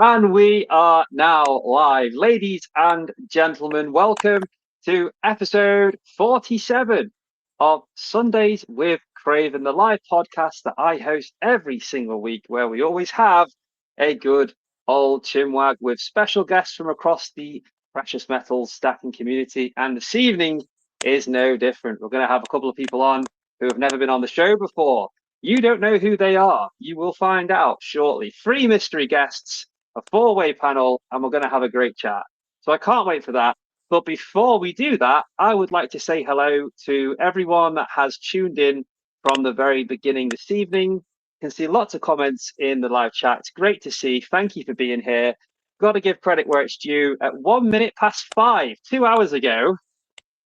And we are now live. Ladies and gentlemen, welcome to episode 47 of Sundays with Craven, the live podcast that I host every single week, where we always have a good old chinwag with special guests from across the precious metals stacking community. And this evening is no different. We're going to have a couple of people on who have never been on the show before. You don't know who they are. You will find out shortly. 3 mystery guests, a 4-way panel, and we're going to have a great chat. So I can't wait for that. But before we do that, I would like to say hello to everyone that has tuned in from the very beginning this evening. You can see lots of comments in the live chat. It's great to see. Thank you for being here. Got to give credit where it's due. At 1 minute past 5, 2 hours ago,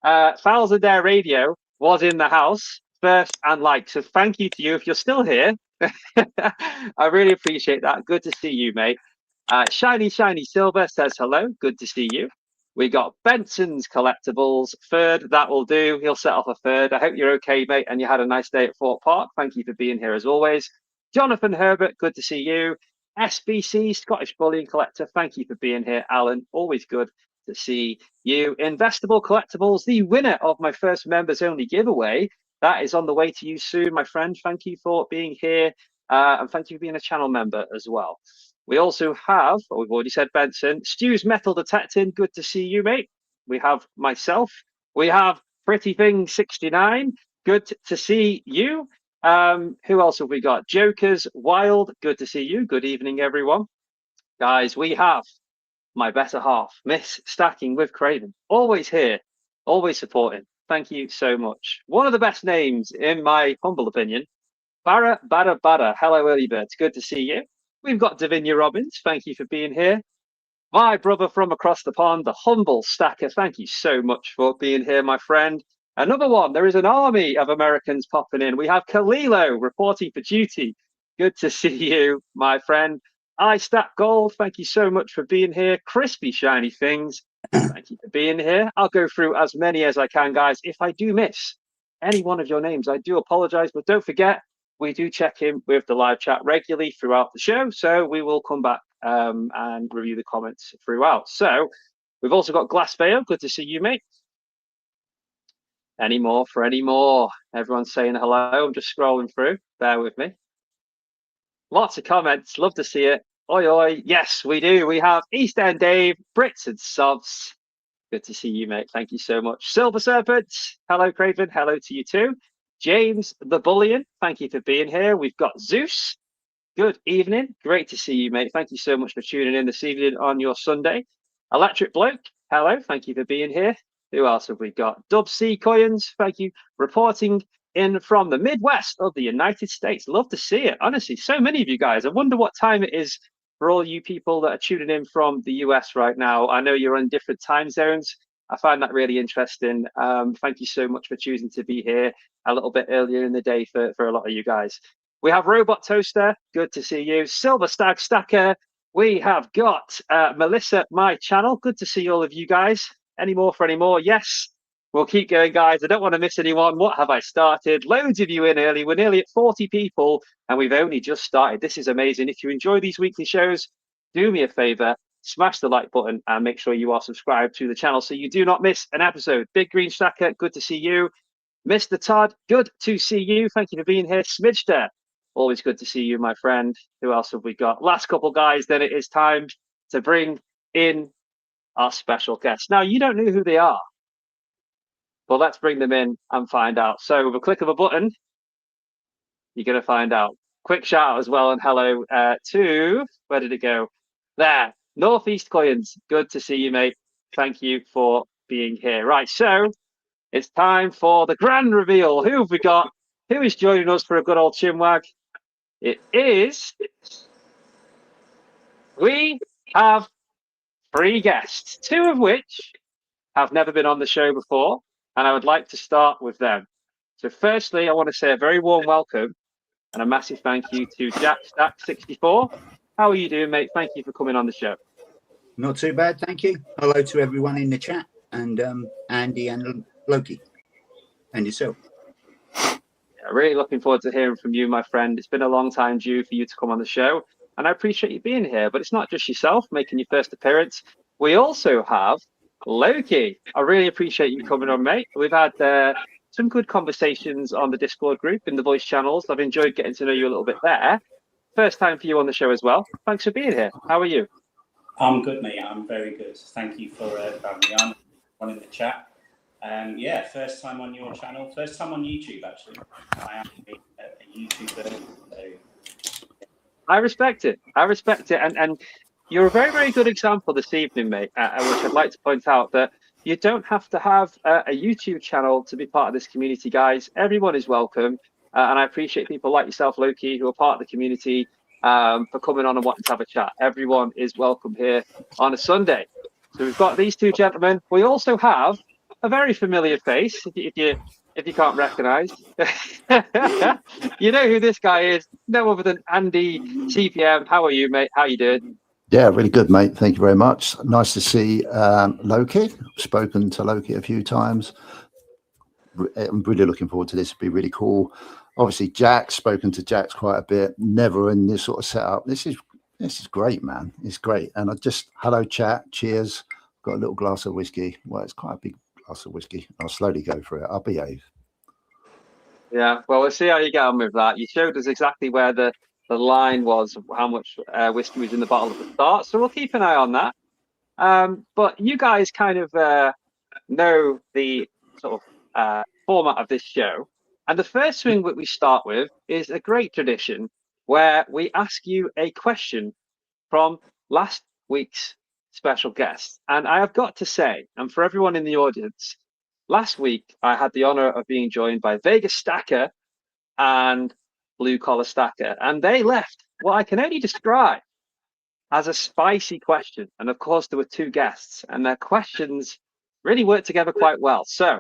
Fowls of Dare Radio was in the house first and like. So thank you to you if you're still here. I really appreciate that. Good to see you, mate. Shiny Silver says hello. Good to see you. We got Benson's Collectibles. Third, that will do. He'll set off a third. I hope you're okay, mate, and you had a nice day at Fort Park. Thank you for being here as always. Jonathan Herbert, good to see you. SBC, Scottish Bullion Collector, thank you for being here. Alan, always good to see you. Investable Collectibles, the winner of my first members only giveaway. That is on the way to you soon, my friend. Thank you for being here. And thank you for being a channel member as well. We also have, we've already said Benson, Stu's Metal Detecting. Good to see you, mate. We have myself. We have Pretty Thing 69. Good to see you. Who else have we got? Jokers Wild. Good to see you. Good evening, everyone. Guys, we have my better half, Miss Stacking with Craven. Always here, always supporting. Thank you so much. One of the best names, in my humble opinion. Barra. Hello, early birds. Good to see you. We've got Davinia Robbins. Thank you for being here. My brother from across the pond, the humble stacker. Thank you so much for being here, my friend. Another one. There is an army of Americans popping in. We have Kalilo reporting for duty. Good to see you, my friend. I Stack Gold. Thank you so much for being here. Crispy Shiny Things. Thank you for being here. I'll go through as many as I can, guys. If I do miss any one of your names, I do apologize, but don't forget, we do check in with the live chat regularly throughout the show, so we will come back and review the comments throughout. So we've also got Glassvale. Good to see you, mate. Any more for any more? Everyone's saying hello. I'm just scrolling through. Bear with me. Lots of comments. Love to see it. Oi, oi. Yes, we do. We have East End Dave, Brits and Sobs. Good to see you, mate. Thank you so much. Silver Serpent. Hello, Craven. Hello to you too. James the Bullion, thank you for being here. We've got Zeus. Good evening. Great to see you, mate. Thank you so much for tuning in this evening on your Sunday. Electric Bloke, hello. Thank you for being here. Who else have we got? Dub C Coins, thank you. Reporting in from the Midwest of the United States. Love to see it. Honestly, so many of you guys. I wonder what time it is for all you people that are tuning in from the US right now. I know you're on different time zones. I find that really interesting. Thank you so much for choosing to be here a little bit earlier in the day for a lot of you guys. We have Robot Toaster. Good to see you. Silver Stag Stacker. We have got Melissa, my channel. Good to see all of you guys. Any more for any more? Yes. We'll keep going, guys. I don't want to miss anyone. What have I started? Loads of you in early. We're nearly at 40 people, and we've only just started. This is amazing. If you enjoy these weekly shows, do me a favor. Smash the like button and make sure you are subscribed to the channel so you do not miss an episode. Big Green Stacker, good to see you. Mr. Todd, good to see you. Thank you for being here. Smidster, always good to see you, my friend. Who else have we got? Last couple, guys. Then it is time to bring in our special guests. Now, you don't know who they are, but let's bring them in and find out. So with a click of a button, you're going to find out. Quick shout out as well and hello to, where did it go? There. Northeast Coins, good to see you, mate. Thank you for being here. Right, so it's time for the grand reveal. Who have we got? Who is joining us for a good old chinwag? It is... We have 3 guests, 2 of which have never been on the show before, and I would like to start with them. So firstly, I want to say a very warm welcome and a massive thank you to Jack Stack 64. How are you doing, mate? Thank you for coming on the show. Not too bad, thank you. Hello to everyone in the chat, and Andy and Loki, and yourself. Yeah, really looking forward to hearing from you, my friend. It's been a long time due for you to come on the show. and I appreciate you being here. But it's not just yourself making your first appearance. We also have Loki. I really appreciate you coming on, mate. We've had some good conversations on the Discord group in the voice channels. I've enjoyed getting to know you a little bit there. First time for you on the show as well. Thanks for being here. How are you? I'm good, mate. I'm very good. Thank you for having me on in the chat. Yeah, first time on your channel, first time on YouTube, actually. I am a YouTuber. So. I respect it. And you're a very, very good example this evening, mate, which I'd like to point out that you don't have to have a YouTube channel to be part of this community, guys. Everyone is welcome. And I appreciate people like yourself, Loki, who are part of the community, for coming on and wanting to have a chat. Everyone is welcome here on a Sunday. So we've got these two gentlemen. We also have a very familiar face, if you can't recognise. You know who this guy is. No other than Andy CPM. How are you, mate? How you doing? Yeah, really good, mate. Thank you very much. Nice to see Loki. Spoken to Loki a few times. I'm really looking forward to this. It'll be really cool. Obviously, Jack's spoken to Jack's quite a bit. Never in this sort of setup. This is great, man. It's great. And I just hello, chat. Cheers. Got a little glass of whiskey. Well, it's quite a big glass of whiskey. I'll slowly go through it. I'll behave. Yeah. Well, we'll see how you get on with that. You showed us exactly where the line was, how much whiskey was in the bottle at the start. So we'll keep an eye on that. But you guys kind of know the sort of format of this show. And the first thing that we start with is a great tradition where we ask you a question from last week's special guest. And I have got to say, and for everyone in the audience, last week I had the honor of being joined by Vegas Stacker and Blue Collar Stacker, and they left what I can only describe as a spicy question. And of course, there were two guests, and their questions really worked together quite well. So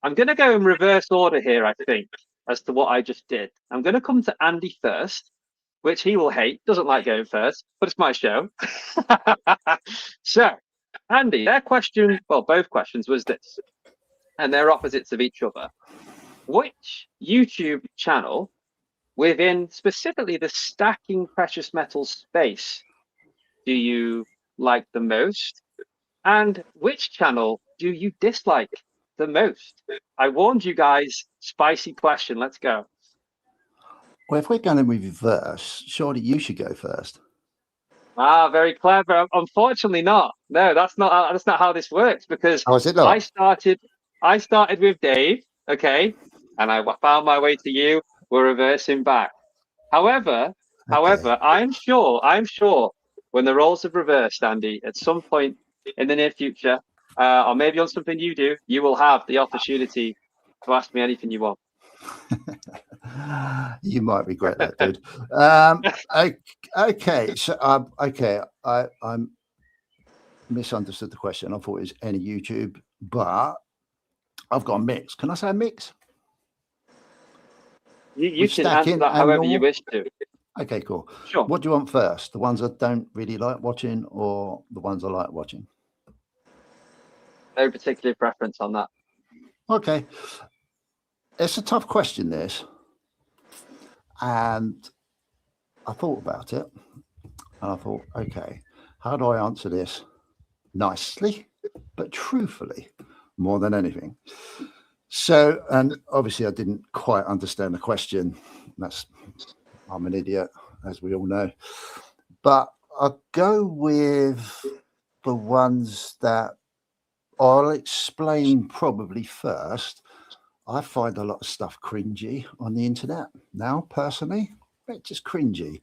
I'm going to go in reverse order here, I think, as to what I just did. I'm going to come to Andy first, which he will hate, doesn't like going first, but it's my show. So, Andy, their question, well, both questions was this, and they're opposites of each other. Which YouTube channel within specifically the stacking precious metals space do you like the most? And which channel do you dislike the most? I warned you guys, spicy question. Let's go. Well, if we're going to reverse, surely you should go first. Ah, very clever. Unfortunately not. No, that's not how this works, because Oh, is it not? I started with Dave, okay, and I found my way to you. We're reversing back. However, I'm sure when the roles have reversed, Andy, at some point in the near future, or maybe on something you do, you will have the opportunity to ask me anything you want. You might regret that, dude. Okay, so I misunderstood the question. I thought it was any YouTube, but I've got a mix. Can I say a mix? You can answer that however you wish to. Okay, cool. Sure. What do you want first? The ones I don't really like watching, or the ones I like watching? No particular preference on that. Okay. It's a tough question, this. And I thought about it. And I thought, okay, how do I answer this nicely, but truthfully, more than anything? So, and obviously I didn't quite understand the question. I'm an idiot, as we all know. But I'll go with the ones that I'll explain probably first. I find a lot of stuff cringy on the internet now, personally. It's just cringy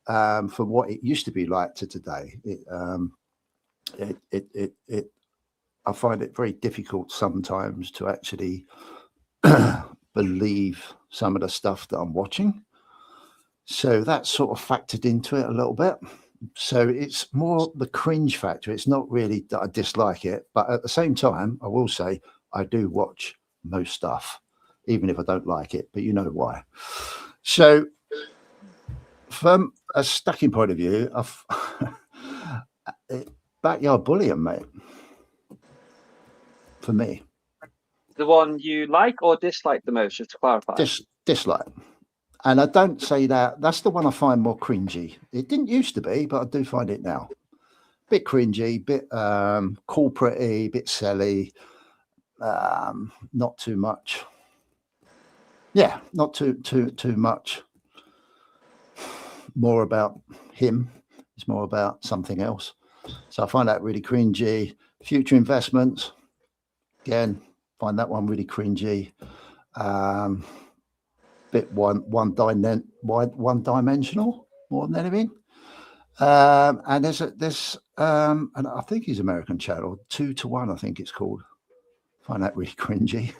from what it used to be like to today. I find it very difficult sometimes to actually believe some of the stuff that I'm watching. So that sort of factored into it a little bit. So it's more the cringe factor. It's not really that I dislike it, but at the same time, I will say I do watch most stuff, even if I don't like it, but you know why. So from a stacking point of view, Backyard Bullion, mate, for me. The one you like or dislike the most, just to clarify? Dislike. And I don't say that. That's the one I find more cringy. It didn't used to be, but I do find it now. Bit cringy, bit corporate-y, bit selly. Not too much. Yeah, not too much. More about him. It's more about something else. So I find that really cringy. Future investments, again, find that one really cringy. Bit one dimensional more than anything. And there's and I think he's American channel, 2 to 1, I think it's called. Find that really cringy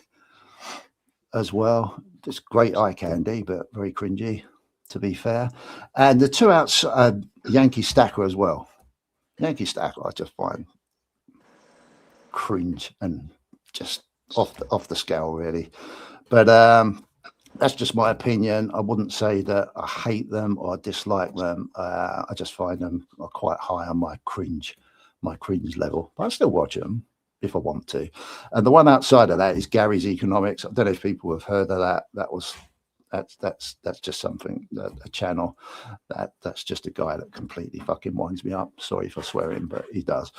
as well. Just great eye candy, but very cringy, to be fair. And the 2 outside, Yankee Stacker as well. Yankee Stacker, I just find cringe and just off the scale, really. But that's just my opinion. I wouldn't say that I hate them or I dislike them. I just find them quite high on my cringe level. But I still watch them if I want to. And the one outside of that is Gary's Economics. I don't know if people have heard of that. That's just something, a channel that's just a guy that completely fucking winds me up. Sorry for swearing, but he does.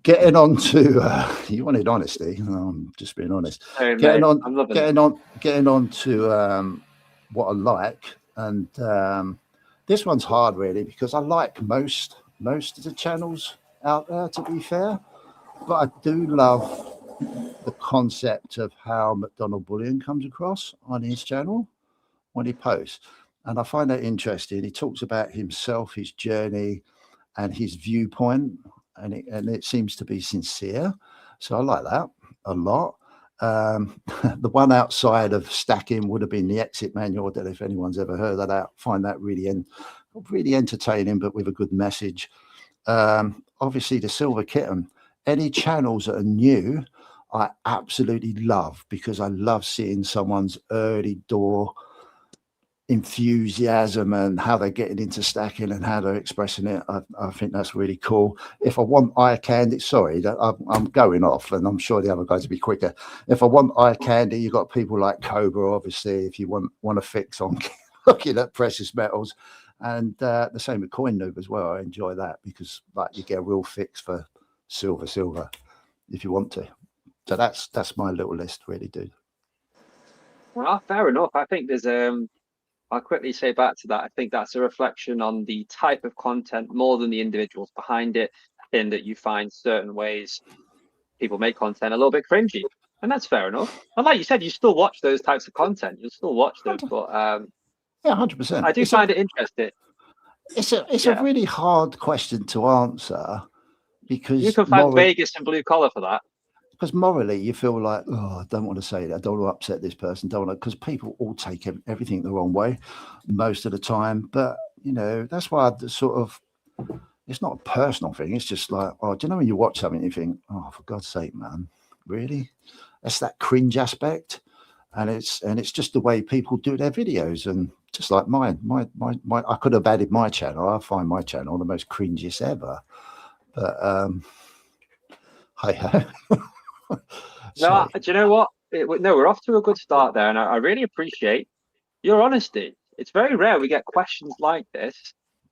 Getting on to you wanted honesty. I'm just being honest. Hey, getting mate, on to what I like, and this one's hard really because I like most of the channels out there, to be fair, but I do love the concept of how McDonald Bullion comes across on his channel when he posts, and I find that interesting. He talks about himself, his journey, and his viewpoint. And it seems to be sincere. So I like that a lot. The one outside of stacking would have been the exit manual. I don't know if anyone's ever heard of that. Find that really entertaining, but with a good message. Obviously, the Silver Kitten. Any channels that are new, I absolutely love because I love seeing someone's early door enthusiasm and how they're getting into stacking and how they're expressing it. I think that's really cool. If I want eye candy, sorry, I'm going off, and I'm sure the other guys will be quicker. If I want eye candy, you've got people like Cobra, obviously, if you want to fix on looking at precious metals. And the same with Coin Noob as well. I enjoy that because like you get a real fix for silver if you want to. So that's my little list, really, dude. well, fair enough. I think there's I'll quickly say back to that. I think that's a reflection on the type of content more than the individuals behind it, in that you find certain ways people make content a little bit cringy. And that's fair enough. And like you said, you still watch those types of content. You'll still watch those, but yeah, 100%. I do find it interesting. It's a really hard question to answer because you can find Vegas and blue collar for that. Because morally, you feel like, oh, I don't want to say that. I don't want to upset this person. Don't want to, because people all take everything the wrong way most of the time. But, you know, that's why I sort of, it's not a personal thing. It's just like, oh, do you know when you watch something, you think, oh, for God's sake, man, really? That's that cringe aspect. And it's just the way people do their videos. And just like mine, my I could have added my channel. I find my channel the most cringiest ever. But, hi-ho. No, do you know what? No, we're off to a good start there, and I really appreciate your honesty. It's very rare we get questions like this.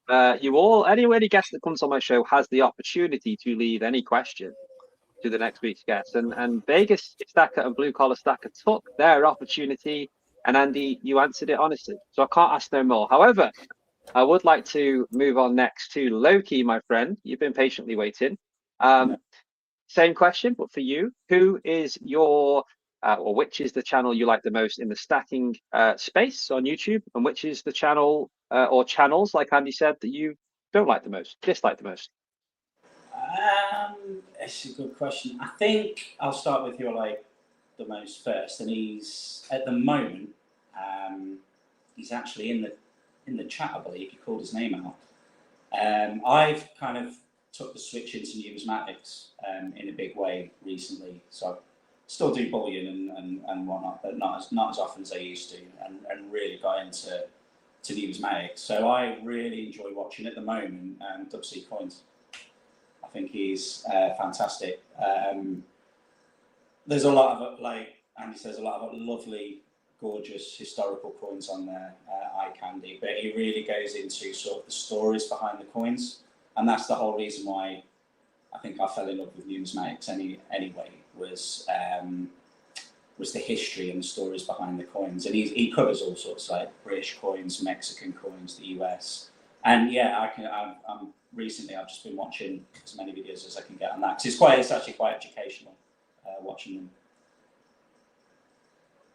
Any guest that comes on my show has the opportunity to leave any question to the next week's guest, and Vegas Stacker and Blue Collar Stacker took their opportunity, and Andy, you answered it honestly, so I can't ask no more. However, I would like to move on next to Loki, my friend. You've been patiently waiting. Same question, but for you, who is your, or which is the channel you like the most in the stacking space on YouTube, and which is the channel or channels, like Andy said, that you don't like the most, dislike the most? It's a good question. I think I'll start with who I like the most first, and he's at the moment, he's actually in the chat, I believe. He called his name out. I've kind of took the switch into numismatics in a big way recently. So I still do bullion and whatnot, but not as often as I used to, and really got into numismatics. So I really enjoy watching at the moment WC Coins. I think he's fantastic. There's a lot of, like Andy says, a lot of lovely gorgeous historical coins on there, eye candy, but he really goes into sort of the stories behind the coins, and that's the whole reason why I think I fell in love with numismatics anyway, was the history and the stories behind the coins. And he covers all sorts, like British coins, Mexican coins, the US. And yeah, I'm recently I've just been watching as many videos as I can get on that, because it's actually quite educational watching them.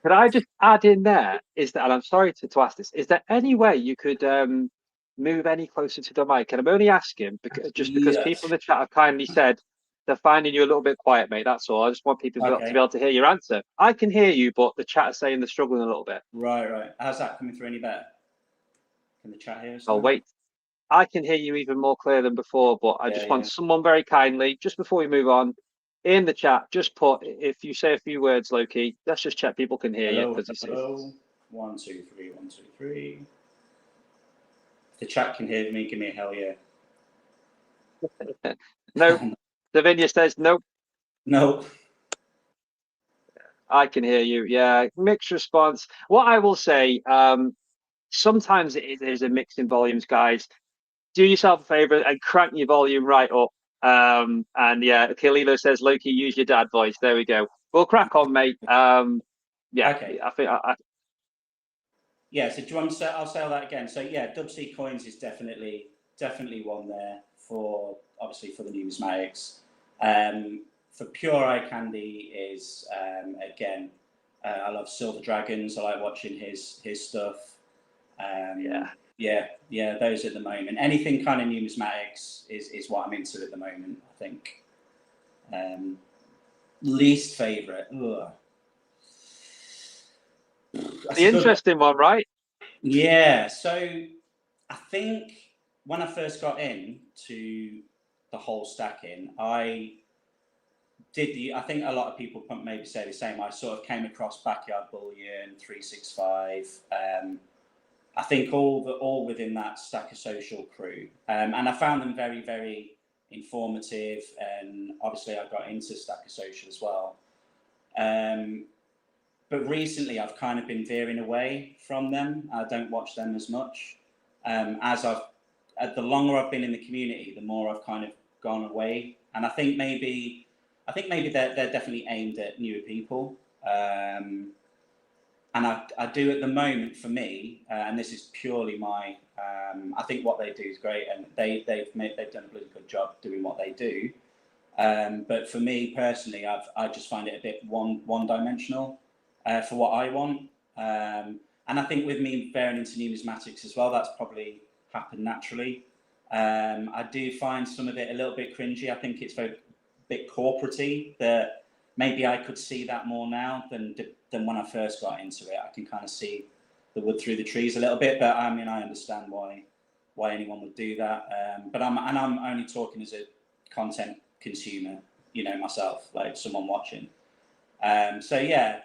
Could I just add in there, is that, and I'm sorry to ask this, is there any way you could move any closer to the mic? And I'm only asking because Yes. people in the chat have kindly said they're finding you a little bit quiet, mate. That's all. I just want people to be able to hear your answer. I can hear you, but the chat is saying they're struggling a little bit. Right. How's that coming through any better? Can the chat hear us? Oh, wait. I can hear you even more clear than before, but I just want someone very kindly, just before we move on, in the chat, just put, if you say a few words, Loki, let's just check people can hear you. Hello. 1, 2, 3, 1, 2, 3. If the chat can hear me, give me a hell yeah. No. Davinia says nope. No. I can hear you. Yeah, mixed response. What I will say, sometimes it is a mix in volumes, guys. Do yourself a favor and crank your volume right up. And yeah, Kalilo says, Loki, use your dad voice. There we go. We'll crack on, mate. Yeah, okay. I think Yeah, so do you want to I'll say all that again. So yeah, Dub C coins is definitely one there for, obviously, for the numismatics. For pure eye candy is again, I love Silver Dragons. I like watching his stuff. Yeah, those at the moment. Anything kind of numismatics is what I'm into at the moment, I think. Least favourite. the interesting one, right? Yeah, so I think when I first got into the whole stacking, I think a lot of people maybe say the same. I sort of came across Backyard Bullion, 365. I think all within that Stacker Social crew, and I found them very, very informative. And obviously, I got into Stacker Social as well. But recently, I've kind of been veering away from them. I don't watch them as much. The longer I've been in the community, the more I've kind of gone away. And I think maybe they're definitely aimed at newer people. And I do at the moment, for me, and this is purely my, I think what they do is great, and they've done a really good job doing what they do. But for me personally, I just find it a bit one-dimensional for what I want. And I think with me veering into numismatics as well, that's probably happened naturally. I do find some of it a little bit cringy. I think it's a bit corporate-y, that maybe I could see that more now than when I first got into it. I can kind of see the wood through the trees a little bit, but I mean, I understand why anyone would do that. But I'm only talking as a content consumer, myself, like someone watching. So yeah,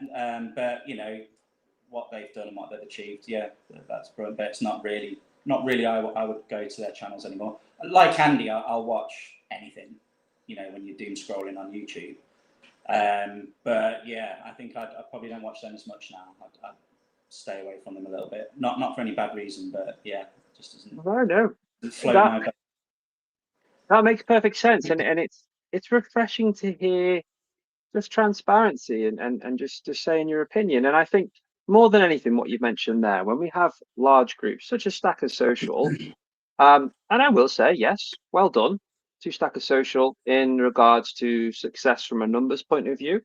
but what they've done and what they've achieved, yeah, that's brilliant. But it's not really. I would go to their channels anymore. Like Andy, I'll watch anything, when you're doom scrolling on YouTube. But yeah, I think I probably don't watch them as much now. I'd stay away from them a little bit. Not for any bad reason, but yeah, it just doesn't. I know. Float my boat. That makes perfect sense, and it's refreshing to hear just transparency and just saying your opinion. And I think more than anything, what you've mentioned there, when we have large groups such as Stacker Social, and I will say, yes, well done to Stacker Social in regards to success from a numbers point of view.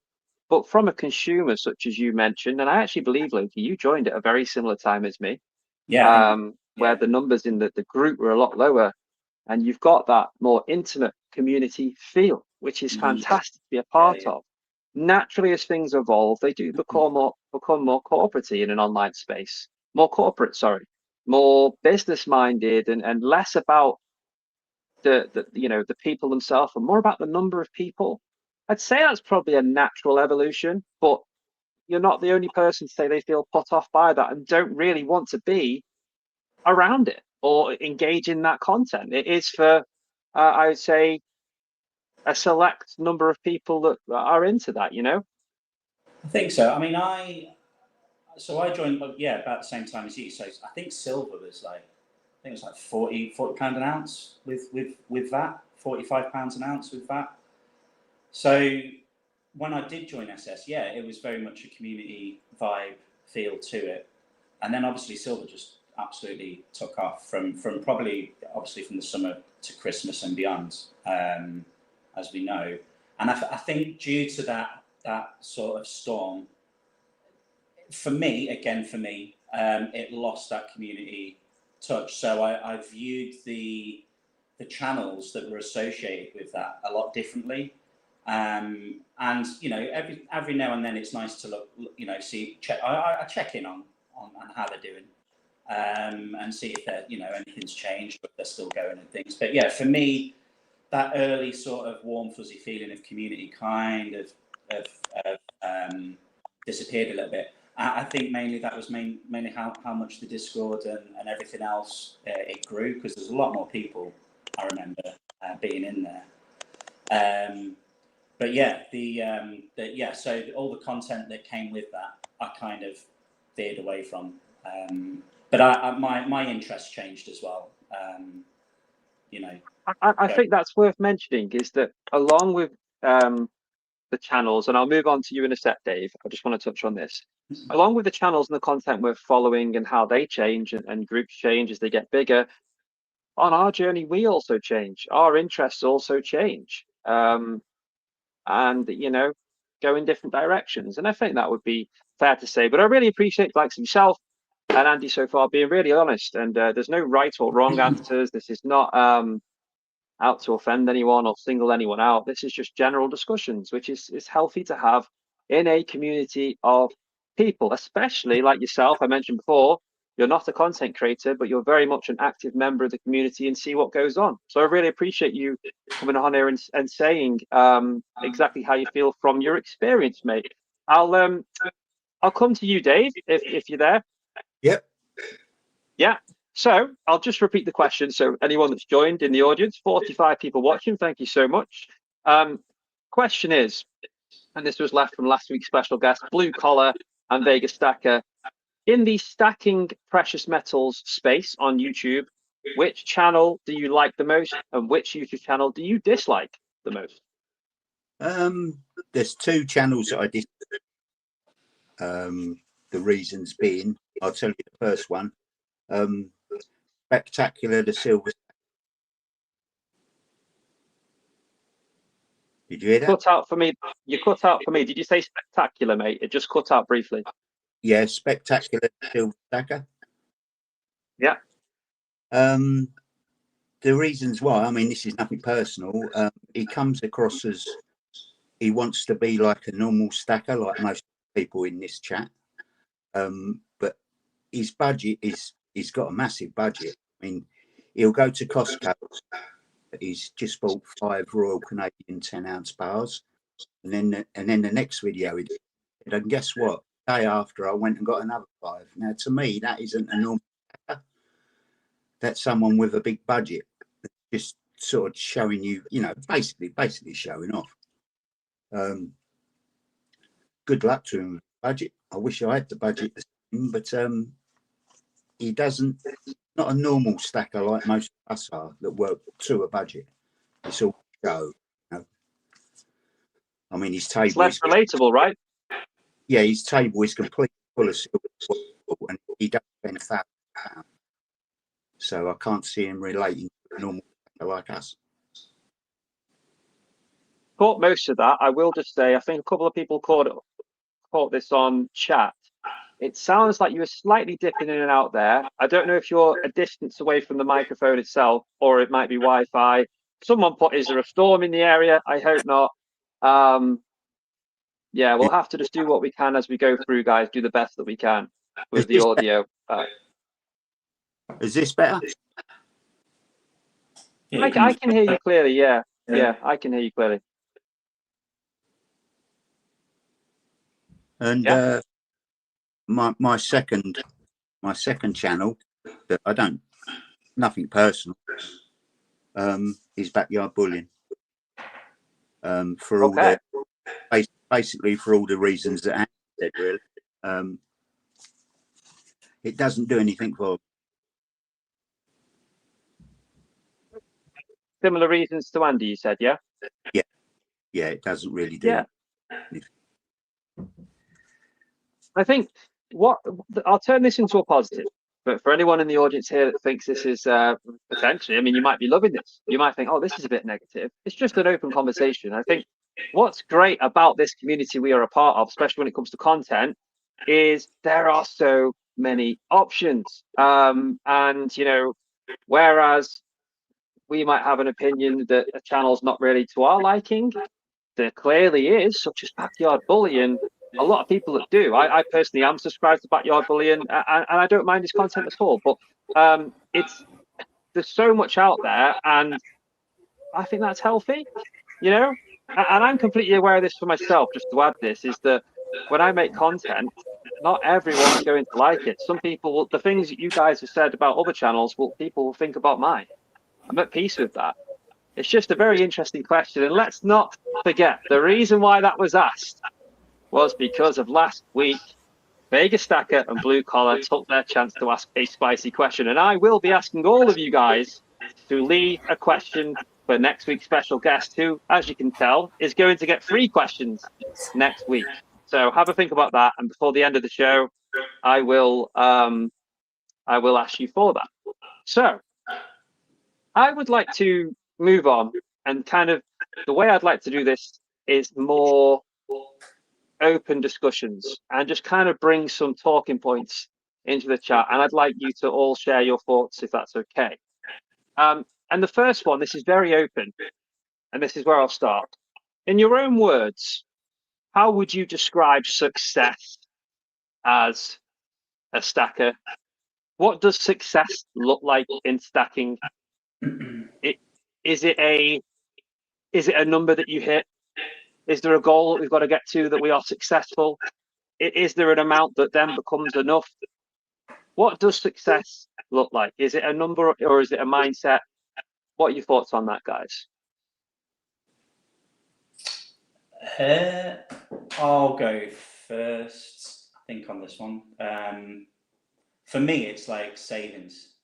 But from a consumer, such as you mentioned, and I actually believe, Loki, you joined at a very similar time as me. Yeah. Where the numbers in the group were a lot lower, and you've got that more intimate community feel, which is fantastic to be a part of. Naturally, as things evolve, they do become more corporate in an online space, more business minded, and less about the people themselves, and more about the number of people. I'd say that's probably a natural evolution, but you're not the only person to say they feel put off by that and don't really want to be around it or engage in that content. It is for, I would say, a select number of people that are into that, I think so. I mean, So I joined, yeah, about the same time as you. So I think silver was like, I think it was like 40 pound an ounce with that, 45 pounds an ounce with that. So when I did join SS, yeah, it was very much a community vibe feel to it. And then obviously silver just absolutely took off from probably obviously from the summer to Christmas and beyond, as we know. And I think due to that sort of storm, for me, it lost that community touch. So I viewed the channels that were associated with that a lot differently. And you know, every now and then it's nice to look, you know, I check in on how they're doing, and see if they're, you know, anything's changed, but they're still going and things. But yeah, for me, that early sort of warm fuzzy feeling of community kind of disappeared a little bit. I think mainly that was mainly how much the Discord and everything else it grew, because there's a lot more people, I remember being in there. But yeah, so all the content that came with that, I kind of veered away from. But my interest changed as well. You know, I think that's worth mentioning is that along with the channels, and I'll move on to you in a sec, Dave. I just want to touch on this. Along with the channels and the content we're following and how they change and groups change as they get bigger, on our journey, we also change. Our interests also change. And, you know, go in different directions. And I think that would be fair to say. But I really appreciate like yourself and Andy so far being really honest. And there's no right or wrong answers. This is not out to offend anyone or single anyone out. This is just general discussions, which is healthy to have in a community of people, especially like yourself. I mentioned before, you're not a content creator, but you're very much an active member of the community and see what goes on. So I really appreciate you coming on here and saying exactly how you feel from your experience, mate. I'll come to you, Dave, if you're there. Yep. Yeah. So I'll just repeat the question. So anyone that's joined in the audience, 45 people watching, thank you so much. Question is, and this was left from last week's special guest, Blue Collar and Vegas Stacker. In the stacking precious metals space on YouTube, which channel do you like the most and which YouTube channel do you dislike the most? There's two channels that I dislike. The reasons being, I'll tell you the first one. Spectacular the Silver. Did you hear that? Cut out for me. You cut out for me. Did you say spectacular, mate? It just cut out briefly. Yeah, Spectacular Silver Stacker. Yeah. The reasons why, I mean, this is nothing personal. He comes across as he wants to be like a normal stacker, like most people in this chat. But his budget he's got a massive budget. I mean, he'll go to Costco. He's just bought 5 Royal Canadian 10-ounce bars, and then the next video he did, and guess what? The day after, I went and got another 5. Now, to me, that isn't a normal stacker. That's someone with a big budget, just sort of showing you, you know, basically showing off. Good luck to him with the budget. I wish I had the budget the same, but he doesn't. Not a normal stacker like most of us are that work to a budget. It's all show. You know? I mean, his table. It's less relatable, right? Yeah, his table is completely full of silver, and he doesn't spend £1,000. So I can't see him relating to a normal stacker like us. Caught most of that. I will just say, I think a couple of people caught this on chat. It sounds like you were slightly dipping in and out there. I don't know if you're a distance away from the microphone itself, or it might be Wi-Fi. Someone put, is there a storm in the area? I hope not. Yeah, we'll have to just do what we can as we go through, guys. Do the best that we can with the audio. Is this better? yeah, I can hear you clearly. Yeah, I can hear you clearly. And Yeah. my second channel that I don't, nothing personal, is Backyard Bullion. For all basically for all the reasons that Andy said, really. it doesn't do anything for. Similar reasons to Andy, you said, yeah? Yeah, it doesn't really do. Yeah. I think I'll turn this into a positive. But for anyone in the audience here that thinks this is potentially, I mean, you might be loving this. You might think, oh, this is a bit negative. It's just an open conversation. I think what's great about this community we are a part of, especially when it comes to content, is there are so many options. And, you know, whereas we might have an opinion that a channel's not really to our liking, there clearly is, such as Backyard Bullion. A lot of people that do. I personally am subscribed to Backyard Bullion, and I don't mind his content at all. But there's so much out there, and I think that's healthy, you know. And I'm completely aware of this for myself. Just to add this is that when I make content, not everyone's going to like it. Some people will, the things that you guys have said about other channels, people will think about mine. I'm at peace with that. It's just a very interesting question, and let's not forget the reason why that was asked was because of last week. Vegas Stacker and Blue Collar took their chance to ask a spicy question, and I will be asking all of you guys to leave a question for next week's special guest, who, as you can tell, is going to get 3 questions next week. So have a think about that, and before the end of the show, I will ask you for that. So I would like to move on, and kind of the way I'd like to do this is more open discussions and just kind of bring some talking points into the chat, and I'd like you to all share your thoughts if that's okay. And the first one, this is very open, and this is where I'll start. In your own words, how would you describe success as a stacker? What does success look like in stacking? Is it a number that you hit? Is there a goal that we've got to get to that we are successful? Is there an amount that then becomes enough? What does success look like? Is it a number or is it a mindset? What are your thoughts on that, guys? I'll go first, I think, on this one. For me, it's like savings.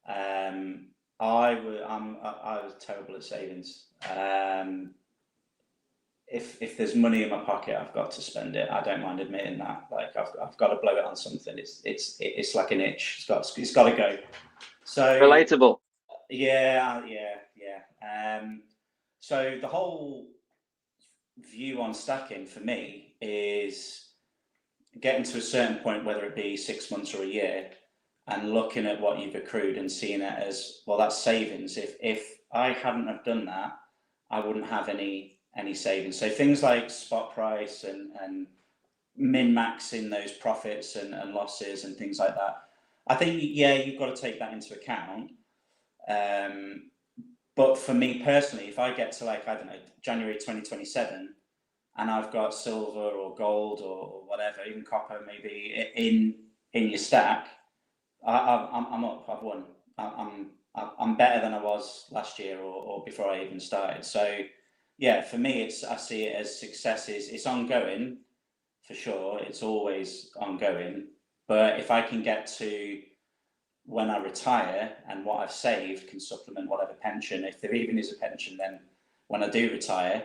I was terrible at savings. If there's money in my pocket, I've got to spend it. I don't mind admitting that. Like I've got to blow it on something. It's like an itch. It's got to go. So relatable. Yeah. So the whole view on stacking for me is getting to a certain point, whether it be 6 months or a year, and looking at what you've accrued and seeing it as, well, that's savings. If I hadn't have done that, I wouldn't have any savings. So things like spot price and min-maxing those profits and losses and things like that. I think, yeah, you've got to take that into account. But for me personally, if I get to, like, I don't know, January 2027, and I've got silver or gold or whatever, even copper maybe in your stack, I'm up. I've won. I'm better than I was last year or before I even started. So yeah, for me, I see it as success it's ongoing for sure. It's always ongoing. But if I can get to when I retire and what I've saved can supplement whatever pension, if there even is a pension, then when I do retire,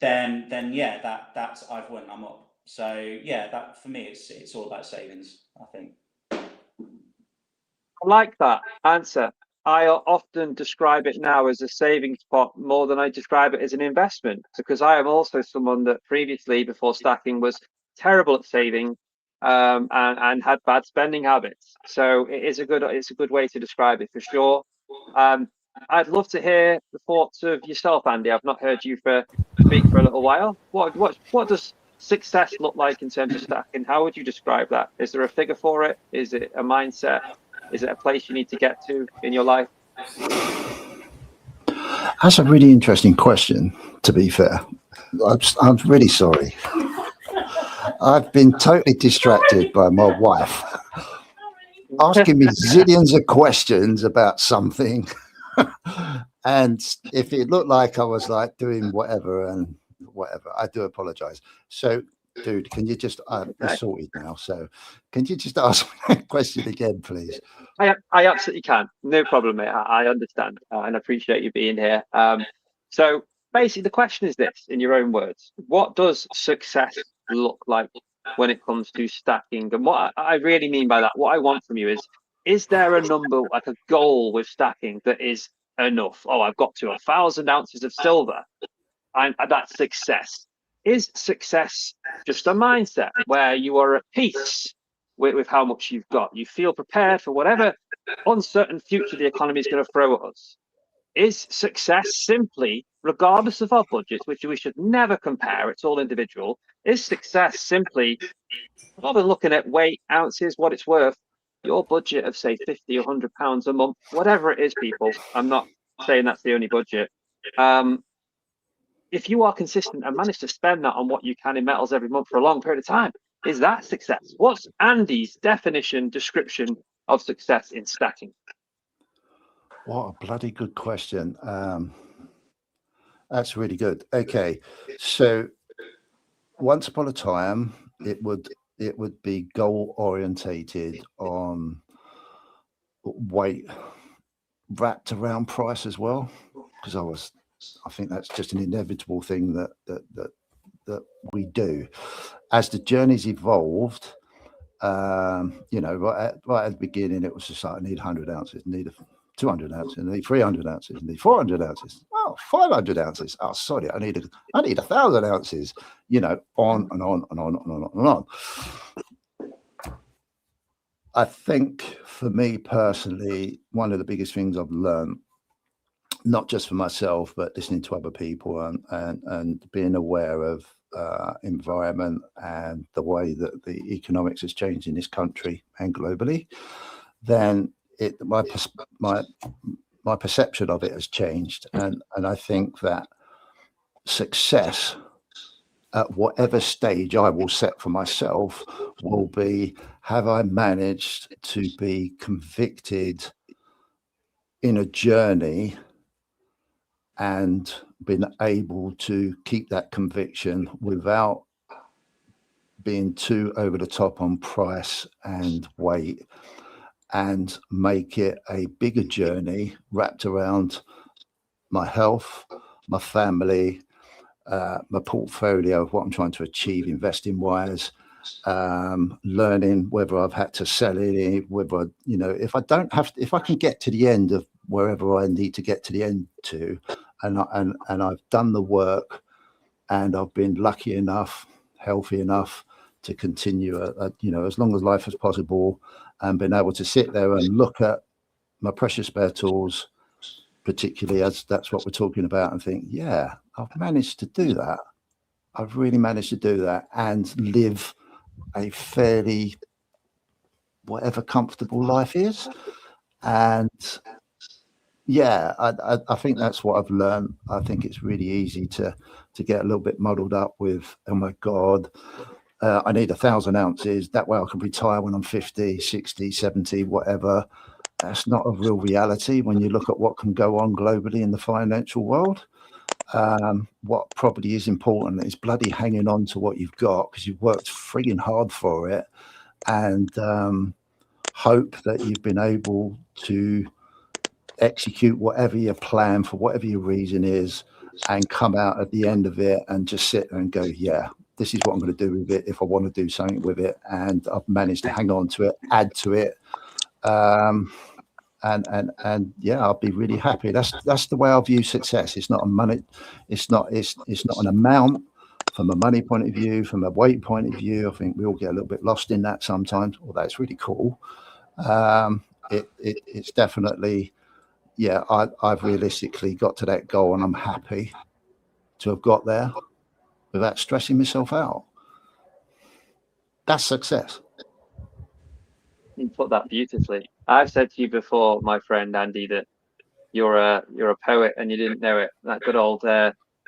then yeah, that's I've won. I'm up. So yeah, that for me, it's all about savings, I think. I like that answer. I often describe it now as a savings pot more than I describe it as an investment, because I am also someone that previously, before stacking, was terrible at saving and had bad spending habits. So it's a good way to describe it for sure. I'd love to hear the thoughts of yourself, Andy. I've not heard you speak for a little while. What does success look like in terms of stacking? How would you describe that? Is there a figure for it? Is it a mindset? Is it a place you need to get to in your life? That's a really interesting question, to be fair. I'm really sorry. I've been totally distracted by my wife asking me zillions of questions about something. And if it looked like I was like doing whatever, I do apologize. So dude, can you just Okay. it's sorted now? So, can you just ask me that question again, please? I absolutely can. No problem, mate. I understand and appreciate you being here. So basically, the question is this, in your own words: what does success look like when it comes to stacking? And what I really mean by that, what I want from you is there a number, like a goal with stacking that is enough? Oh, I've got to 1,000 ounces of silver, and that's success. Is success just a mindset where you are at peace with how much you've got? You feel prepared for whatever uncertain future the economy is going to throw at us? Is success simply, regardless of our budgets, which we should never compare, it's all individual, is success simply, rather than looking at weight, ounces, what it's worth, your budget of, say, 50 or £100 a month, whatever it is, people, I'm not saying that's the only budget. If you are consistent and manage to spend that on what you can in metals every month for a long period of time, is that success? What's Andy's description of success in stacking? What a bloody good question. That's really good. Okay, so once upon a time, it would be goal orientated on weight wrapped around price as well, because I think that's just an inevitable thing that we do. As the journey's evolved, you know, right at the beginning, it was just like, I need 100 ounces, need 200 ounces, I need 300 ounces, I need 400 ounces, oh, 500 ounces. Oh, sorry, I need 1,000 ounces, you know, on and on and on and on and on. I think for me personally, one of the biggest things I've learned, not just for myself, but listening to other people and being aware of environment and the way that the economics has changed in this country and globally, then my perception of it has changed. And I think that success at whatever stage I will set for myself will be, have I managed to be convicted in a journey and been able to keep that conviction without being too over the top on price and weight, and make it a bigger journey wrapped around my health, my family, my portfolio of what I'm trying to achieve investing wise, learning whether I've had to sell it, whether, you know, if I can get to the end of wherever I need to get to the end to, and I've done the work and I've been lucky enough, healthy enough to continue, you know, as long as life is possible, and been able to sit there and look at my precious spare tools, particularly as that's what we're talking about, and think, yeah, I've managed to do that. I've really managed to do that and live a fairly, whatever comfortable life is. And yeah, I think that's what I've learned. I think it's really easy to get a little bit muddled up with, oh my God, I need 1,000 ounces. That way I can retire when I'm 50, 60, 70, whatever. That's not a real reality when you look at what can go on globally in the financial world. What probably is important is bloody hanging on to what you've got, because you've worked frigging hard for it, and hope that you've been able to execute whatever your plan for whatever your reason is, and come out at the end of it and just sit there and go, yeah, this is what I'm going to do with it if I want to do something with it, and I've managed to hang on to it, add to it, and yeah, I'll be really happy. That's the way I view success. It's not a money, it's not an amount. From a money point of view, from a weight point of view, I think we all get a little bit lost in that sometimes, although it's really cool. It's definitely, yeah, I've realistically got to that goal, and I'm happy to have got there without stressing myself out. That's success. You put that beautifully. I've said to you before, my friend Andy, that you're a poet and you didn't know it. That good old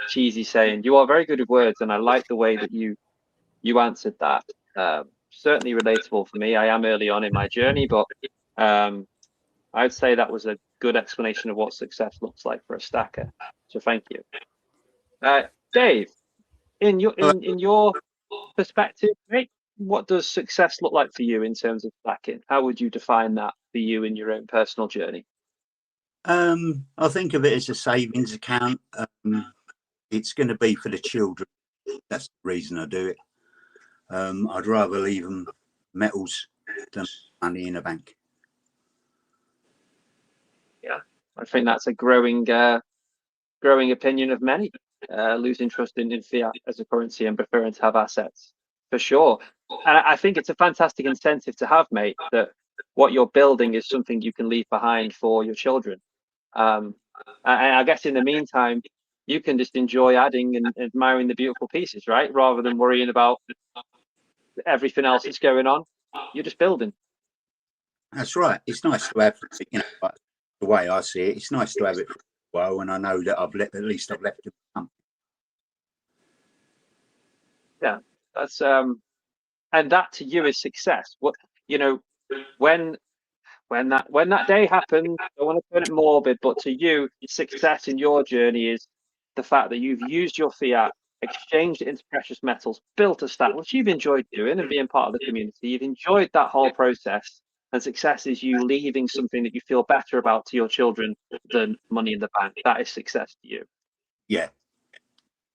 cheesy saying. You are very good with words, and I like the way that you answered that. Certainly relatable for me. I am early on in my journey, but I'd say that was a good explanation of what success looks like for a stacker. So thank you. Dave, in your perspective, mate, what does success look like for you in terms of stacking? How would you define that for you in your own personal journey? I think of it as a savings account. It's going to be for the children. That's the reason I do it. I'd rather leave them metals than money in a bank. Yeah, I think that's a growing opinion of many, losing trust in fiat as a currency and preferring to have assets, for sure. And I think it's a fantastic incentive to have, mate, that what you're building is something you can leave behind for your children. And I guess in the meantime, you can just enjoy adding and admiring the beautiful pieces, right? Rather than worrying about everything else that's going on. You're just building. That's right. It's nice to have, like, the way I see it, it's nice to have it for a while, and I know that at least I've left it something. Yeah, that's and that to you is success. What, when that day happens, I don't want to turn it morbid, but to you, success in your journey is the fact that you've used your fiat, exchanged it into precious metals, built a stack, which you've enjoyed doing and being part of the community. You've enjoyed that whole process, and success is you leaving something that you feel better about to your children than money in the bank. That is success to you. Yeah,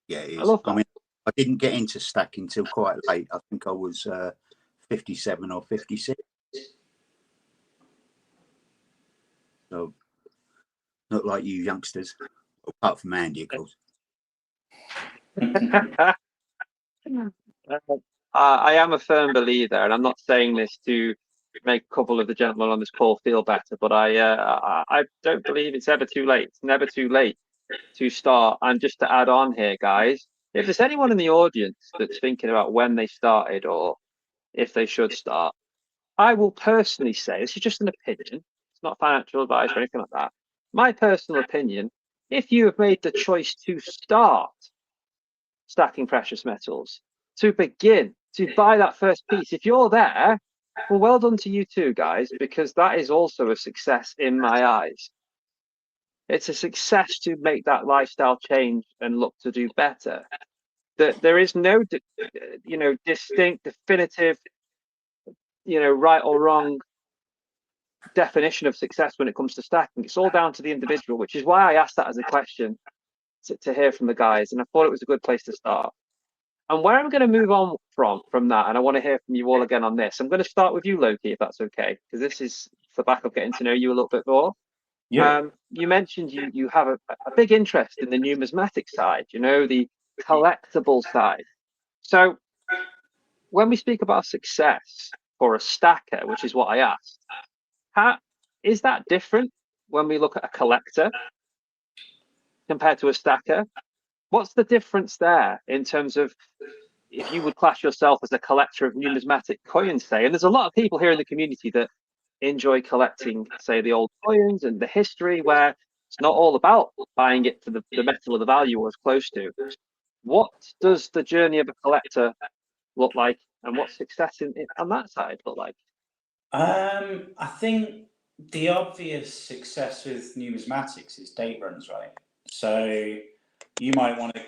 it is. I love that. I mean, I didn't get into stacking till quite late. I think I was 57 or 56. So, not like you youngsters, apart from Andy, of course. I am a firm believer, and I'm not saying this to make a couple of the gentlemen on this call feel better, but I don't believe it's ever too late. It's never too late to start. And just to add on here, guys, if there's anyone in the audience that's thinking about when they started or if they should start, I will personally say, this is just an opinion. It's not financial advice or anything like that. My personal opinion, if you have made the choice to start stacking precious metals, to begin, to buy that first piece, if you're there, well done to you too, guys, because that is also a success in my eyes. It's a success to make that lifestyle change and look to do better. That there is no, distinct, definitive, right or wrong definition of success when it comes to stacking. It's all down to the individual, which is why I asked that as a question to hear from the guys, and I thought it was a good place to start. And where I'm going to move on from that, and I want to hear from you all again on this. I'm going to start with you, Loki, if that's okay, because this is the back of getting to know you a little bit more. Yeah. You mentioned you have a big interest in the numismatic side, the collectible side. So when we speak about success for a stacker, which is what I asked, how is that different when we look at a collector compared to a stacker? What's the difference there in terms of if you would class yourself as a collector of numismatic coins, say? And there's a lot of people here in the community that enjoy collecting, say, the old coins and the history, where it's not all about buying it for the metal or the value or as close to. What does the journey of a collector look like, and what success on that side look like? I think the obvious success with numismatics is date runs, right? So you might want to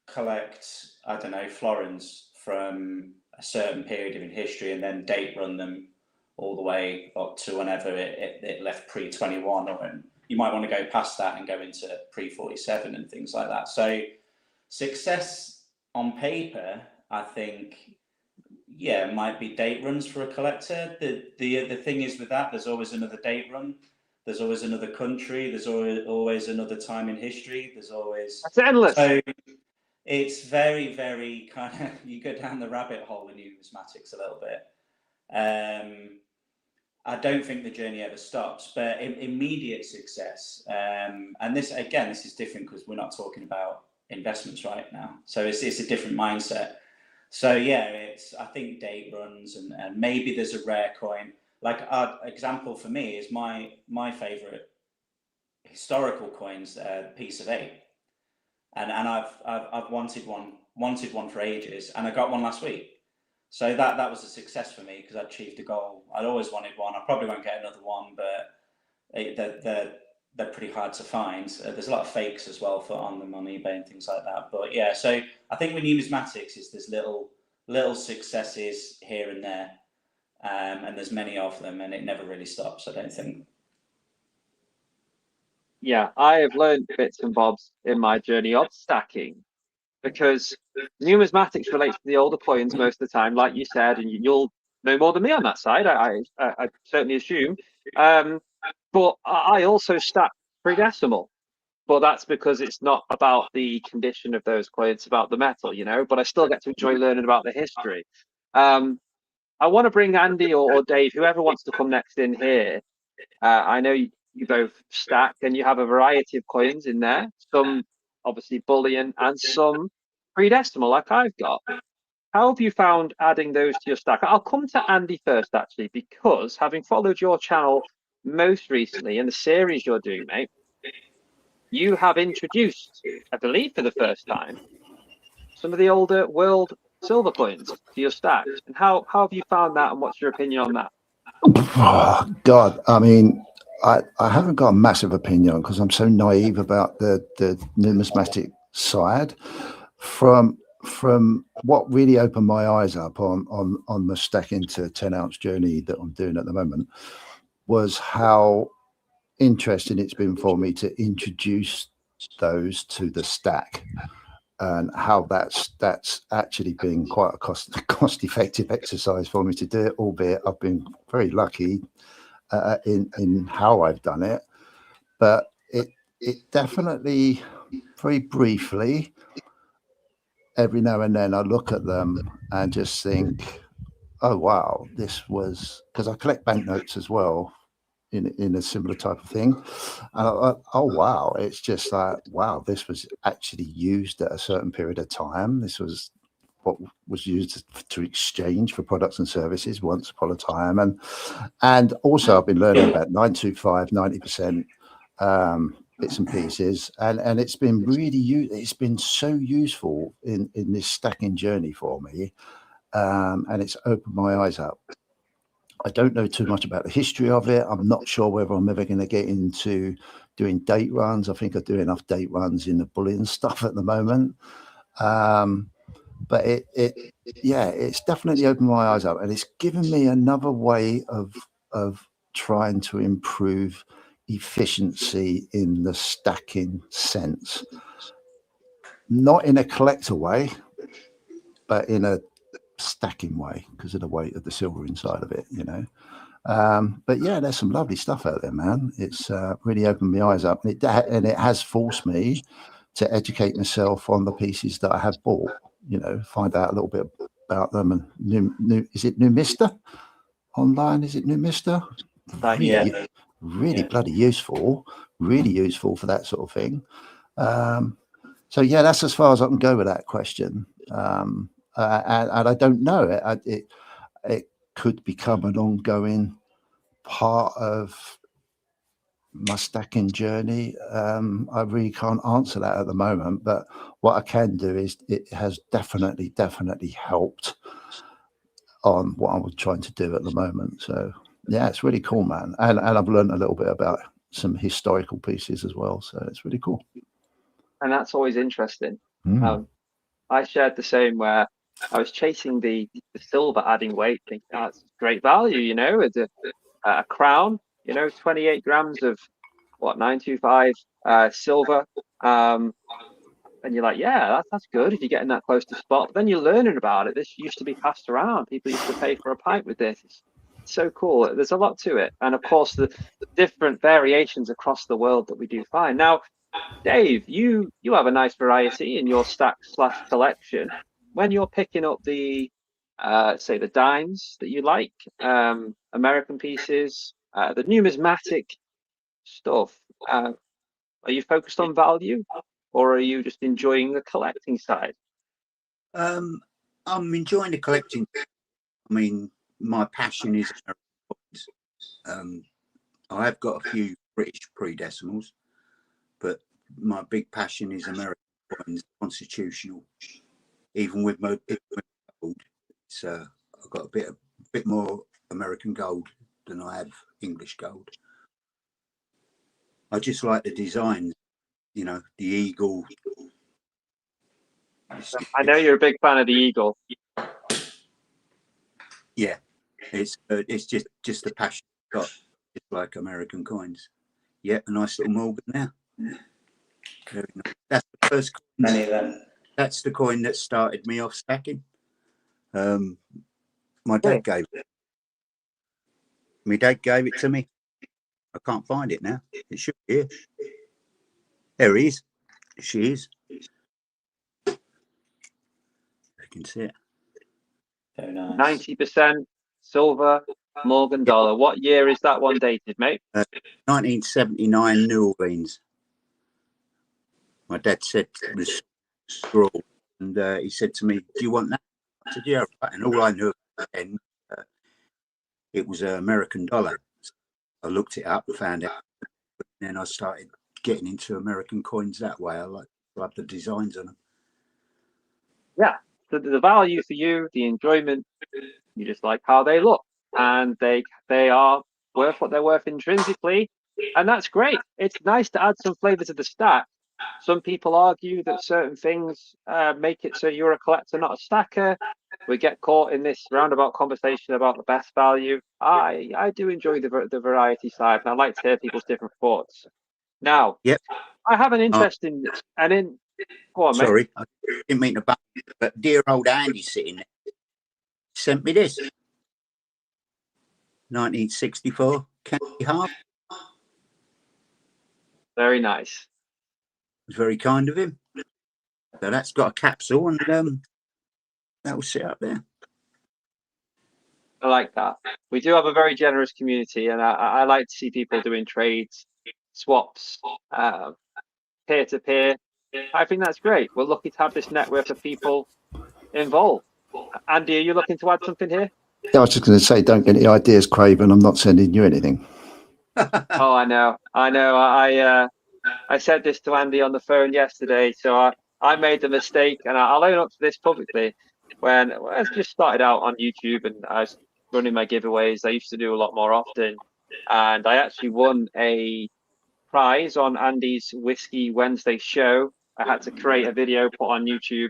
collect, I don't know, florins from a certain period in history and then date run them all the way up to whenever it left pre-21, or you might want to go past that and go into pre-47 and things like that. So success on paper, I think, yeah, might be date runs for a collector. The thing is with that, there's always another date run. There's always another country. There's always another time in history. There's always... That's endless. So it's very, very kind of, you go down the rabbit hole in numismatics a little bit. I don't think the journey ever stops, but immediate success. And this is different because we're not talking about investments right now. So it's a different mindset. So yeah, I think date runs and maybe there's a rare coin. Like example for me is my favorite historical coins, piece of 8. And I've wanted one for ages, and I got one last week. So that was a success for me because I achieved a goal. I'd always wanted one. I probably won't get another one, but the they're pretty hard to find. There's a lot of fakes as well on them on eBay and things like that. But yeah, so I think with numismatics is there's little successes here and there, and there's many of them, and it never really stops, I don't think. Yeah, I have learned bits and bobs in my journey of stacking, because numismatics relates to the older coins most of the time, like you said, and you'll know more than me on that side. I certainly assume. But I also stack pre-decimal, but that's because it's not about the condition of those coins; it's about the metal, you know. But I still get to enjoy learning about the history. I want to bring Andy or Dave, whoever wants to come next in here. I know you both stack and you have a variety of coins in there, some obviously bullion and some pre-decimal like I've got. How have you found adding those to your stack? I'll come to Andy first, actually, because having followed your channel most recently in the series you're doing, mate, you have introduced, I believe for the first time, some of the older world silver coins to your stack. And how have you found that, and what's your opinion on that? Oh, God, I mean, I haven't got a massive opinion because I'm so naive about the numismatic side. From what really opened my eyes up on the stacking to 10-ounce journey that I'm doing at the moment was how interesting it's been for me to introduce those to the stack, and how that's actually been quite a cost effective exercise for me to do it, albeit I've been very lucky in how I've done it. But it definitely, very briefly, every now and then I look at them and just think, oh wow, this was, because I collect banknotes as well in a similar type of thing, and oh wow, it's just like, wow, this was actually used at a certain period of time. This was what was used to exchange for products and services once upon a time. And also I've been learning about 925, 90% bits and pieces, and it's been it's been so useful in this stacking journey for me, and it's opened my eyes up. I don't know too much about the history of it. I'm not sure whether I'm ever going to get into doing date runs. I think I do enough date runs in the bullion stuff at the moment. But it's definitely opened my eyes up, and it's given me another way of trying to improve efficiency in the stacking sense. Not in a collector way, but in a stacking way, because of the weight of the silver inside of it, you know. But yeah, there's some lovely stuff out there, man. It's really opened my eyes up, and it has forced me to educate myself on the pieces that I have bought, you know, find out a little bit about them. And is it Numista online? Is it Numista? Really bloody useful, really useful for that sort of thing. So yeah, that's as far as I can go with that question. And I don't know, it could become an ongoing part of my stacking journey. I really can't answer that at the moment, but what I can do is it has definitely helped on what I'm trying to do at the moment. So yeah, it's really cool, man. And I've learned a little bit about some historical pieces as well, so it's really cool. And that's always interesting. I shared the same, where I was chasing the silver adding weight, thinking that's great value, you know, it's a crown, you know, 28 grams of what, 925 silver. And you're like, yeah, that's good if you're getting that close to spot. But then you're learning about it. This used to be passed around. People used to pay for a pint with this. It's so cool. There's a lot to it. And of course, the different variations across the world that we do find. Now, Dave, you have a nice variety in your stack / collection. When you're picking up the say the dimes that you like, American pieces, the numismatic stuff, are you focused on value, or are you just enjoying the collecting side? I'm enjoying the collecting. I mean, my passion is I have got a few British pre-decimals, but my big passion is American coins, constitutional. Even with gold, it's I've got a bit more American gold than I have English gold. I just like the design, you know, the eagle. I know you're a big fan of the eagle. Yeah, it's just the passion I've got, just like American coins. Yeah, a nice little Morgan there. Very nice. That's the first coin. Many of them. That's the coin that started me off stacking. My dad gave it. My dad gave it to me. I can't find it now. It should be here. There he is. She is. I can see it. Very nice. 90% silver Morgan dollar. What year is that one dated, mate? 1979 New Orleans. My dad said it was scroll, and he said to me, "Do you want that?" I said, "Yeah." Right. And all I knew then, it was an American dollar. So I looked it up and found it. And then I started getting into American coins that way. I like the designs on them. Yeah, the value for you, the enjoyment, you just like how they look, and they are worth what they're worth intrinsically, and that's great. It's nice to add some flavor to the stack. Some people argue that certain things make it so you're a collector, not a stacker. We get caught in this roundabout conversation about the best value. I do enjoy the variety side, and I like to hear people's different thoughts. Now, Yep. I have an interest in this, and in go on, mate. Sorry, I didn't mean to bump you, but dear old Andy sitting there sent me this. 1964 Candy Harp. Very nice. It was very kind of him. So that's got a capsule, and that will sit up there. I like that. We do have a very generous community, and I like to see people doing trades, swaps, peer to peer. I think that's great. We're lucky to have this network of people involved. Andy, are you looking to add something here? Yeah, I was just going to say, don't get any ideas, Craven. I'm not sending you anything. Oh, I know. I said this to Andy on the phone yesterday, so I made the mistake, and I'll own up to this publicly. When I just started out on YouTube and I was running my giveaways, I used to do a lot more often, and I actually won a prize on Andy's Whiskey Wednesday show. I had to create a video, put on YouTube,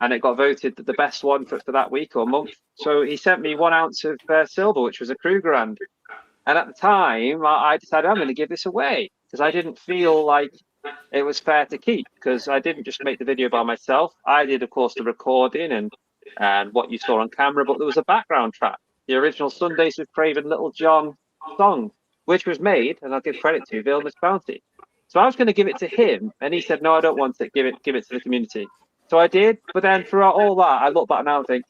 and it got voted the best one for that week or month. So he sent me 1 ounce of silver, which was a Krugerrand. And at the time, I decided I'm going to give this away because I didn't feel like it was fair to keep, because I didn't just make the video by myself. I did, of course, the recording and what you saw on camera, but there was a background track, the original Sundays with Craven Little John song, which was made, and I'll give credit to Vilnius Bounty. So I was going to give it to him, and he said, "No, I don't want it. Give it to the community." So I did, but then throughout all that, I look back now and think,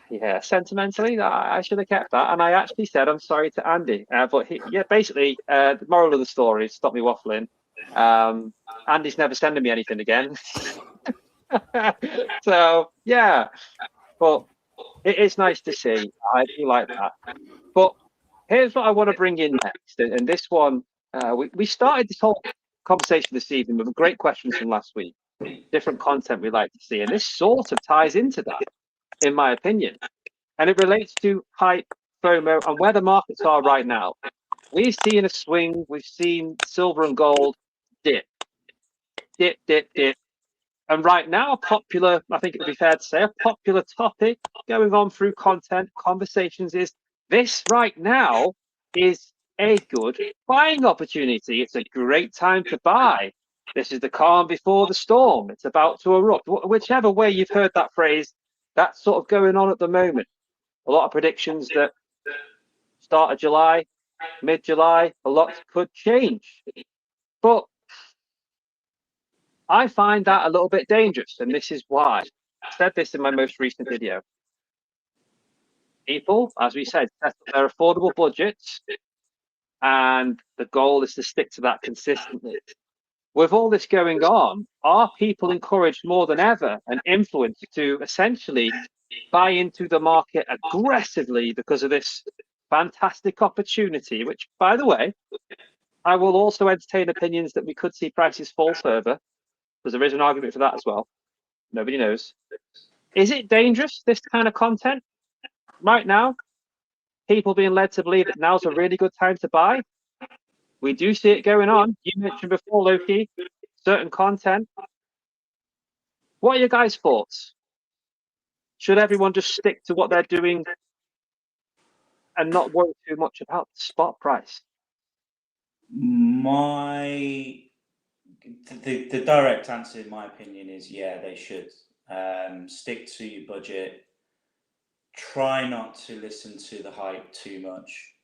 yeah, sentimentally, I should have kept that. And I actually said, I'm sorry to Andy. But basically, the moral of the story, stop me waffling. Andy's never sending me anything again. So, yeah. But it's nice to see. I do like that. But here's what I want to bring in next. And this one, we started this whole conversation this evening with great questions from last week. Different content we like to see. And this sort of ties into that, in my opinion. And it relates to hype, FOMO, and where the markets are right now. We've seen a swing. We've seen silver and gold dip. And right now, I think it would be fair to say, a popular topic going on through content, conversations is this right now is a good buying opportunity. It's a great time to buy. This is the calm before the storm. It's about to erupt. Whichever way you've heard that phrase, that's sort of going on at the moment. A lot of predictions that start of July, mid-July, a lot could change. But I find that a little bit dangerous, and this is why. I said this in my most recent video. People, as we said, set up their affordable budgets, and the goal is to stick to that consistently. With all this going on, are people encouraged more than ever and influenced to essentially buy into the market aggressively because of this fantastic opportunity, which, by the way, I will also entertain opinions that we could see prices fall further, because there is an argument for that as well. Nobody knows. Is it dangerous, this kind of content right now? People being led to believe that now's a really good time to buy? We do see it going on. You mentioned before, Loki, certain content. What are your guys' thoughts? Should everyone just stick to what they're doing and not worry too much about the spot price? The direct answer, in my opinion, is yeah, they should stick to your budget. Try not to listen to the hype too much.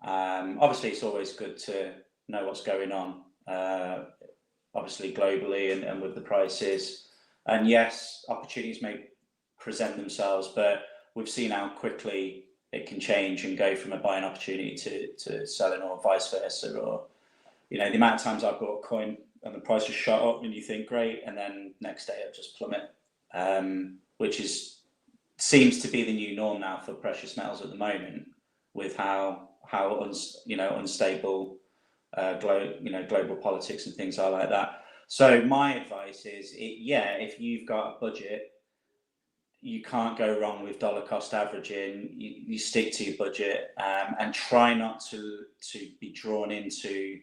Obviously, it's always good to know what's going on, obviously globally and with the prices. And yes, opportunities may present themselves, but we've seen how quickly it can change and go from a buying opportunity to selling, or vice versa. Or, you know, the amount of times I've bought a coin and the price has shot up and you think great, and then next day it'll just plummet, which seems to be the new norm now for precious metals at the moment, with how unstable global politics and things are like that. So my advice is, if you've got a budget, you can't go wrong with dollar cost averaging. You stick to your budget, and try not to be drawn into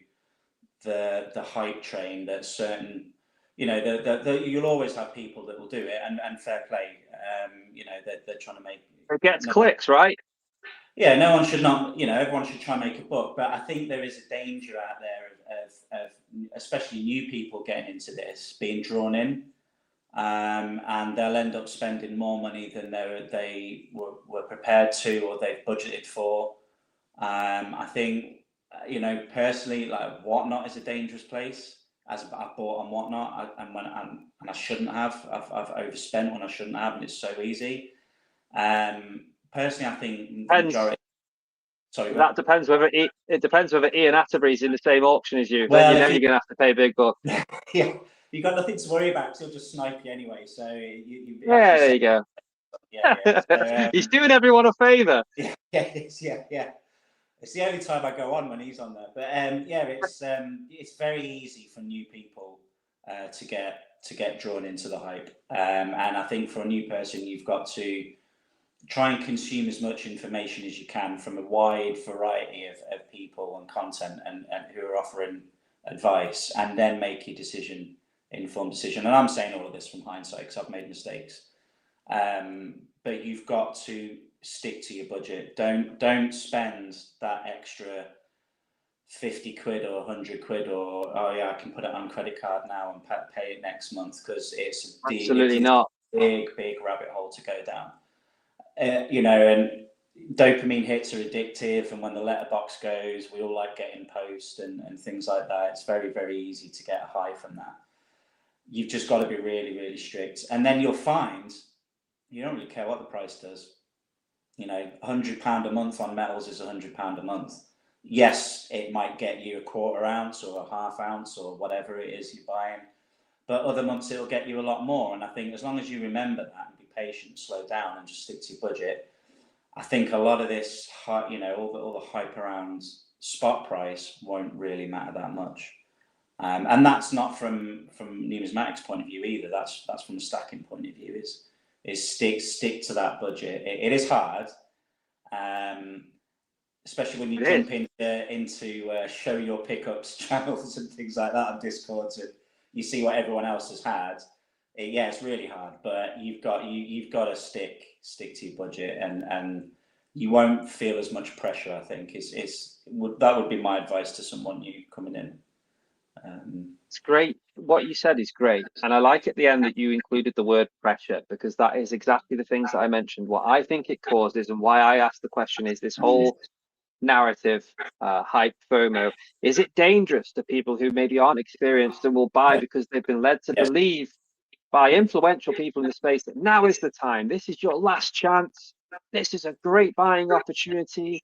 the hype train that certain, you'll always have people that will do it, and fair play. They're trying to make it gets clicks, right? Yeah, no one should not, everyone should try and make a buck. But I think there is a danger out there of especially new people getting into this, being drawn in, and they'll end up spending more money than they were prepared to, or they've budgeted for. I think, personally, like Whatnot is a dangerous place. As I've bought on Whatnot, and I shouldn't have. I've overspent when I shouldn't have, and it's so easy. Personally, I think the majority. Sorry, that depends whether it depends whether Ian Atterbury's in the same auction as you. Well, then you're going to have to pay a big buck. Yeah, you got nothing to worry about because he'll just snipe you anyway. So there you go. Yeah. So, he's doing everyone a favour. Yeah. It's the only time I go on when he's on there. But it's very easy for new people to get drawn into the hype. And I think for a new person, you've got to try and consume as much information as you can from a wide variety of people and content and who are offering advice, and then make your informed decision. And I'm saying all of this from hindsight because I've made mistakes. But you've got to stick to your budget. Don't spend that extra 50 quid or 100 quid, or I can put it on credit card now and pay it next month, because it's not big rabbit hole to go down. And dopamine hits are addictive, and when the letterbox goes, we all like getting posts and things like that. It's very, very easy to get a high from that. You've just got to be really, really strict, and then you'll find you don't really care what the price does. £100 a month on metals is £100 a month. Yes, it might get you a quarter ounce or a half ounce or whatever it is you're buying, but other months it'll get you a lot more. And I think as long as you remember that and be patient, slow down, and just stick to your budget, I think a lot of this, all the hype around spot price won't really matter that much. And that's not from numismatics point of view either. That's from a stacking point of view. Is stick to that budget. It is hard, especially when you jump into show your pickups channels and things like that on Discord, and you see what everyone else has had. It's really hard, but you've got to stick to your budget, and you won't feel as much pressure. I think that would be my advice to someone new coming in. It's great. What you said is great, and I like at the end that you included the word pressure, because that is exactly the things that I mentioned. What I think it causes, and why I asked the question, is this whole narrative, hype, FOMO. Is it dangerous to people who maybe aren't experienced and will buy because they've been led to believe by influential people in the space that now is the time, this is your last chance, this is a great buying opportunity,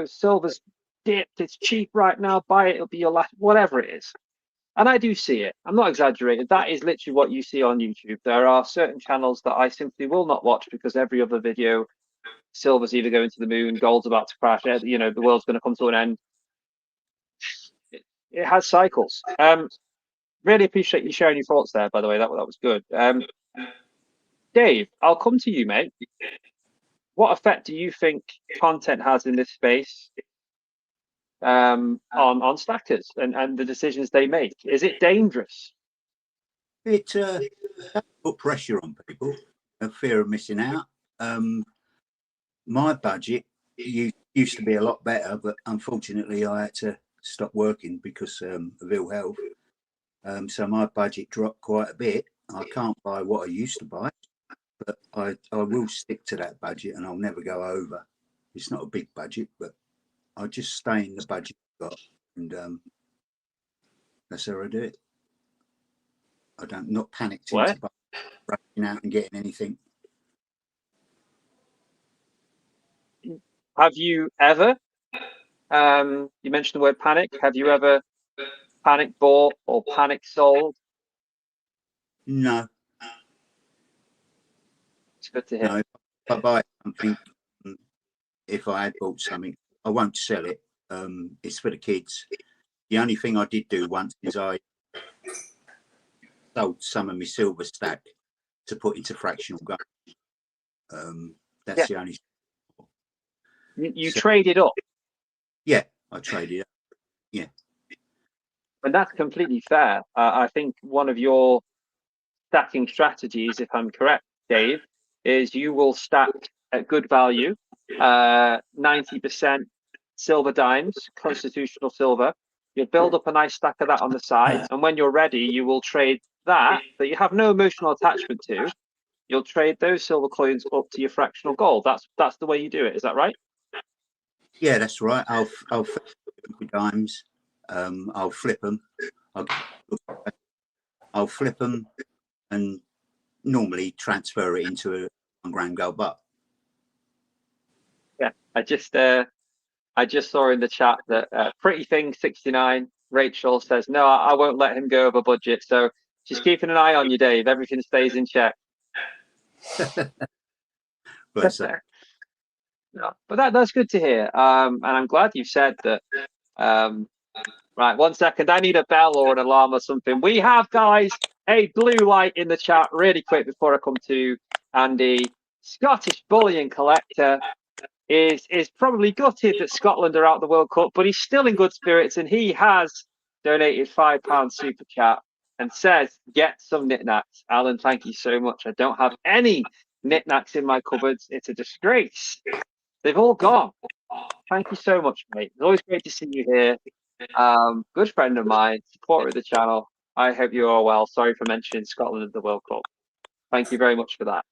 silver's dipped, it's cheap right now, buy it, it'll be your last, whatever it is. And I do see it. I'm not exaggerating. That is literally what you see on YouTube. There are certain channels that I simply will not watch because every other video, silver's either going to the moon, gold's about to crash, the world's going to come to an end. It has cycles. Really appreciate you sharing your thoughts there, by the way. That was good. Dave, I'll come to you, mate. What effect do you think content has in this space? on stackers and the decisions they make? Is it dangerous? It put pressure on people, a fear of missing out. My budget used to be a lot better, but unfortunately I had to stop working because of ill health. So my budget dropped quite a bit. I can't buy what I used to buy, but I will stick to that budget and I'll never go over. It's not a big budget, but I just stay in the budget I've got, and that's how I do it. I don't not panicked into rushing out and getting anything. Have you ever? You mentioned the word panic. Have you ever panic bought or panic sold? No. It's good to hear. No, if I buy something, if I had bought something, I won't sell it. It's for the kids. The only thing I did do once is I sold some of my silver stack to put into fractional gold. That's the only. You traded up. Yeah, I traded up. Yeah. And that's completely fair. I think one of your stacking strategies, if I'm correct, Dave, is you will stack at good value, 90% silver dimes, constitutional silver. You'll build up a nice stack of that on the side. And when you're ready, you will trade that you have no emotional attachment to. You'll trade those silver coins up to your fractional gold. That's the way you do it. Is that right? Yeah, that's right. I'll flip the dimes. I'll flip them. I'll flip them and normally transfer it into a 1 gram gold bar. Yeah, I just saw in the chat that Pretty Thing 69 Rachel says no, I won't let him go over budget. So just keeping an eye on you, Dave. Everything stays in check. No, but that's good to hear. And I'm glad you've said that. Right, 1 second. I need a bell or an alarm or something. We have, guys, a blue light in the chat really quick before I come to Andy. Scottish Bullion Collector is probably gutted that Scotland are out of the World Cup, but he's still in good spirits and he has donated £5 super chat and says, get some knickknacks. Alan, thank you so much. I don't have any knickknacks in my cupboards. It's a disgrace. They've all gone. Thank you so much, mate. It's always great to see you here. Good friend of mine, supporter of the channel. I hope you are well. Sorry for mentioning Scotland at the World Cup. Thank you very much for that.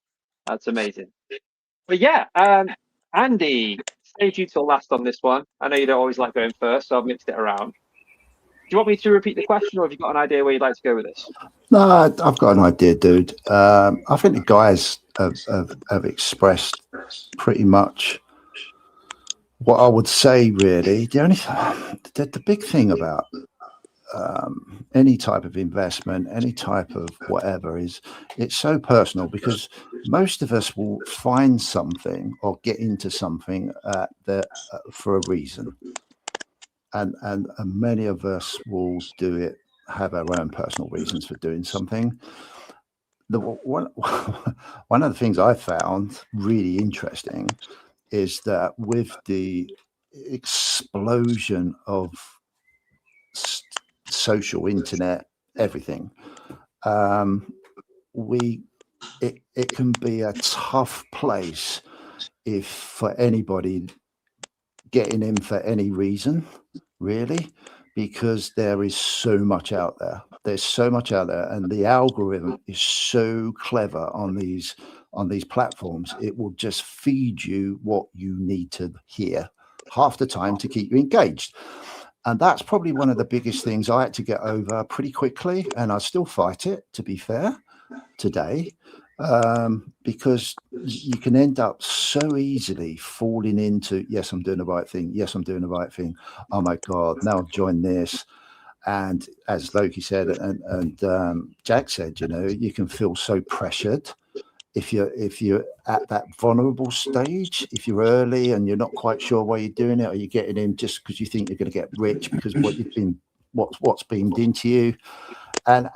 That's amazing. But yeah, Andy, saved you till last on this one. I know you don't always like going first, so I've mixed it around. Do you want me to repeat the question, or have you got an idea where you'd like to go with this? No, I've got an idea, dude. I think the guys have expressed pretty much what I would say, really. The big thing about any type of investment, any type of whatever, is it's so personal, because most of us will find something or get into something for a reason, and many of us will do it, have our own personal reasons for doing something. One of the things I found really interesting is that with the explosion of social internet, everything, it can be a tough place if for anybody getting in for any reason, really, because there is so much out there. There's so much out there, and the algorithm is so clever on these platforms. It will just feed you what you need to hear half the time to keep you engaged. And that's probably one of the biggest things I had to get over pretty quickly, and I still fight it, to be fair, today, because you can end up so easily falling into, yes, I'm doing the right thing. Yes, I'm doing the right thing. Oh my God, now I've joined this. And as Loki said, and Jack said, you can feel so pressured if you're at that vulnerable stage, if you're early and you're not quite sure why you're doing it, or you're getting in just because you think you're going to get rich because what's beamed into you. And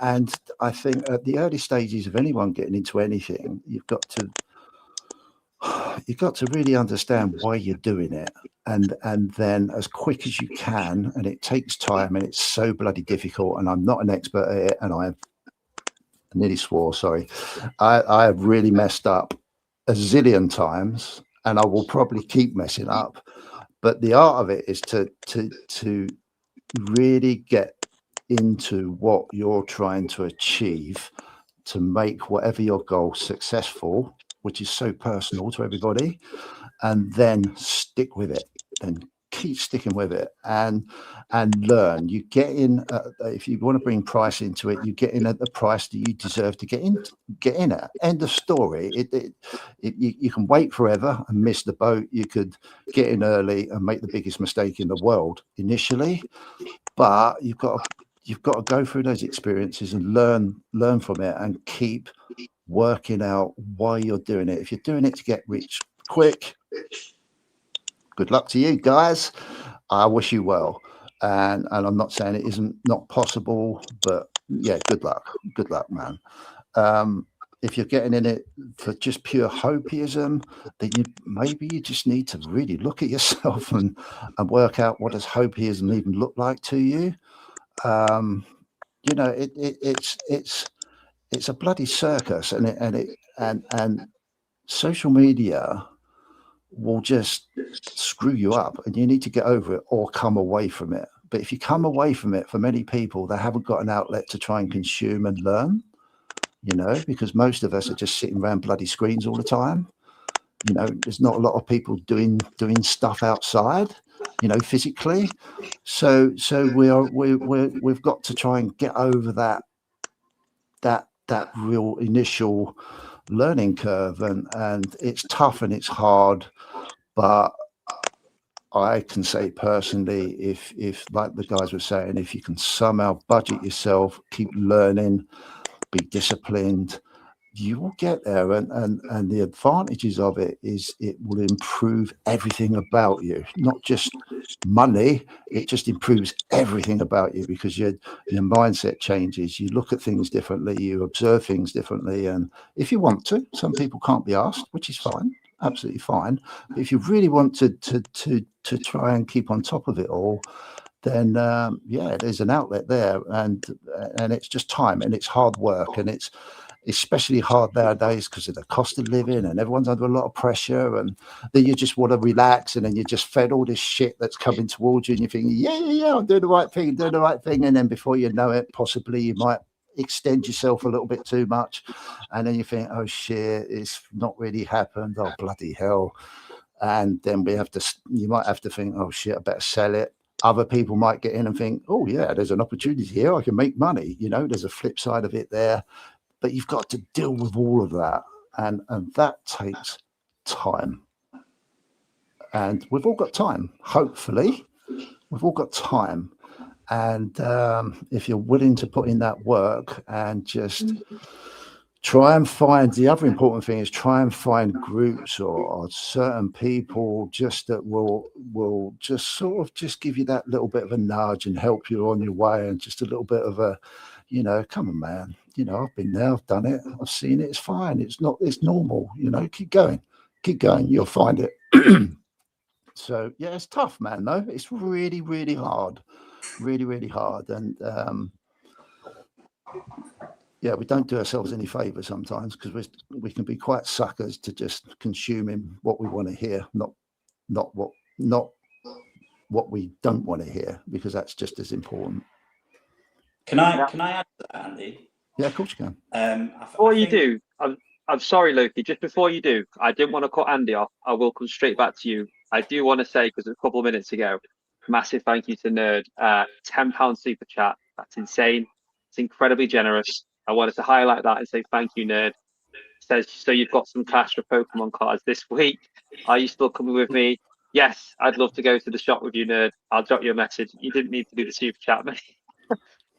I think at the early stages of anyone getting into anything, you've got to you've got to really understand why you're doing it, and then as quick as you can. And it takes time, and it's so bloody difficult. And I'm not an expert at it, and I nearly swore. Sorry, I have really messed up a zillion times, and I will probably keep messing up. But the art of it is to really get into what you're trying to achieve, to make whatever your goal successful, which is so personal to everybody, and then stick with it and keep sticking with it and learn. You get in if you want to bring price into it, you get in at the price that you deserve to get in at. End of story. You can wait forever and miss the boat. You could get in early and make the biggest mistake in the world initially, but you've got to go through those experiences and learn from it, and keep working out why you're doing it. If you're doing it to get rich quick, good luck to you guys. I wish you well. And I'm not saying it isn't not possible, but yeah, good luck, man. If you're getting in it for just pure hopeism, then maybe you just need to really look at yourself and work out, what does hopeism even look like to you? You know, it's a bloody circus, and social media will just screw you up, and you need to get over it or come away from it. But if you come away from it, for many people, they haven't got an outlet to try and consume and learn, you know, because most of us are just sitting around bloody screens all the time. You know, there's not a lot of people doing stuff outside, you know, physically. So we've got to try and get over that real initial learning curve, and it's tough and it's hard. But I can say personally, if like the guys were saying, if you can somehow budget yourself, keep learning, be disciplined, you will get there. And the advantages of it is it will improve everything about you, not just money. It just improves everything about you, because your mindset changes. You look at things differently, you observe things differently. And if you want to, some people can't be asked, which is fine, absolutely fine. But if you really want to try and keep on top of it all, then yeah, there's an outlet there. And it's just time, and it's hard work, and it's especially hard nowadays because of the cost of living, and everyone's under a lot of pressure, and then you just want to relax, and then you're just fed all this shit that's coming towards you, and you're thinking, yeah, I'm doing the right thing, and then before you know it, possibly you might extend yourself a little bit too much, and then you think, oh shit, it's not really happened, oh bloody hell. And then you might have to think, oh shit, I better sell it. Other people might get in and think, oh yeah, there's an opportunity here, I can make money. You know, there's a flip side of it there. But you've got to deal with all of that, and that takes time. And we've all got time. Hopefully, we've all got time. And if you're willing to put in that work and just try and find, the other important thing is try and find groups or certain people just that will just sort of just give you that little bit of a nudge and help you on your way, and just a little bit of a, you know, come on, man. You know, I've been there, I've done it, I've seen it. It's fine. It's normal. You know, keep going. You'll find it. So yeah, it's tough, man. Though it's really, really hard, really hard. And yeah, we don't do ourselves any favors sometimes, because we can be quite suckers to just consuming what we want to hear, not what we don't want to hear, because that's just as important. Can I add to that, Andy? Yeah, of course you can. Before you do, I'm sorry, Loki. Just before you do, I didn't want to cut Andy off. I will come straight back to you. I do want to say, because a couple of minutes ago, massive thank you to Nerd. £10 super chat. That's insane. It's incredibly generous. I wanted to highlight that and say thank you, Nerd. Says, so you've got some cash for Pokemon cards this week. Are you still coming with me? Yes, I'd love to go to the shop with you, Nerd. I'll drop you a message. You didn't need to do the super chat, mate.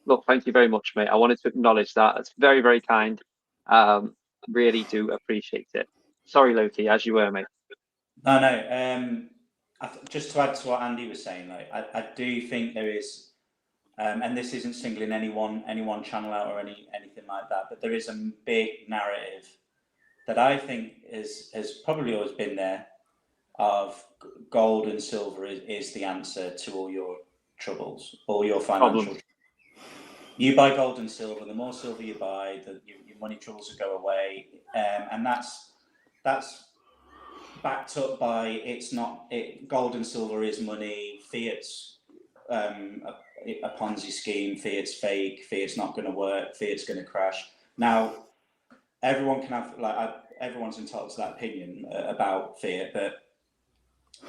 Look, thank you very much, mate. I wanted to acknowledge that. It's very, very kind. Really do appreciate it. Sorry, Loki, as you were, mate. No. Just to add to what Andy was saying, like, I do think there is, and this isn't singling any one channel out or anything like that, but there is a big narrative that I think has probably always been there, of gold and silver is the answer to all your troubles, all your financial troubles. You buy gold and silver, the more silver you buy, your money troubles will go away. And that's backed up by gold and silver is money, fiat's a Ponzi scheme, fiat's fake, fiat's not going to work, fiat's going to crash. Now, everyone can have, everyone's entitled to that opinion about fiat, but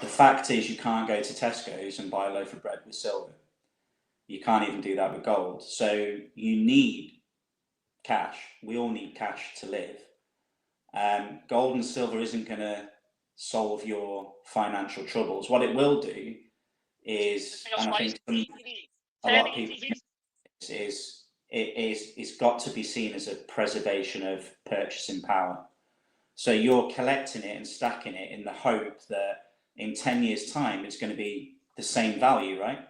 the fact is you can't go to Tesco's and buy a loaf of bread with silver. You can't even do that with gold. So you need cash. We all need cash to live. Gold and silver isn't going to solve your financial troubles. What it will do is, and I think a lot of people is it's got to be seen as a preservation of purchasing power. So you're collecting it and stacking it in the hope that in 10 years' time it's going to be the same value, right?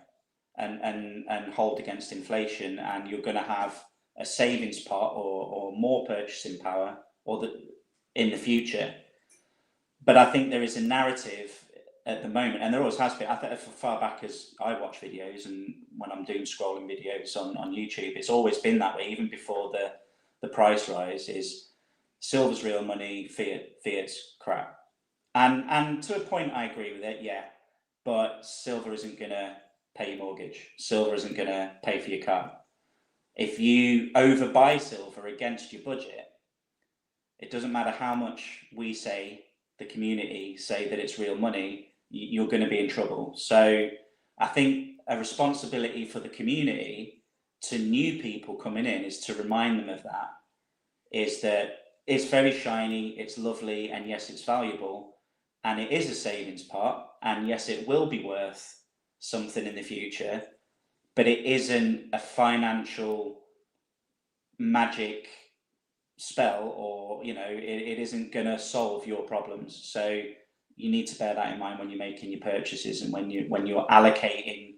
And hold against inflation, and you're going to have a savings pot or more purchasing power in the future. But I think there is a narrative at the moment, and there always has been. I think for far back as I watch videos and when I'm doing scrolling videos on YouTube, it's always been that way. Even before the price rise, is silver's real money, fiat's crap. And to a point, I agree with it. Yeah, but silver isn't going to pay your mortgage. Silver isn't going to pay for your car. If you overbuy silver against your budget, it doesn't matter how much we say, the community say that it's real money, you're going to be in trouble. So I think a responsibility for the community to new people coming in is to remind them of that, is that it's very shiny, it's lovely, and yes, it's valuable, and it is a savings pot, and yes, it will be worth something in the future, but it isn't a financial magic spell, or it isn't going to solve your problems. So you need to bear that in mind when you're making your purchases and when you're allocating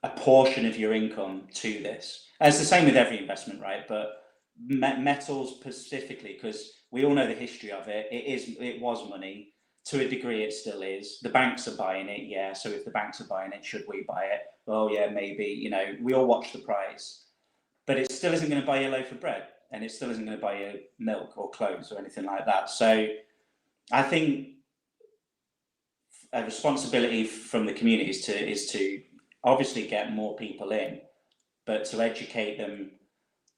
a portion of your income to this. And it's the same with every investment, right? But metals specifically, because we all know the history of it. It was money. To a degree, it still is. The banks are buying it, yeah. So if the banks are buying it, should we buy it? Well, yeah, maybe. We all watch the price, but it still isn't going to buy you a loaf of bread, and it still isn't going to buy you milk or clothes or anything like that. So I think a responsibility from the community is to obviously get more people in, but to educate them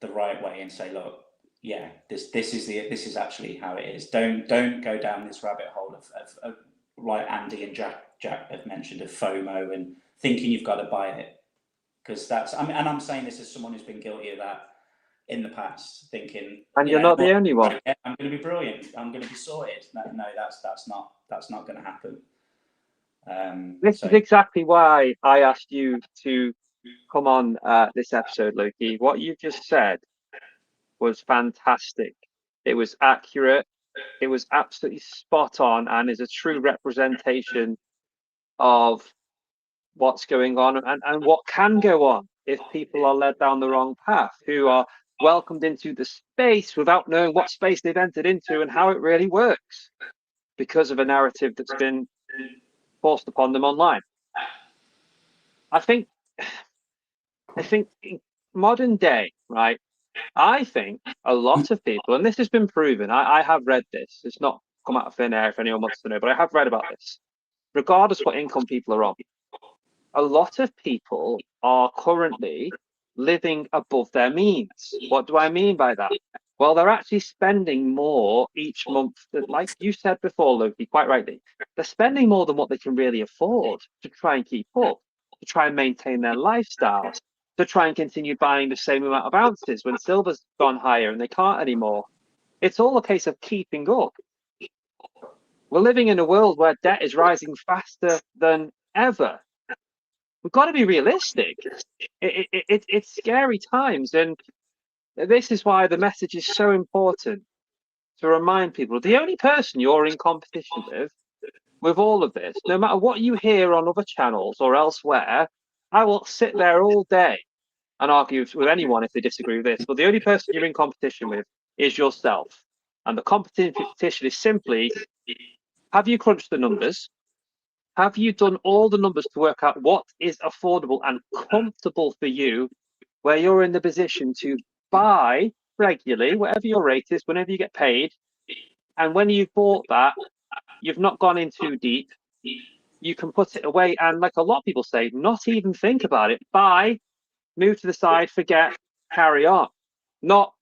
the right way and say, look, yeah, this is actually how it is. Don't go down this rabbit hole of like Andy and Jack have mentioned, of FOMO and thinking you've got to buy it, because and I'm saying this as someone who's been guilty of that in the past, thinking. And you're not the only one. I'm going to be brilliant. I'm going to be sorted. No, that's not going to happen. This is exactly why I asked you to come on this episode, Loki. What you just said was fantastic. It was accurate. It was absolutely spot on, and is a true representation of what's going on and what can go on if people are led down the wrong path, who are welcomed into the space without knowing what space they've entered into and how it really works, because of a narrative that's been forced upon them online. I think in modern day, right, I think a lot of people, and this has been proven, I have read this, it's not come out of thin air if anyone wants to know, but I have read about this. Regardless what income people are on, a lot of people are currently living above their means. What do I mean by that? Well, they're actually spending more each month. Like you said before, Loki, quite rightly, they're spending more than what they can really afford to try and keep up, to try and maintain their lifestyles, to try and continue buying the same amount of ounces when silver's gone higher and they can't anymore. It's all a case of keeping up. We're living in a world where debt is rising faster than ever. We've got to be realistic. It's scary times, and this is why the message is so important, to remind people the only person you're in competition with all of this, no matter what you hear on other channels or elsewhere, I will sit there all day and argue with anyone if they disagree with this, but the only person you're in competition with is yourself. And the competition is simply, have you crunched the numbers? Have you done all the numbers to work out what is affordable and comfortable for you, where you're in the position to buy regularly, whatever your rate is, whenever you get paid? And when you've bought that, you've not gone in too deep. You can put it away and, like a lot of people say, not even think about it. Buy, move to the side, forget, carry on. Not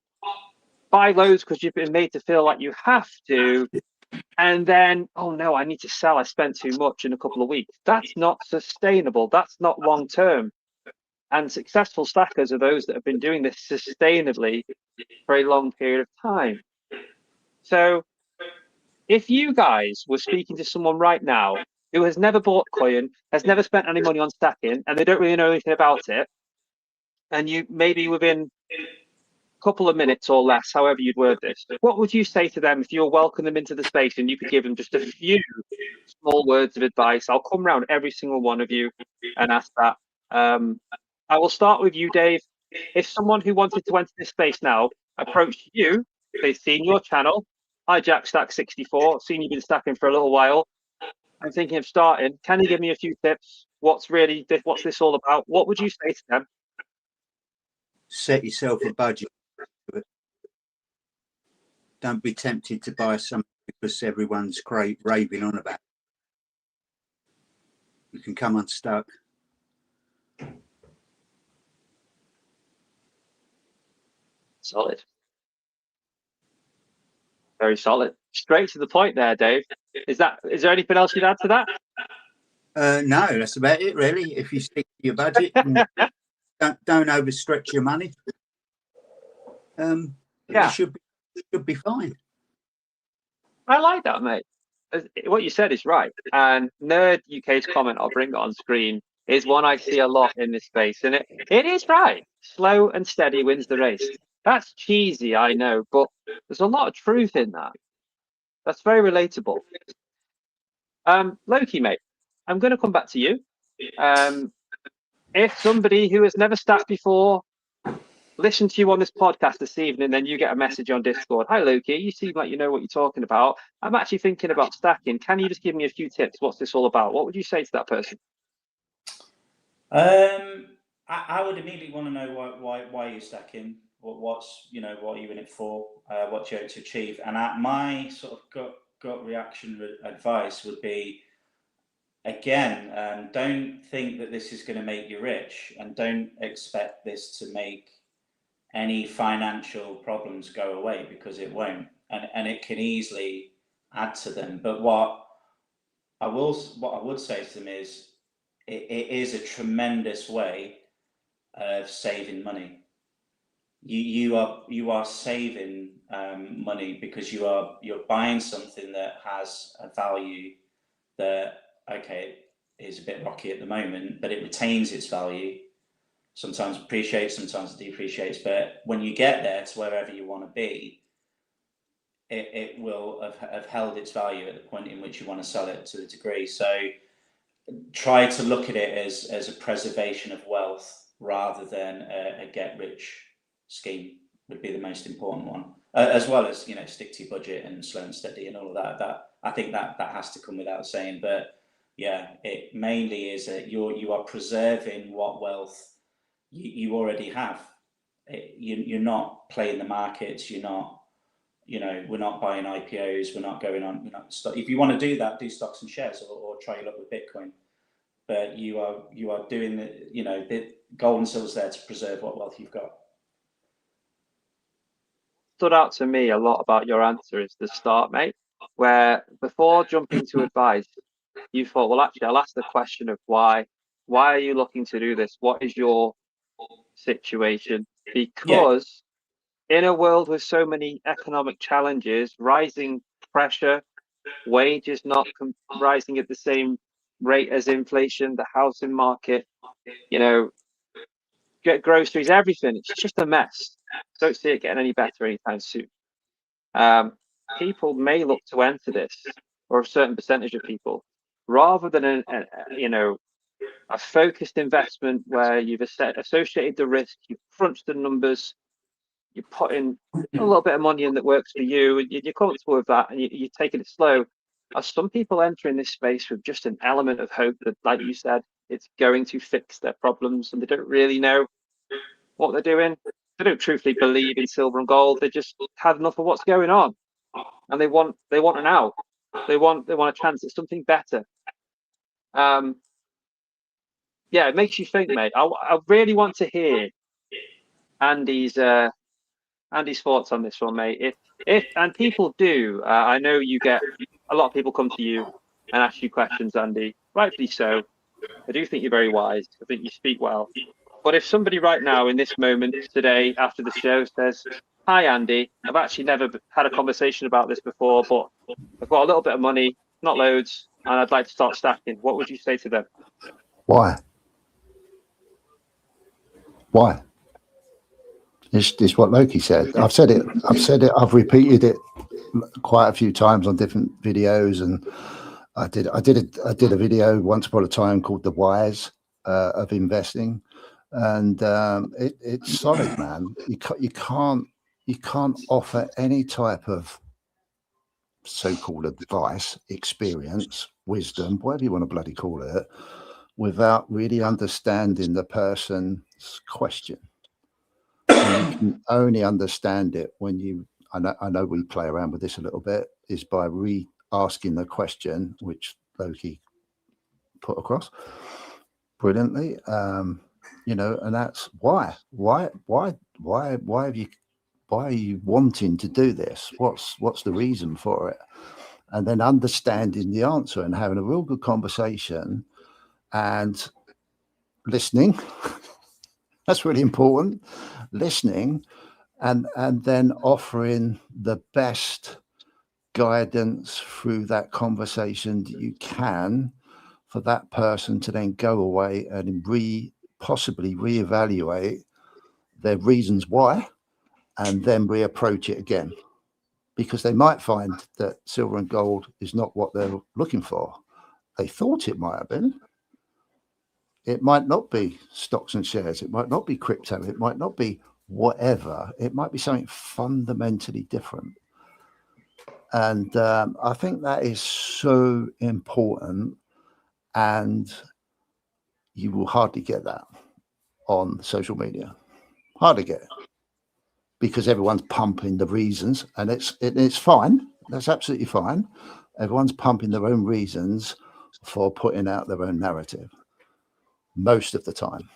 buy loads because you've been made to feel like you have to, and then, oh no, I need to sell. I spent too much in a couple of weeks. That's not sustainable. That's not long term. And successful stackers are those that have been doing this sustainably for a long period of time. So if you guys were speaking to someone right now who has never bought coin, has never spent any money on stacking, and they don't really know anything about it, and you maybe within couple of minutes or less, however you'd word this, what would you say to them if you were welcoming them into the space and you could give them just a few small words of advice? I'll come round every single one of you and ask that. I will start with you, Dave. If someone who wanted to enter this space now approached you, they've seen your channel, hi Jack Stack 64, seen you've been stacking for a little while, I'm thinking of starting, can you give me a few tips? What's this all about? What would you say to them? Set yourself a budget. Don't be tempted to buy something because everyone's raving on about it. You can come unstuck. Solid. Very solid. Straight to the point there, Dave. Is there anything else you'd add to that? No, that's about it, really. If you stick to your budget and don't overstretch your money, Yeah, it should be fine. I like that, mate. What you said is right. And Nerd UK's comment, I'll bring it on screen, is one I see a lot in this space. And it is right. Slow and steady wins the race. That's cheesy, I know, but there's a lot of truth in that. That's very relatable. Loki, mate, I'm going to come back to you. If somebody who has never stacked before listen to you on this podcast this evening, then you get a message on Discord. Hi, Loki. You seem like you know what you're talking about. I'm actually thinking about stacking. Can you just give me a few tips? What's this all about? What would you say to that person? I would immediately want to know why you're stacking. What are you in it for? What you hope to achieve? And my sort of gut reaction advice would be, again, don't think that this is going to make you rich, and don't expect this to make any financial problems go away, because it won't, and it can easily add to them. But what I would say to them is, it is a tremendous way of saving money. You are saving money, because you're buying something that has a value that, okay, is a bit rocky at the moment, but it retains its value. Sometimes appreciates, sometimes depreciates, but when you get there to wherever you want to be, it will have held its value at the point in which you want to sell it to a degree. So try to look at it as a preservation of wealth rather than a get rich scheme would be the most important one, as well as, stick to your budget and slow and steady and all of that. I think that has to come without saying. But yeah, it mainly is that you are preserving what wealth you already have. You're not playing the markets. You're not, we're not buying IPOs. We're not going on. If you want to do that, do stocks and shares, or try your luck with Bitcoin. But you are doing the gold and silver's there to preserve what wealth you've got. Stood out to me a lot about your answer is the start, mate, where before jumping to advice, you thought, well, actually, I'll ask the question of why. Why are you looking to do this? What is your situation? Because in a world with so many economic challenges, rising pressure, wages not rising at the same rate as inflation, the housing market, get groceries, everything. It's just a mess. Don't see it getting any better anytime soon. People may look to enter this, or a certain percentage of people, rather than a focused investment where you've associated the risk, you've crunched the numbers, you're putting a little bit of money in that works for you, and you're comfortable with that, and you're taking it slow. As some people enter in this space with just an element of hope that, like you said, it's going to fix their problems, and they don't really know what they're doing. They don't truthfully believe in silver and gold. They just had enough of what's going on, and they want an out. They want a chance at something better. Yeah, it makes you think, mate. I really want to hear Andy's thoughts on this one, mate. If and people do, I know you get a lot of people come to you and ask you questions, Andy. Rightfully so. I do think you're very wise. I think you speak well. But if somebody right now in this moment today after the show says, "Hi, Andy, I've actually never had a conversation about this before, but I've got a little bit of money, not loads, and I'd like to start stacking," what would you say to them? Why? Why? It's what Loki said. I've said it. I've repeated it quite a few times on different videos, and I did a video once upon a time called "The Whys of Investing," and it's solid, man. You can't offer any type of so-called advice, experience, wisdom, whatever you want to bloody call it, without really understanding the person's question. And you can only understand it when you, I know we play around with this a little bit, is by re-asking the question, which Loki put across brilliantly. And that's why are you wanting to do this? What's the reason for it? And then understanding the answer and having a real good conversation and listening. That's really important. Listening and then offering the best guidance through that conversation that you can for that person to then go away and possibly reevaluate their reasons why, and then reapproach it again, because they might find that silver and gold is not what they're looking for. They thought it might have been. It might not be stocks and shares. It might not be crypto. It might not be whatever. It might be something fundamentally different. And I think that is so important. And you will hardly get that on social media. Hardly get it. Because everyone's pumping the reasons, and it's fine. That's absolutely fine. Everyone's pumping their own reasons for putting out their own narrative most of the time,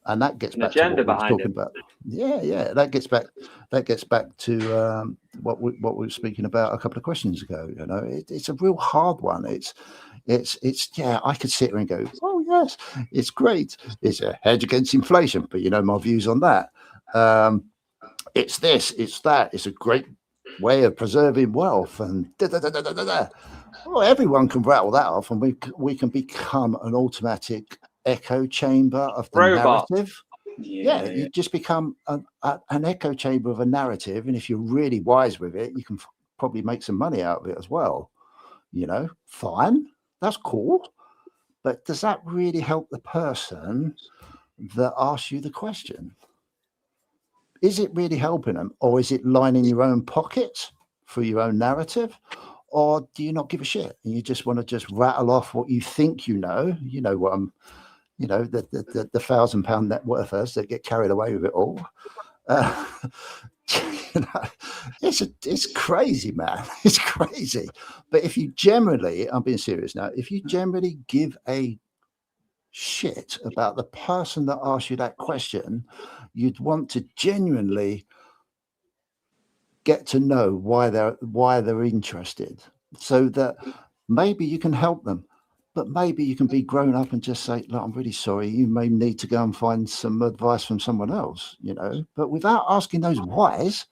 and that gets back to what we were talking about. Yeah, that gets back to what we were speaking about a couple of questions ago. You know, it's a real hard one. It's yeah. I could sit here and go, oh yes, it's great. It's a hedge against inflation, but you know my views on that. It's this, it's that. It's a great way of preserving wealth, and well, everyone can rattle that off, and we can become an automatic echo chamber of the narrative. Yeah, you just become an echo chamber of a narrative, and if you're really wise with it, you can probably make some money out of it as well. You know, fine, that's cool, but does that really help the person that asks you the question? Is it really helping them, or is it lining your own pockets through your own narrative? Or do you not give a shit and you just want to just rattle off what you think you know? You know what I'm, you know, the £1,000 net worthers that get carried away with it all. You know, it's crazy, man. It's crazy. But if you generally, I'm being serious now, if you generally give a shit about the person that asked you that question, you'd want to genuinely get to know why they're interested, so that maybe you can help them, but maybe you can be grown up and just say, look, I'm really sorry, you may need to go and find some advice from someone else, you know. But without asking those whys,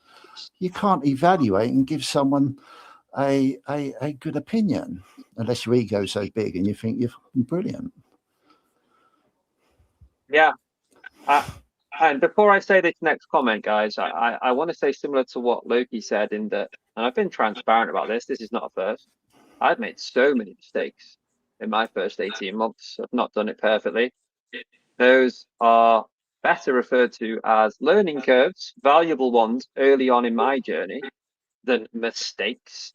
you can't evaluate and give someone a good opinion unless your ego is so big and you think you're brilliant. Yeah. And before I say this next comment, guys, I want to say similar to what Loki said, in that, and I've been transparent about this, this is not a first. I've made so many mistakes in my first 18 months. I've not done it perfectly. Those are better referred to as learning curves, valuable ones early on in my journey, than mistakes.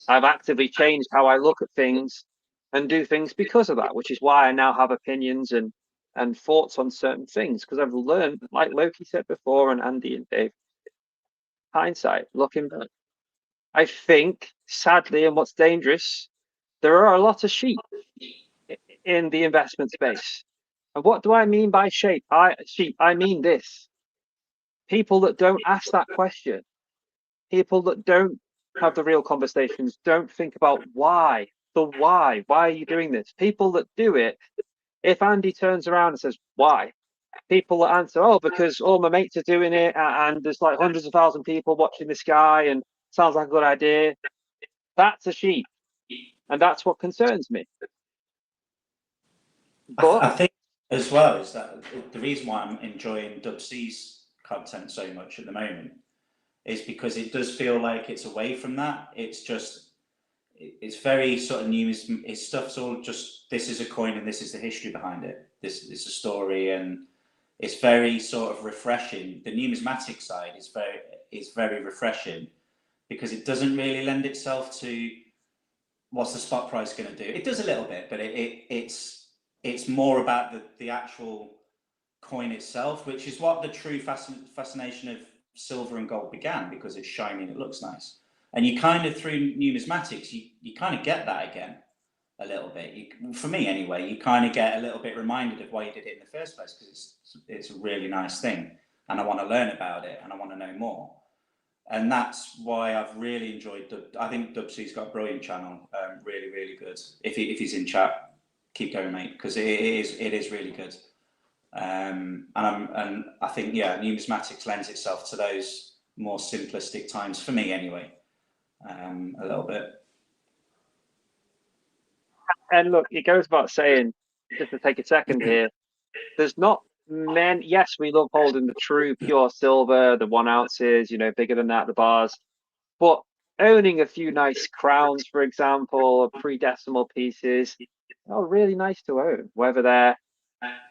I've actively changed how I look at things and do things because of that, which is why I now have opinions and thoughts on certain things, because I've learned, like Loki said before, and Andy and Dave, hindsight, looking back. I think, sadly, and what's dangerous, there are a lot of sheep in the investment space. And what do I mean by sheep? I mean this. People that don't ask that question, people that don't have the real conversations, don't think about why, why are you doing this? People that do it, if Andy turns around and says, why? People that answer, oh, because all my mates are doing it and there's like hundreds of thousands of people watching this guy and sounds like a good idea. That's a sheep. And that's what concerns me. But I think as well is that the reason why I'm enjoying Dub C's content so much at the moment is because it does feel like it's away from that. It's very sort of new. His stuff's all just, this is a coin and this is the history behind it. This is a story, and it's very sort of refreshing. The numismatic side is very refreshing because it doesn't really lend itself to what's the spot price going to do. It does a little bit, but it's more about the actual coin itself, which is what the true fascination of silver and gold began, because it's shiny and it looks nice. And you kind of, through numismatics, you kind of get that again a little bit. For me anyway, you kind of get a little bit reminded of why you did it in the first place, because it's a really nice thing, and I want to learn about it and I want to know more. And that's why I've really enjoyed I think Dubsy's got a brilliant channel, really, really good. If he's in chat, keep going, mate, because it is really good. And I think, yeah, numismatics lends itself to those more simplistic times, for me anyway, a little bit. And look, it goes without saying, just to take a second here, there's not many. Yes, we love holding the true pure silver, the 1 ounces, bigger than that, the bars. But owning a few nice crowns, for example, pre-decimal pieces, are really nice to own, whether they're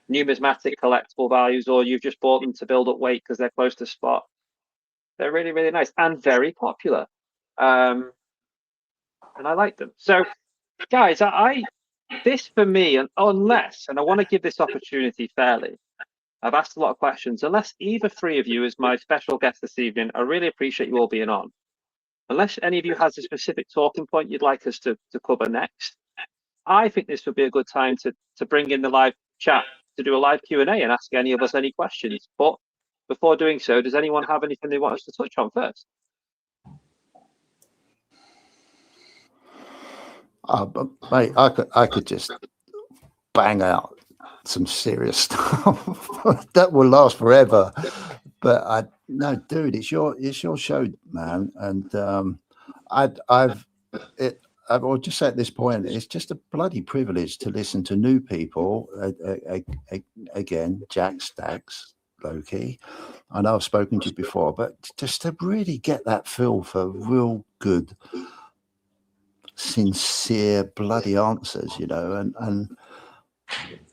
numismatic collectible values or you've just bought them to build up weight because they're close to spot. They're really, really nice and very popular. And I like them. So, guys, this for me, and unless, and I want to give this opportunity fairly, I've asked a lot of questions. Unless either three of you is my special guest this evening, I really appreciate you all being on. Unless any of you has a specific talking point you'd like us to cover next, I think this would be a good time to bring in the live chat to do a live Q&A and ask any of us any questions. But before doing so, does anyone have anything they want us to touch on first? But mate, I could just bang out some serious stuff that will last forever. But no, dude, it's your show, man, and I will just say at this point, it's just a bloody privilege to listen to new people. Again, Jack Stacks, Loki. I know I've spoken to you before, but just to really get that feel for real good, sincere, bloody answers, and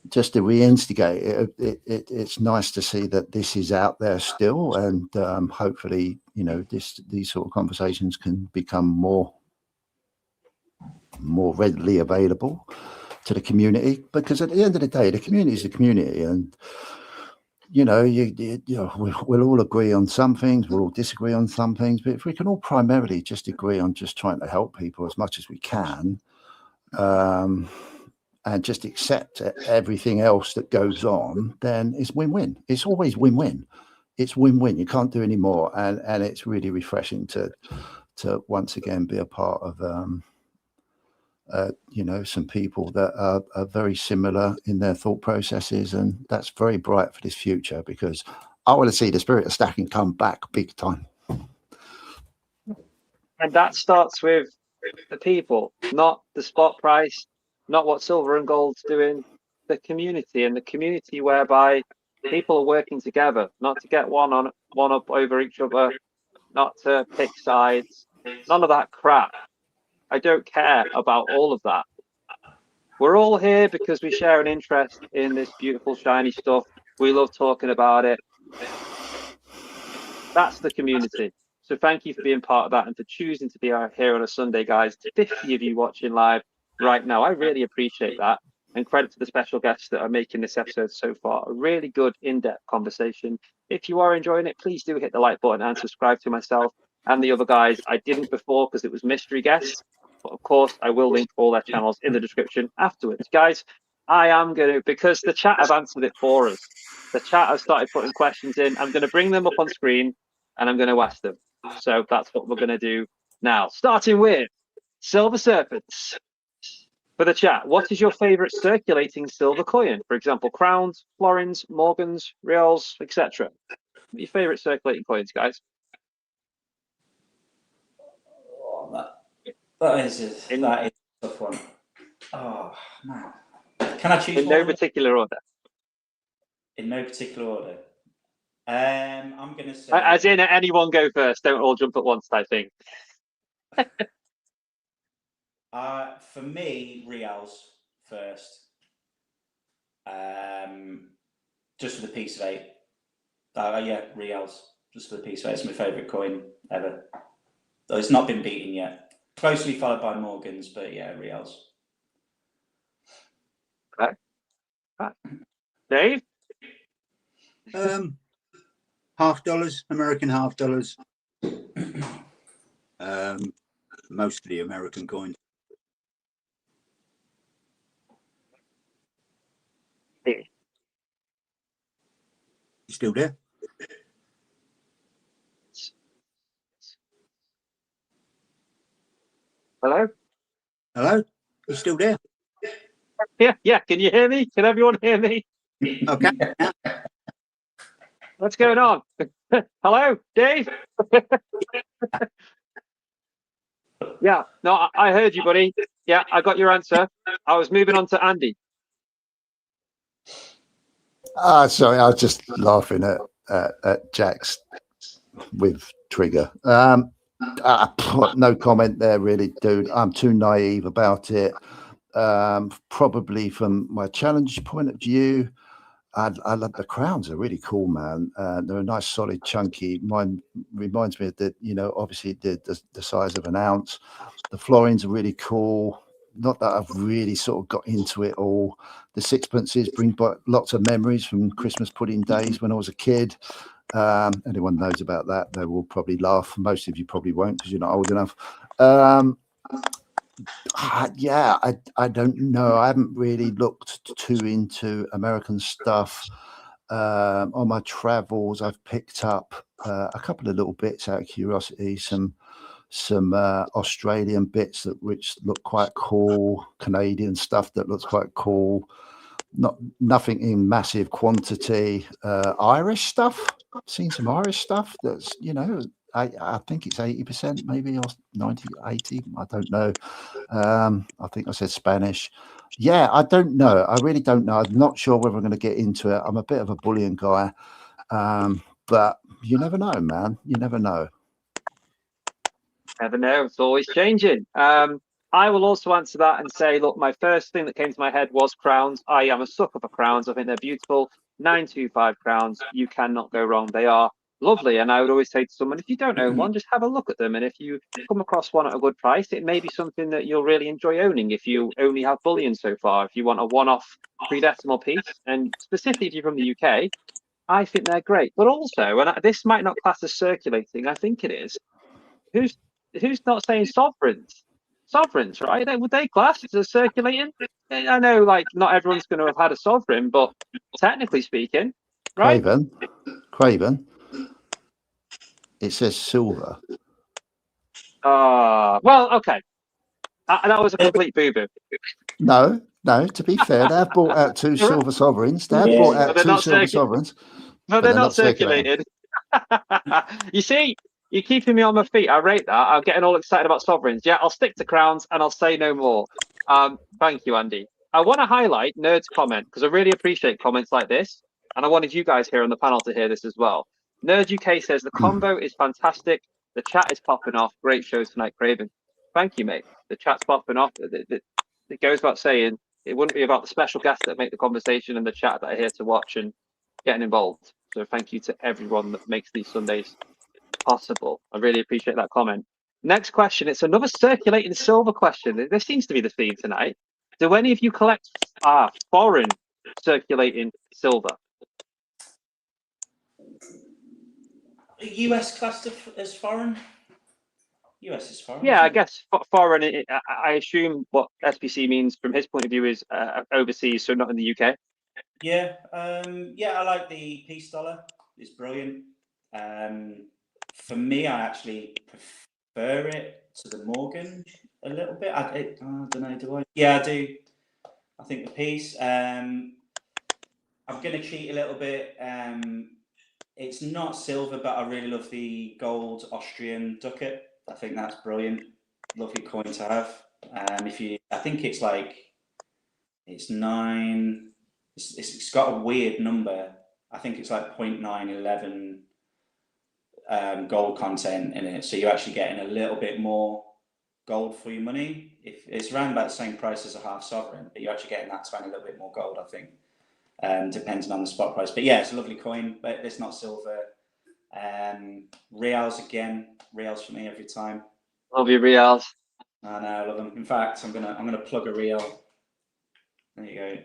just to reinstigate it's nice to see that this is out there still, and hopefully, these sort of conversations can become more readily available to the community, because at the end of the day, the community is the community, and we'll all agree on some things, we'll all disagree on some things, but if we can all primarily just agree on just trying to help people as much as we can, and just accept everything else that goes on, then it's win-win. It's always win-win. It's win-win. You can't do any more, and it's really refreshing to once again be a part of some people that are very similar in their thought processes, and that's very bright for this future, because I want to see the spirit of stacking come back big time. And that starts with the people, not the spot price, not what silver and gold's doing, the community, and the community whereby people are working together, not to get one up over each other, not to pick sides, none of that crap. I don't care about all of that. We're all here because we share an interest in this beautiful, shiny stuff. We love talking about it. That's the community. So thank you for being part of that and for choosing to be out here on a Sunday, guys. 50 of you watching live right now. I really appreciate that. And credit to the special guests that are making this episode so far. A really good in-depth conversation. If you are enjoying it, please do hit the like button and subscribe to myself and the other guys. I didn't before because it was mystery guests. But of course, I will link all their channels in the description afterwards. Guys, I am going to, because the chat have answered it for us. The chat have started putting questions in. I'm going to bring them up on screen and I'm going to ask them. So that's what we're going to do now. Starting with Silver Serpents. For the chat, what is your favorite circulating silver coin? For example, crowns, florins, morgans, reals, etc. What are your favorite circulating coins, guys? Oh, that is a tough one. Oh man, can I choose in no particular order? In no particular order. I'm gonna say. As in, anyone go first. Don't all jump at once, type thing. For me, reals first. Just for the piece of 8. Yeah, reals. Just for the piece of 8. It's my favourite coin ever. Though it's not been beaten yet. Closely followed by Morgans, but yeah, reals. Okay. Dave? $half, American $half. Mostly American coins. You still there? Hello? Hello? You still there? Yeah. Can you hear me? Can everyone hear me? Okay. What's going on? Hello, Dave? Yeah, no, I heard you, buddy. Yeah, I got your answer. I was moving on to Andy. Sorry, I was just laughing at Jack's with Trigger. No comment there, really, dude. I'm too naive about it. Probably from my challenge point of view, I love the crowns. Are really cool, man. They're a nice, solid, chunky. Mine reminds me of the, obviously the size of an ounce. The florins are really cool. Not that I've really sort of got into it all. The sixpences bring back lots of memories from Christmas pudding days when I was a kid. Anyone knows about that, they will probably laugh. Most of you probably won't because you're not old enough. Yeah, I don't know. I haven't really looked too into American stuff. On my travels, I've picked up a couple of little bits out of curiosity, some Australian bits which look quite cool, Canadian stuff that looks quite cool. Nothing in massive quantity. Irish stuff. I've seen some Irish stuff that's, I think it's 80% maybe, or 90, 80. I don't know. I think I said Spanish. Yeah, I don't know. I really don't know. I'm not sure whether I'm going to get into it. I'm a bit of a bullion guy. But you never know, man. You never know. Never know. It's always changing. I will also answer that and say, look, my first thing that came to my head was crowns. I am a sucker for crowns. I think they're beautiful. 925 crowns. You cannot go wrong. They are lovely. And I would always say to someone, if you don't own one, just have a look at them. And if you come across one at a good price, it may be something that you'll really enjoy owning if you only have bullion so far. If you want a one-off 3-decimal piece, and specifically if you're from the UK, I think they're great. But also, and this might not class as circulating, I think it is. Who's not saying sovereigns? Sovereigns, right? Would they class as circulating? I know, like, not everyone's going to have had a sovereign, but technically speaking, right? Craven. It says silver. Well, okay. That was a complete boo-boo. No. To be fair, they have brought out 2 silver sovereigns. They have brought out 2 silver sovereigns. No, they're not circulated. You see, you're keeping me on my feet. I rate that. I'm getting all excited about sovereigns. Yeah, I'll stick to crowns and I'll say no more. Thank you, Andy. I want to highlight Nerd's comment because I really appreciate comments like this. And I wanted you guys here on the panel to hear this as well. Nerd UK says the combo is fantastic. The chat is popping off. Great show tonight, Craven. Thank you, mate. The chat's popping off. It goes without saying, it wouldn't be about the special guests that make the conversation and the chat that are here to watch. And getting involved. So thank you to everyone that makes these Sundays possible. I really appreciate that comment. Next question. It's another circulating silver question. This seems to be the theme tonight. Do any of you collect foreign circulating silver? US classed as foreign? US is foreign. Yeah, I isn't it? guess foreign. I assume what SPC means from his point of view is overseas, so not in the UK. Yeah, yeah, I like the peace dollar. It's brilliant. For me, I actually prefer it to the Morgan a little bit. I don't know, do I? Yeah, I do. I think the piece. I'm going to cheat a little bit. It's not silver, but I really love the gold Austrian ducat. I think that's brilliant. Lovely coin to have. I think it's like it's 9. It's got a weird number. I think it's like 0.911 gold content in it. So you're actually getting a little bit more gold for your money. If it's around about the same price as a half sovereign, but you're actually getting that tiny little bit more gold, I think, depending on the spot price. But yeah, it's a lovely coin, but it's not silver. Reals again, reals for me every time. Love your reals. I know, I love them. In fact, I'm gonna plug a real. There you go.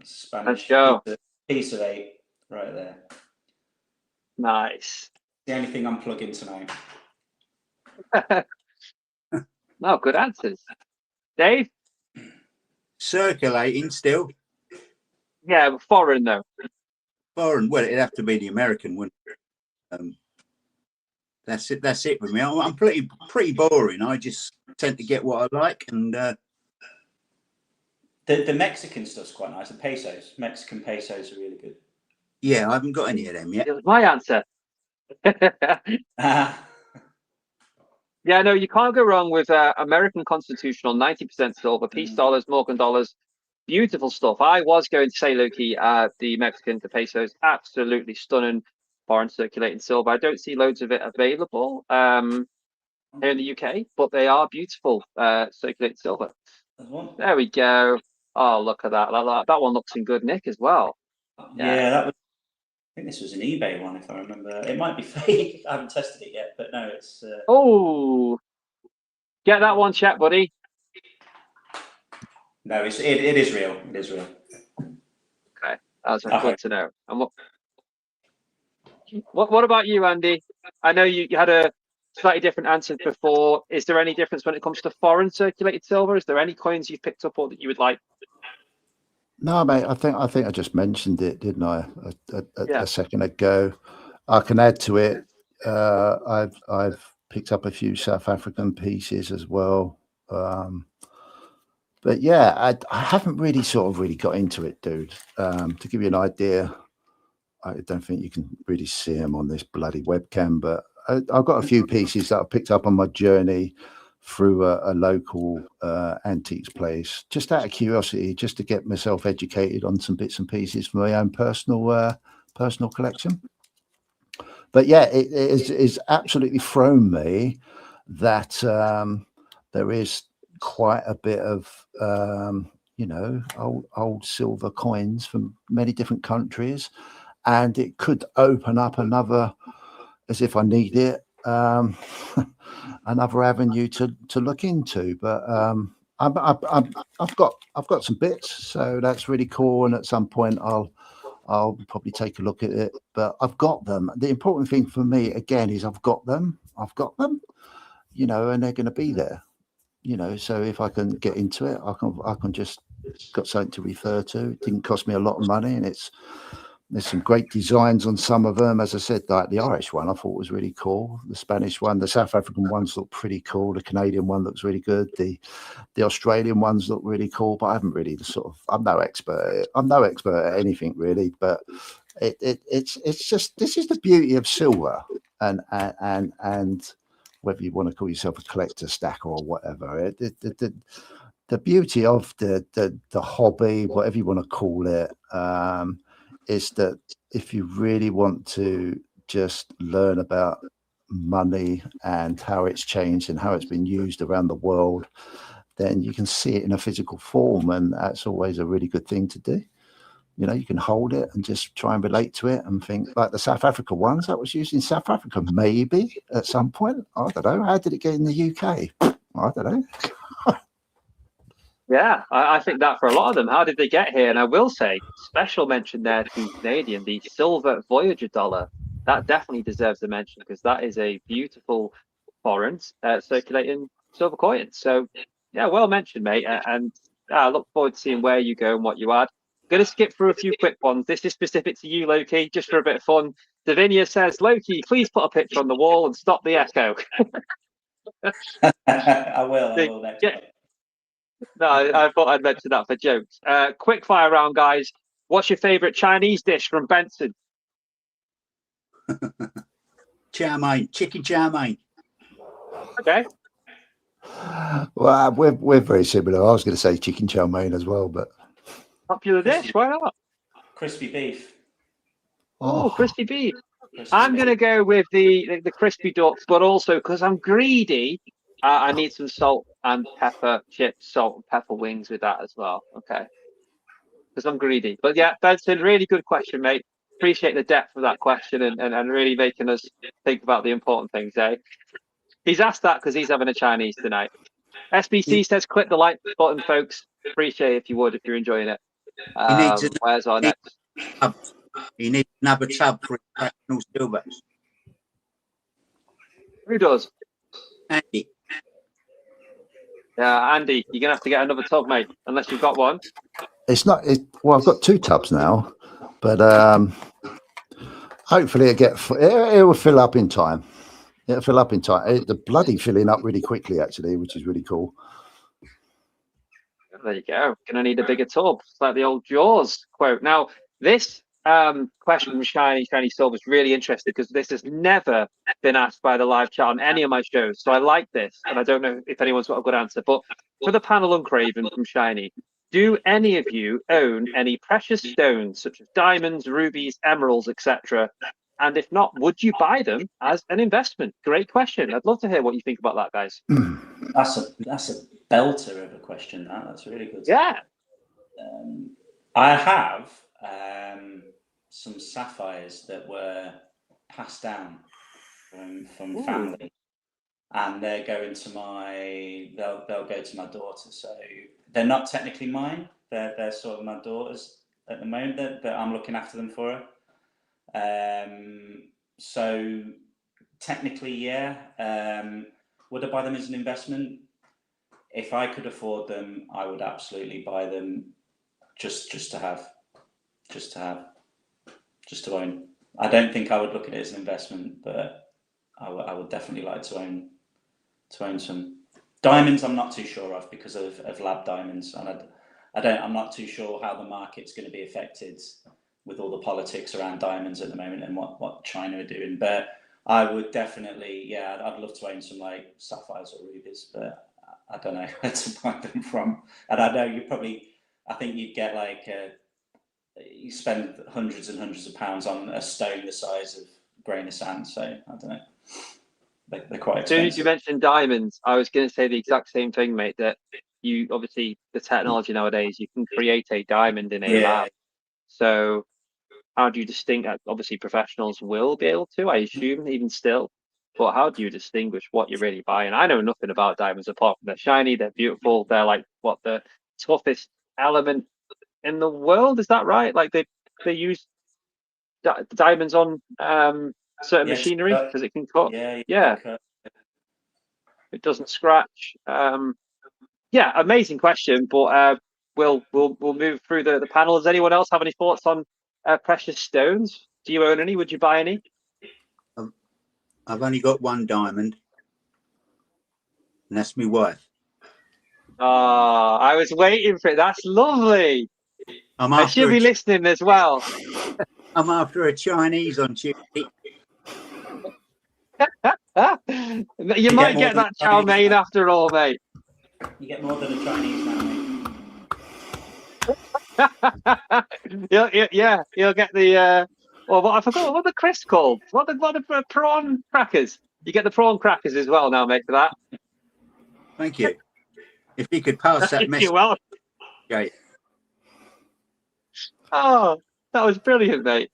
Spanish. Let's go. Piece of 8 right there. Nice. The only thing I'm plugging tonight. No, good answers. Dave? Circulating still. Yeah, but foreign though. Foreign. Well, it'd have to be the American, wouldn't it? That's it. That's it with me. I'm pretty boring. I just tend to get what I like, and the Mexican stuff's quite nice. The pesos, Mexican pesos are really good. yeah, I haven't got any of them yet. It was my answer. Yeah, no, you can't go wrong with American Constitutional, 90% silver, peace dollars, Morgan dollars, beautiful stuff. I was going to say, Loki, the Mexican, the pesos, absolutely stunning foreign circulating silver. I don't see loads of it available here in the UK, but they are beautiful circulating silver. There we go. Oh, look at that. That one looks in good nick as well. Yeah, that was. I think this was an eBay one, if I remember. It might be fake. I haven't tested it yet, but no, it's. Oh, get that one checked, buddy. No, it is real. It is real. Okay, that's good to know. And what about you, Andy? I know you had a slightly different answer before. Is there any difference when it comes to foreign circulated silver? Is there any coins you've picked up or that you would like? No, mate. I think I just mentioned it, didn't I? Yeah. A second ago. I can add to it. I've picked up a few South African pieces as well. But yeah, I haven't really got into it, dude. To give you an idea, I don't think you can really see them on this bloody webcam, but I've got a few pieces that I picked up on my journey through a local antiques place, just out of curiosity, just to get myself educated on some bits and pieces for my own personal collection. But yeah, it is absolutely thrown me that there is quite a bit of old silver coins from many different countries, and it could open up another, as if I need it, another avenue to look into. But I've got some bits, so that's really cool. And at some point, I'll probably take a look at it. But I've got them. The important thing for me again is I've got them. And they're going to be there. So if I can get into it, I can just got something to refer to. It didn't cost me a lot of money, and there's some great designs on some of them. As I said, like the Irish one, I thought was really cool. The Spanish one, the South African ones look pretty cool. The Canadian one looks really good. The Australian ones look really cool. But I haven't really I'm no expert. I'm no expert at anything really. But it's just, this is the beauty of silver, and whether you want to call yourself a collector, stacker, or whatever. The beauty of the hobby, whatever you want to call it, is that if you really want to just learn about money and how it's changed and how it's been used around the world, then you can see it in a physical form, and that's always a really good thing to do. You know, you can hold it and just try and relate to it and think like the South Africa ones that was used in South Africa, maybe at some point. I don't know. How did it get in the UK? I don't know. Yeah, I think that for a lot of them. How did they get here? And I will say, special mention there to Canadian, the silver Voyager dollar. That definitely deserves a mention because that is a beautiful foreign circulating silver coin. So, yeah, well mentioned, mate. And I look forward to seeing where you go and what you add. Going to skip through a few quick ones. This is specific to you, Loki, just for a bit of fun. Davinia says, Loki, please put a picture on the wall and stop the echo. I will next Yeah. time. No, I thought I'd mention that for jokes. Quick fire round, guys. What's your favourite Chinese dish from Benson? Chow mein, chicken chow mein. Okay. Well, we're very similar. I was going to say chicken chow mein as well, but Popular dish, why not? Crispy beef. Oh, crispy beef. Crispy I'm beef. going to go with the crispy duck, but also because I'm greedy, I need some salt and pepper chips, salt and pepper wings with that as well. Okay. Because I'm greedy. But yeah, Benson, really good question, mate. Appreciate the depth of that question and really making us think about the important things, eh? He's asked that because he's having a Chinese tonight. SBC says click the like button, folks. Appreciate it if you would, if you're enjoying it. He needs Where's our next? He needs another tub for his fractional silver. Who does? Andy. Yeah, Andy, you're gonna have to get another tub, mate, unless you've got one. it's not. Well, I've got 2 tubs now, but hopefully it will fill up in time. It'll fill up in time. The bloody filling up really quickly, actually, which is really cool. There you go. Gonna need a bigger tub. It's like the old Jaws quote. Now, this question from Shiny Silver is really interesting because this has never been asked by the live chat on any of my shows. So I like this, and I don't know if anyone's got a good answer. But for the panel and Craven from Shiny, do any of you own any precious stones such as diamonds, rubies, emeralds, etc.? And if not, would you buy them as an investment? Great question. I'd love to hear what you think about that, guys. That's a belter of a question. That's really good. Yeah. I have some sapphires that were passed down from family, and they're going to they'll go to my daughter. So they're not technically mine. They're sort of my daughter's at the moment, but I'm looking after them for her. So technically, yeah. Would I buy them as an investment? If I could afford them, I would absolutely buy them just to own. I don't think I would look at it as an investment, but I would definitely like to own some diamonds. I'm not too sure of because of lab diamonds, and I'm not too sure how the market's going to be affected with all the politics around diamonds at the moment and what China are doing. But I would definitely, yeah, I'd love to own some like sapphires or rubies, but I don't know where to buy them from. And I know I think you'd get like, you spend hundreds and hundreds of pounds on a stone the size of a grain of sand. So I don't know. They're quite expensive. As soon as you mentioned diamonds, I was going to say the exact same thing, mate, that you obviously, the technology nowadays, you can create a diamond in a lab. So how do you distinguish? Obviously, professionals will be able to, I assume, even still. But how do you distinguish what you're really buying? I know nothing about diamonds apart from they're shiny, they're beautiful, they're like the toughest element in the world. Is that right? Like they use diamonds on certain machinery because it can cut. Yeah. It doesn't scratch. Yeah, amazing question. But we'll move through the panel. Does anyone else have any thoughts on precious stones? Do you own any? Would you buy any? I've only got one diamond, and that's my wife. Oh, I was waiting for it. That's lovely. I should be listening as well. I'm after a Chinese on Tuesday. You might get that chow mein after all, mate. You get more than a Chinese man, mate. You'll get the well, I forgot what the crisp called. What the prawn crackers? You get the prawn crackers as well now, mate, for that. Thank you. If you could pass that message. Well. Okay. Oh, that was brilliant, mate.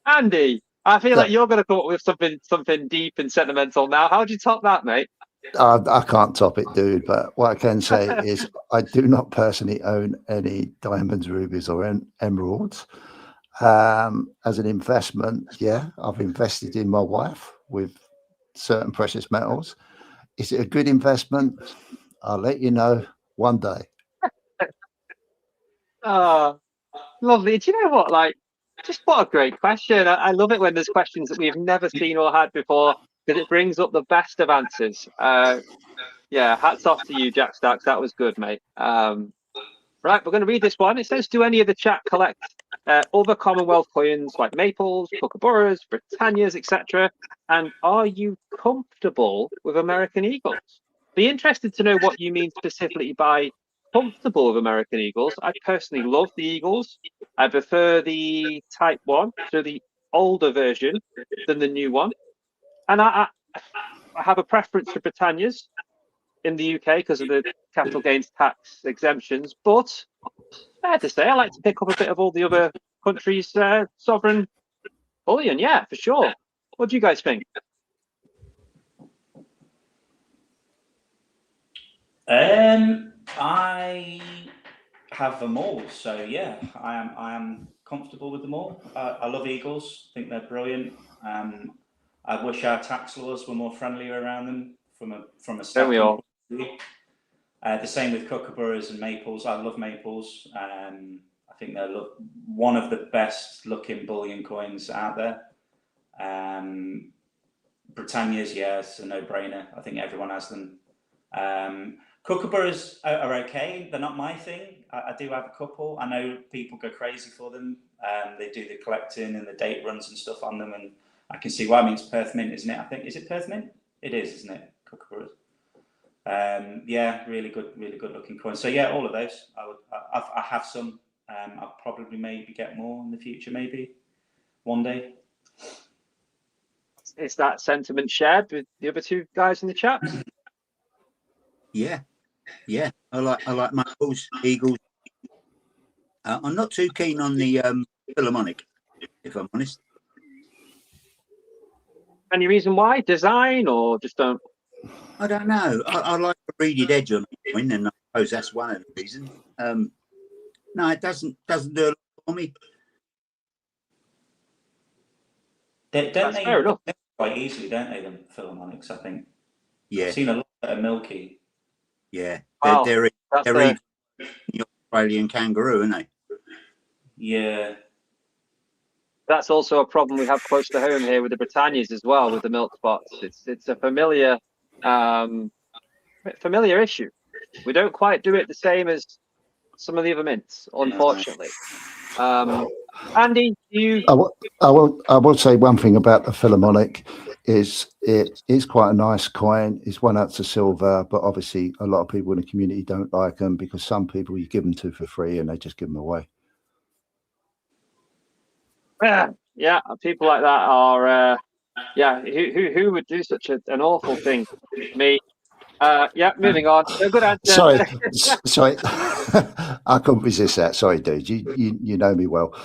Andy, I feel like Yeah. you're going to come up with something deep and sentimental now. How'd you top that, mate? I can't top it, dude. But what I can say is I do not personally own any diamonds, rubies, or emeralds. As an investment, yeah, I've invested in my wife with certain precious metals. Is it a good investment? I'll let you know one day. Oh, lovely. Do you know what? Like, just what a great question. I love it when there's questions that we've never seen or had before because it brings up the best of answers. Yeah, hats off to you, Jack Stacks. That was good, mate. Right, we're going to read this one. It says, do any of the chat collect other Commonwealth coins like Maples, Kookaburras, Britannias, etc.? And are you comfortable with American Eagles? Be interested to know what you mean specifically by comfortable with American Eagles. I personally love the Eagles. I prefer the Type 1, so the older version, than the new one. And I have a preference for Britannias in the UK because of the capital gains tax exemptions. But fair to say, I like to pick up a bit of all the other countries' sovereign bullion. Yeah, for sure. What do you guys think? I have them all, so yeah, I am comfortable with them all. I love Eagles. I think they're brilliant. I wish our tax laws were more friendly around them from a Don't we stacking all? point of view. The same with Kookaburras and Maples. I love Maples. I think they're one of the best looking bullion coins out there. Britannia's, yeah, it's a no-brainer. I think everyone has them. Kookaburras are okay. They're not my thing. I do have a couple. I know people go crazy for them. They do the collecting and the date runs and stuff on them, and I can see why. I mean, it's Perth Mint, isn't it? I think, is it Perth Mint? It is, isn't it? Kookaburras. Yeah, really good looking coins. So yeah, all of those. I have some. I'll probably maybe get more in the future, maybe one day. Is that sentiment shared with the other two guys in the chat? Yeah. I like Maples, Eagles. I'm not too keen on the Philharmonic, if I'm honest. Any reason why? Design or just don't? I don't know. I like the reeded edge on the coin, and I suppose that's one of the reasons. No, it doesn't do a lot for me. That's fair enough. Quite easily, don't they? The Philharmonics, I think. Yeah, I've seen a lot of Milky. yeah. Wow, They're that's even the Australian kangaroo, aren't they? Yeah. That's also a problem we have close to home here with the Britannias as well, with the milk spots. It's a familiar issue. We don't quite do it the same as some of the other mints, unfortunately. Andy, you I will say one thing about the Philharmonic is it is quite a nice coin. It's 1 ounce of silver, but obviously a lot of people in the community don't like them because some people you give them to for free and they just give them away. yeah, people like that are who would do such an awful thing? Me. Yeah, moving on. A good answer. Sorry, I couldn't resist that. Sorry, dude. You know me well.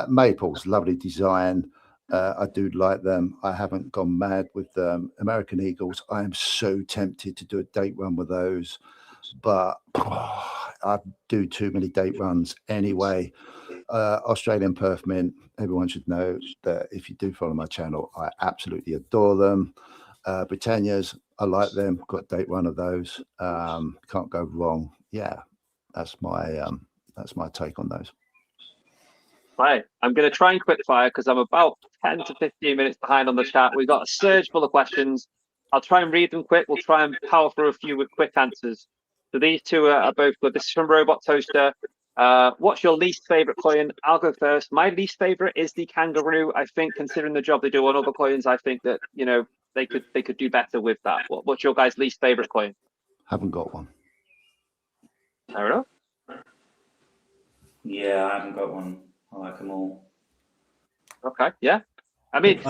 Maples, lovely design. I do like them. I haven't gone mad with them. American Eagles, I am so tempted to do a date run with those, but I do too many date runs anyway. Australian Perth Mint, everyone should know that if you do follow my channel, I absolutely adore them. Britannias, I like them. Got a date run of those. Can't go wrong. Yeah, that's my take on those. Right, I'm going to try and quick fire because I'm about 10 to 15 minutes behind on the chat. We've got a surge full of questions. I'll try and read them quick. We'll try and power through a few with quick answers. So these two are both good. This is from Robot Toaster. What's your least favorite coin? I'll go first. My least favorite is the kangaroo. I think, considering the job they do on other coins, I think that they could do better with that. What's your guys' least favorite coin? Haven't got one. Fair enough. Yeah, I haven't got one. I like them all. Okay. Yeah. I mean,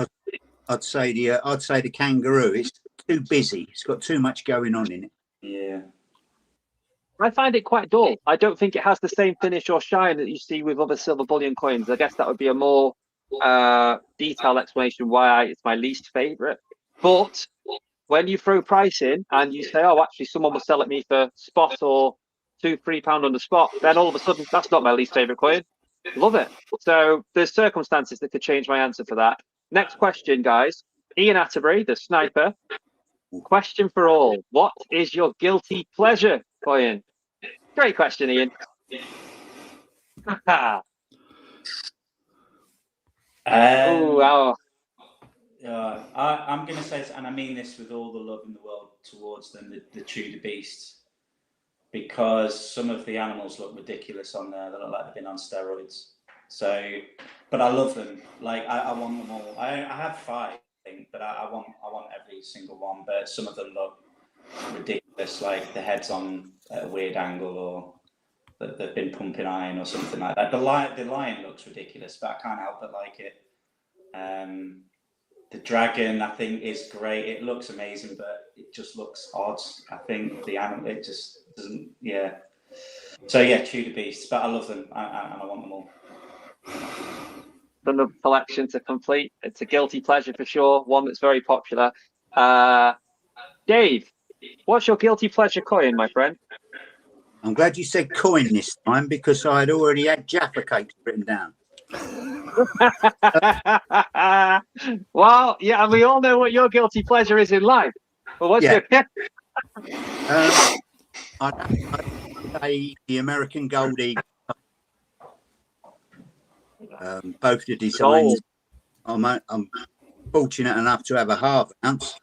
I'd say the kangaroo. It's too busy. It's got too much going on in it. Yeah. I find it quite dull. I don't think it has the same finish or shine that you see with other silver bullion coins. I guess that would be a more detailed explanation why it's my least favorite. But when you throw price in and you say, oh, actually, someone will sell it me for spot or £2-3 on the spot, then all of a sudden, that's not my least favorite coin. Love it. So there's circumstances that could change my answer for that. Next question, guys. Ian Atterbury, the sniper. Question for all. What is your guilty pleasure coin? Great question, Ian. Um, wow. I'm going to say, and I mean this with all the love in the world towards them, the Tudor Beasts, because some of the animals look ridiculous on there. They look like they've been on steroids. So, but I love them. Like I want them all. I have 5, but I want every single one. But some of them look ridiculous, like the head's on at a weird angle, or that they've been pumping iron or something like that. The lion looks ridiculous, but I can't help but like it. The dragon, I think, is great. It looks amazing, but it just looks odd. I think the animal, it just doesn't. Yeah. So yeah, Tudor Beasts, but I love them, and I want them all. The collection to complete. It's a guilty pleasure for sure. One that's very popular. Dave, what's your guilty pleasure coin, my friend? I'm glad you said coin this time because I had already had Jaffa cakes written down. Well, yeah, and we all know what your guilty pleasure is in life. But what's your I'd say the American Gold Eagle. Both the designs. I'm fortunate enough to have a half ounce.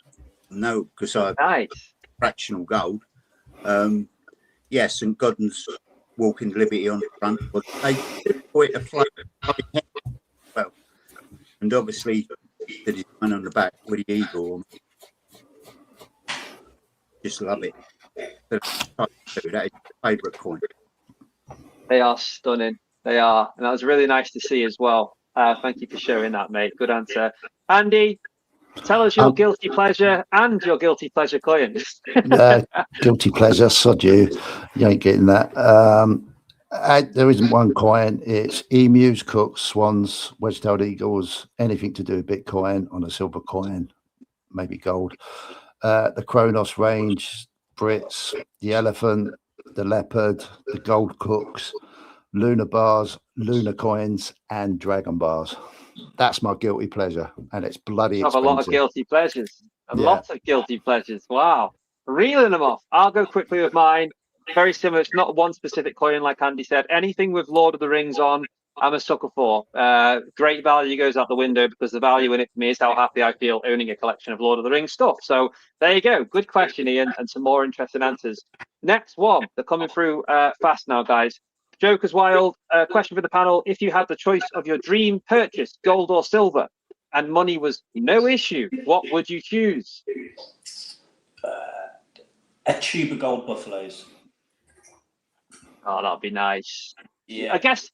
No, because I have fractional gold. Yes, St. Godden's Walking Liberty on the front, but they put it afloat. Well, and obviously the design on the back with the eagle. Just love it. That is my favourite coin. They are stunning. They are, and that was really nice to see as well. Thank you for showing that, mate. Good answer, Andy. Tell us your guilty pleasure and your guilty pleasure coin. Guilty pleasure, sod you. You ain't getting that. There isn't one coin. It's emus, cooks, swans, wedge-tailed eagles, anything to do with Bitcoin on a silver coin, maybe gold. The Kronos range, Brits, the elephant, the leopard, the gold cooks, lunar bars, lunar coins, and dragon bars. That's my guilty pleasure, and it's bloody expensive. Have a lot of guilty pleasures. Lots of guilty pleasures. Wow. Reeling them off. I'll go quickly with mine. Very similar. It's not one specific coin, like Andy said. Anything with Lord of the Rings on, I'm a sucker for. Great value goes out the window because the value in it for me is how happy I feel owning a collection of Lord of the Rings stuff. So there you go. Good question, Ian, and some more interesting answers. Next one. They're coming through fast now, guys. Joker's Wild, question for the panel. If you had the choice of your dream purchase, gold or silver, and money was no issue, what would you choose? A tube of gold buffaloes. Oh, that'd be nice. Yeah. I guess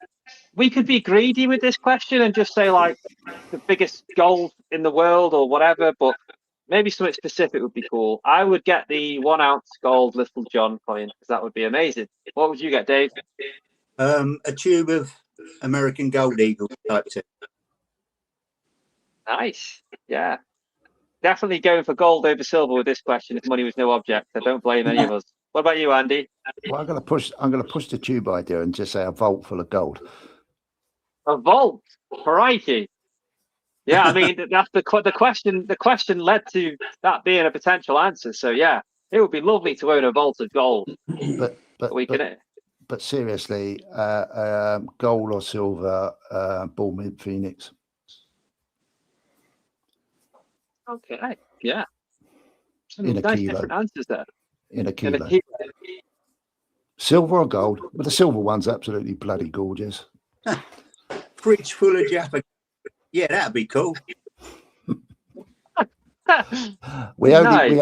we could be greedy with this question and just say like the biggest gold in the world or whatever, but maybe something specific would be cool. I would get the 1 ounce gold Little John coin because that would be amazing. What would you get, Dave? A tube of American Gold Eagle type 2. Nice. Yeah. Definitely going for gold over silver with this question if money was no object. I don't blame any of us. What about you, Andy? Well, I'm gonna push the tube idea and just say a vault full of gold. A vault? Crikey. Yeah, I mean that's the question. The question led to that being a potential answer. So yeah, it would be lovely to own a vault of gold. But seriously, gold or silver, Bull Mid Phoenix. Okay, yeah. Some In a nice kilo. different answers there. In a kilo. Silver or gold? But the silver one's absolutely bloody gorgeous. Fridge full of Jaffa. Yeah, that'd be cool. We only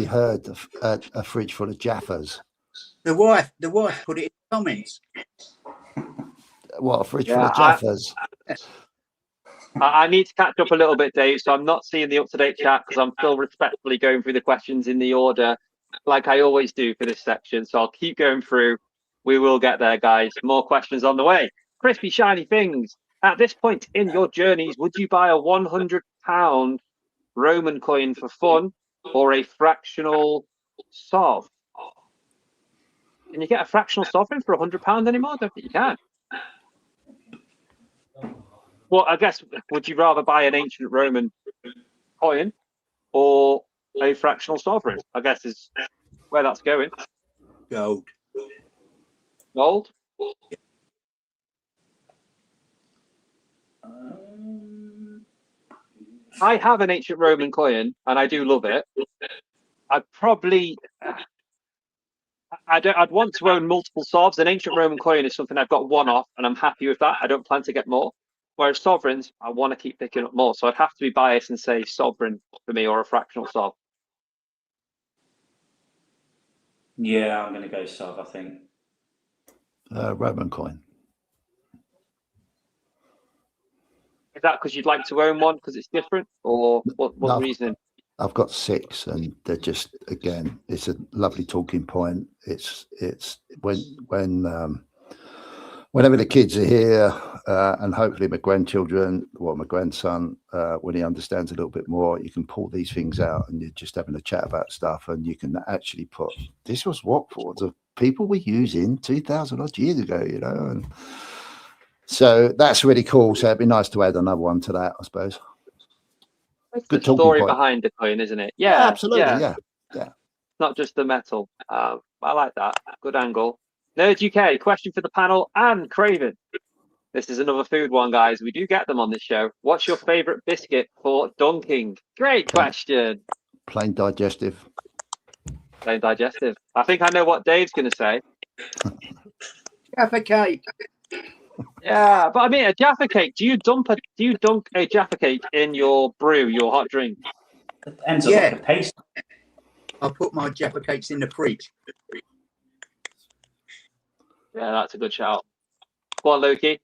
heard a fridge full of Jaffas. The wife put it in the comments. What, a fridge full of Jaffas? I need to catch up a little bit, Dave, so I'm not seeing the up-to-date chat because I'm still respectfully going through the questions in the order. like I always do for this section. So I'll keep going through. We will get there, guys. More questions on the way. Crispy, shiny things. At this point in your journeys, would you buy a £100 Roman coin for fun or a fractional sov? Can you get a fractional sovereign for £100 anymore? I don't think you can. Well, I guess, would you rather buy an ancient Roman coin or a fractional sovereign? I guess is where that's going. Gold. Gold? I have an ancient Roman coin and I do love it. I'd probably, I'd want to own multiple sovs. An ancient Roman coin is something I've got one off and I'm happy with that. I don't plan to get more. Whereas sovereigns, I want to keep picking up more. So I'd have to be biased and say sovereign for me or a fractional sov. Yeah, I'm going to go sov, I think. Roman coin. Is that because you'd like to own one because it's different, or what No, reason? I've got 6, and they're just, again, it's a lovely talking point. It's whenever the kids are here, and hopefully my grandchildren, well, my grandson, when he understands a little bit more, you can pull these things out and you're just having a chat about stuff, and you can actually put, this was what for the people were using 2,000 odd years ago, and so that's really cool. So it'd be nice to add another one to that, I suppose. It's Good the story talking point. behind the coin, isn't it? Yeah, absolutely. Yeah. Not just the metal. I like that. Good angle. Nerd UK, question for the panel and Craven. This is another food one, guys. We do get them on this show. What's your favorite biscuit for dunking? Great question. Plain digestive. Plain digestive. I think I know what Dave's going to say. Jaffa cake. Yeah, but I mean, a Jaffa cake. Do you dunk a Jaffa cake in your brew, your hot drink? Depends on the paste. I put my Jaffa cakes in the fridge. Yeah, that's a good shout. Go on, Loki.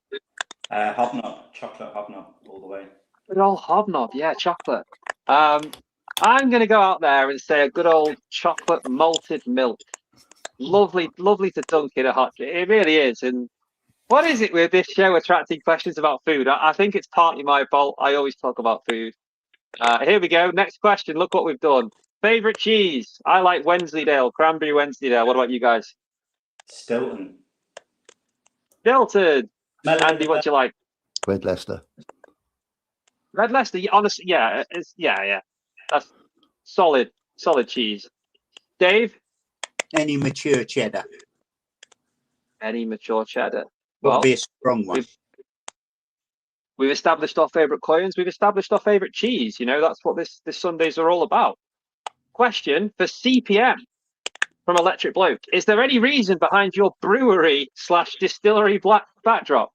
Hobnob, chocolate hobnob all the way. Good old hobnob, yeah, chocolate. I'm going to go out there and say a good old chocolate malted milk. Lovely, lovely to dunk in a hot drink. It really is. And what is it with this show attracting questions about food? I think it's partly my fault. I always talk about food. Here we go. Next question. Look what we've done. Favorite cheese? I like Wensleydale, cranberry Wensleydale. What about you guys? Stilton. Stilton. Andy, what do you like? Red Leicester. Red Leicester. Honestly, yeah, yeah. That's solid cheese. Dave? Any mature cheddar. Any mature cheddar. Well, be a strong one. We've established our favourite coins. We've established our favourite cheese. That's what this Sundays are all about. Question for CPM from Electric Bloke. Is there any reason behind your brewery/distillery black backdrop?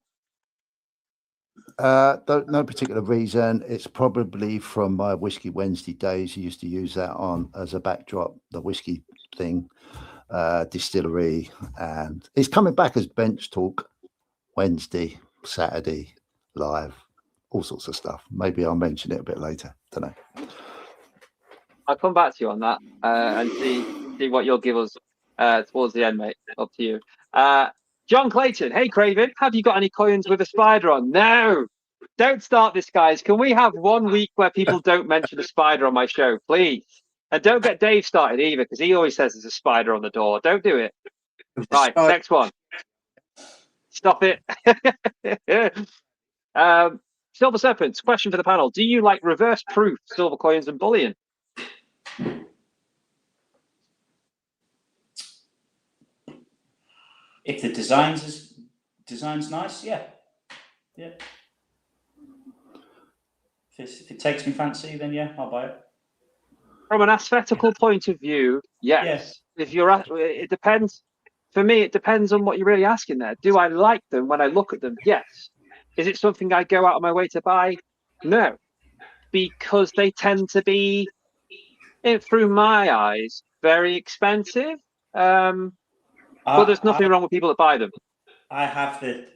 No particular reason. It's probably from my Whiskey Wednesday days. I used to use that on as a backdrop, the whiskey thing, distillery, and it's coming back as bench talk Wednesday, Saturday, live, all sorts of stuff. Maybe I'll mention it a bit later. Don't know. I'll come back to you on that and see what you'll give us towards the end, mate. Up to you. John Clayton, hey Craven, have you got any coins with a spider on? No, don't start this, guys. Can we have 1 week where people don't mention a spider on my show, please? And don't get Dave started either, because he always says there's a spider on the door. Don't do it. Right, next one. Stop it. Silver Serpents, question for the panel. Do you like reverse proof silver coins and bullion? If the design's nice, yeah. If it takes me fancy, then yeah, I'll buy it. From an aesthetical point of view, yes. If it depends. For me, it depends on what you're really asking there. Do I like them when I look at them? Yes. Is it something I go out of my way to buy? No, because they tend to be, through my eyes, very expensive. But there's nothing wrong with people that buy them. I have the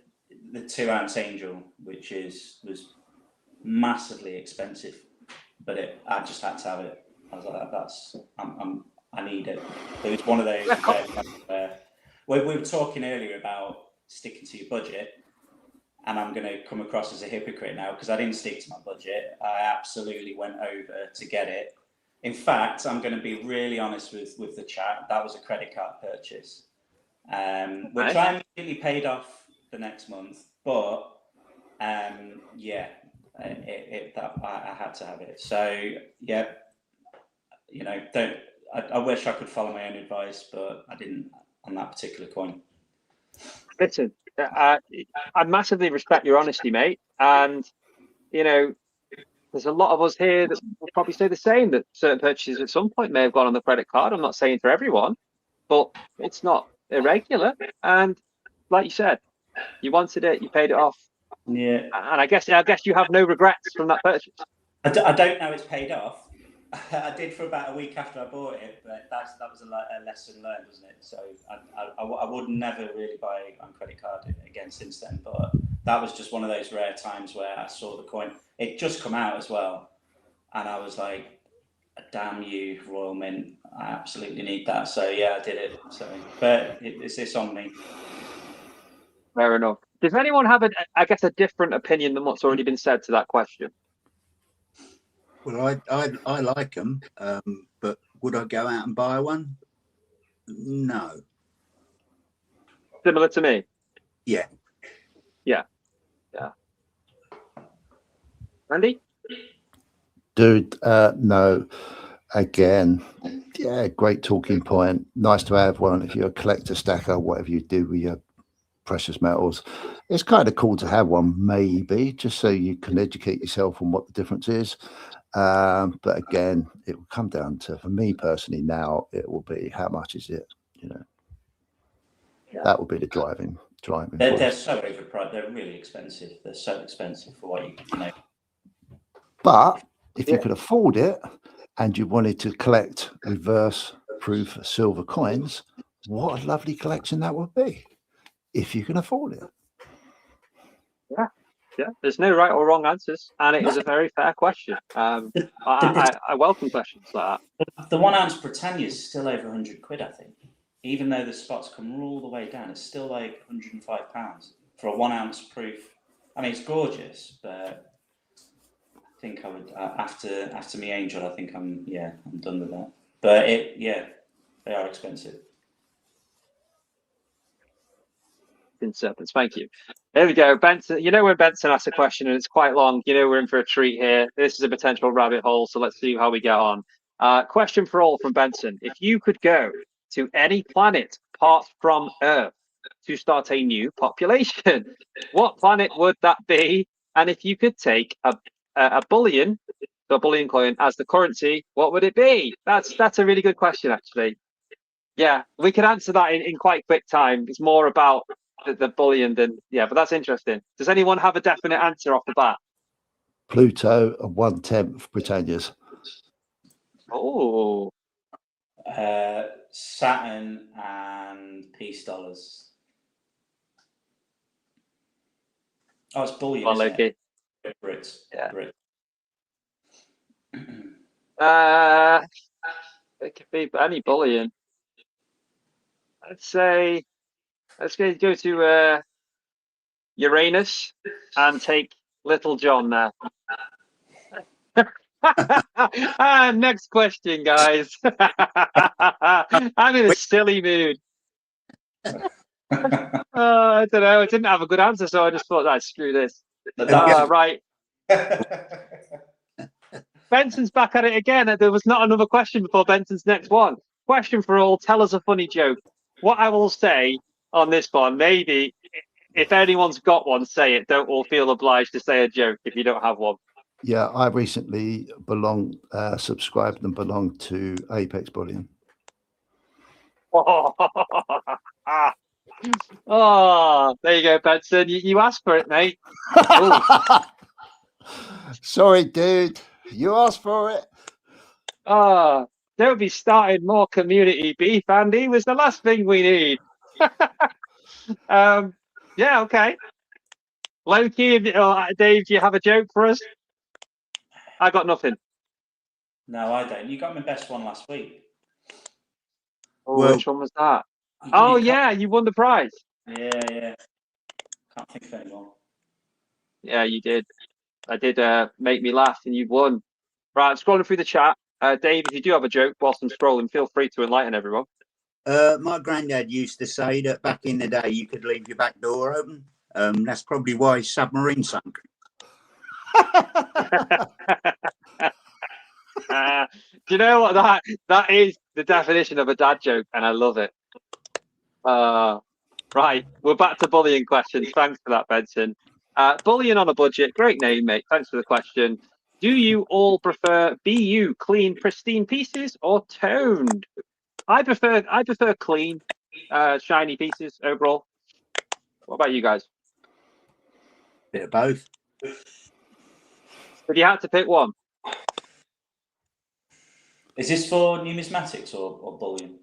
2 ounce angel, which was massively expensive, but I just had to have it. I was like, I need it. It was one of those where we were talking earlier about sticking to your budget, and I'm going to come across as a hypocrite now because I didn't stick to my budget. I absolutely went over to get it. In fact, I'm going to be really honest with the chat. That was a credit card purchase, which I immediately paid off the next month. But yeah, I had to have it. So yeah, you know, I wish I could follow my own advice, but I didn't on that particular coin. Listen, I massively respect your honesty, mate. And, you know, there's a lot of us here that will probably say the same, that certain purchases at some point may have gone on the credit card. I'm not saying for everyone, but it's not irregular. And like you said, you wanted it, you paid it off. Yeah. And I guess you have no regrets from that purchase. I don't know it's paid off. I did for about a week after I bought it, but that was a lesson learned, wasn't it? So I would never really buy on credit card again since then. But that was just one of those rare times where I saw the coin. It just come out as well, and I was like, "Damn you, Royal Mint! I absolutely need that." So yeah, I did it. So, but it's on me. Fair enough. Does anyone have a different opinion than what's already been said to that question? Well, I like them, but would I go out and buy one? No. Similar to me? Yeah. Andy? Dude, no. Again, yeah, great talking point. Nice to have one if you're a collector, stacker, whatever you do with your precious metals. It's kind of cool to have one, maybe, just so you can educate yourself on what the difference is. But again, it will come down to, for me personally now, it will be how much is it, you know. Yeah. That will be the driving They're so overpriced. They're really expensive. They're so expensive for what you know. But if you could afford it and you wanted to collect reverse proof silver coins, what a lovely collection that would be if you can afford it. Yeah, there's no right or wrong answers, and it is a very fair question. I welcome questions like that. The 1 ounce Britannia is still over £100, I think. Even though the spots come all the way down, it's still like £105 for a 1 ounce proof. I mean, it's gorgeous, but I think I would after me Angel. I think I'm done with that. But they are expensive. In serpents, thank you. There we go, Benson. You know when Benson asks a question and it's quite long, you know we're in for a treat here. This is a potential rabbit hole, so let's see how we get on. Question for all from Benson: if you could go to any planet apart from Earth to start a new population, what planet would that be? And if you could take a bullion, a bullion coin as the currency, what would it be? That's a really good question, actually. Yeah, we could answer that in quite quick time. It's more about the bullion than but that's interesting. Does anyone have a definite answer off the bat? Pluto and 1/10 Britannia's. Oh, Saturn and peace dollars. Oh, it's bullion. well, okay. Brits. Yeah. Brits. It could be any bullion. I'd say let's go to Uranus and take Little John there. Next question, guys. I'm in a silly mood. I don't know. I didn't have a good answer, so I just thought, screw this. Right. Benson's back at it again. There was not another question before Benson's next one. Question for all. Tell us a funny joke. What I will say on this one, maybe if anyone's got one, say it. Don't all feel obliged to say a joke if you don't have one. Yeah, I recently subscribed and belonged to Apex Bullion. Oh, there you go, Benson. You asked for it, mate. Sorry, dude. You asked for it. Don't be starting more community beef, Andy. Was the last thing we need. Yeah, okay. Loki, Dave, do you have a joke for us? I got nothing. No, I don't. You got my best one last week. Oh, Well- which one was that? You Oh, can't- yeah, you won the prize. Yeah. Can't think of any more. Yeah, you did. I did make me laugh, and you won. Right, I'm scrolling through the chat. Dave, if you do have a joke whilst I'm scrolling, feel free to enlighten everyone. My granddad used to say that back in the day you could leave your back door open. That's probably why his submarine sunk. Do you know what that is? The definition of a dad joke, and I love it. Right, we're back to bullying questions. Thanks for that, Benson. Bullion on a budget, great name, mate. Thanks for the question. Do you all prefer BU clean, pristine pieces or toned? I prefer clean, shiny pieces overall. What about you guys? Bit of both. If you had to pick one, Is this for numismatics or bullion?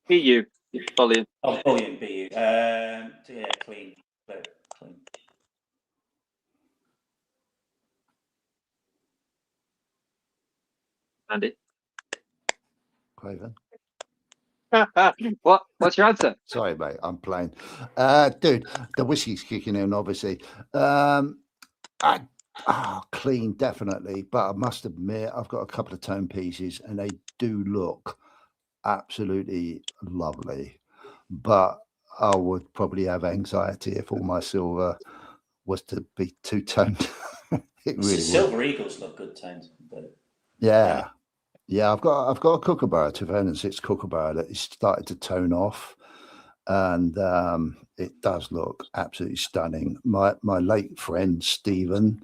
BU, Bullion. Oh, bullion, BU. Yeah, clean. Very clean. Andy. Craven. What's your answer? Sorry, mate. I'm playing. Dude, the whiskey's kicking in, obviously. Clean, definitely. But I must admit, I've got a couple of tone pieces and they do look absolutely lovely. But I would probably have anxiety if all my silver was to be too toned. It really would. Silver Eagles look good toned. But Yeah. I've got a Kookaburra, 2006 Kookaburra that is started to tone off, and it does look absolutely stunning. My late friend Stephen,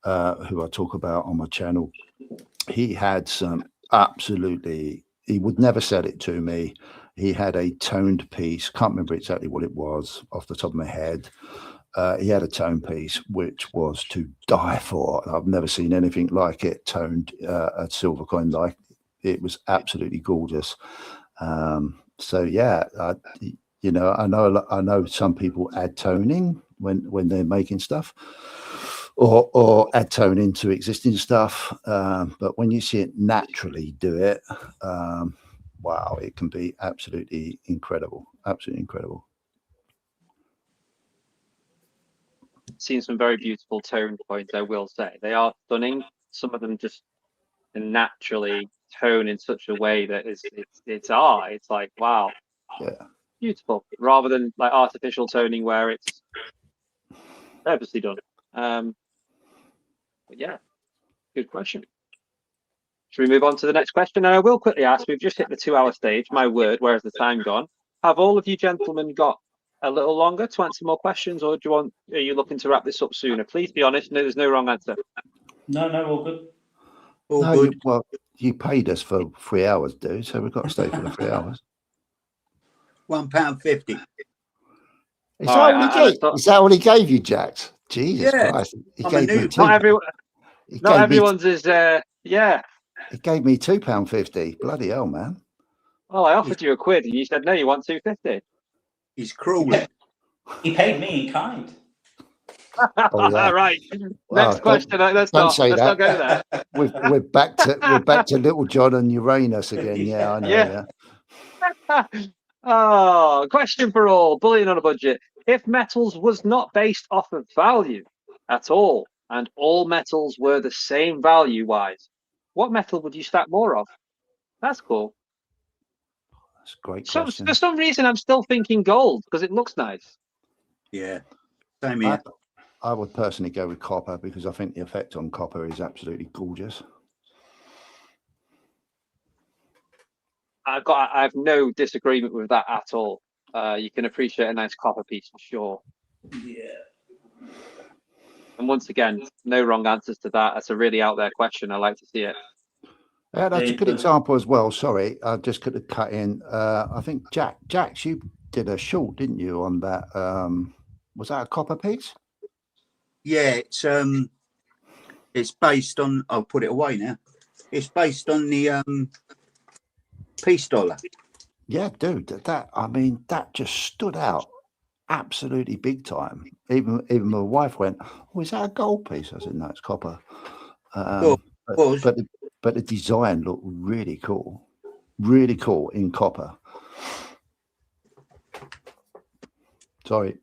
who I talk about on my channel, he had some absolutely. He would never sell it to me. He had a toned piece. Can't remember exactly what it was off the top of my head. He had a tone piece which was to die for. I've never seen anything like it toned a silver coin. Like it was absolutely gorgeous. So yeah, I know some people add toning when they're making stuff, or add tone into existing stuff. But when you see it naturally do it, wow, it can be absolutely incredible. Absolutely incredible. Seen some very beautiful toned coins, I will say. They are stunning. Some of them just naturally tone in such a way that it's art. It's like, wow, Yeah. beautiful. Rather than like artificial toning where it's purposely done. But yeah, good question. Should we move on to the next question? And I will quickly ask, we've just hit the 2-hour stage, my word, where's the time gone? Have all of you gentlemen got a little longer to answer more questions, or are you looking to wrap this up sooner? Please be honest. No, there's no wrong answer. No, all good. All No, good. you paid us for 3 hours, dude. So we've got to stay for the 3 hours. £1.50. Is All that right, what he gave? Is that what he gave you, Jax? Jesus Yeah, Christ! He I'm gave a me noob. two. Not everyone's is. Yeah. He gave me £2.50. Bloody hell, man! Well, I offered you £1, and you said no. You want £2.50. He's cruel. He paid me in kind. Oh, yeah. Right. Well, Next question. Let's don't not. say Let's that. not go there. We're back to Little John and Uranus again. Yeah, I know. Yeah. Yeah. Oh, question for all. Bullion on a budget. If metals was not based off of value at all, and all metals were the same value-wise, what metal would you stack more of? That's cool. That's a great So, question. for some reason, I'm still thinking gold because it looks nice. Yeah. Same here. I would personally go with copper because I think the effect on copper is absolutely gorgeous. I have no disagreement with that at all. You can appreciate a nice copper piece for sure. Yeah. And once again, no wrong answers to that. That's a really out there question. I like to see it. Yeah, that's a good example as well. Sorry, I just could have cut in. I think Jax, you did a short, didn't you, on that? Was that a copper piece? Yeah, it's based on. I'll put it away now. It's based on the peace dollar. Yeah, dude. That just stood out absolutely big time. Even my wife went, "Oh, is that a gold piece?" I said, "No, it's copper." Well, But the design looked really cool. really cool in copper. Sorry.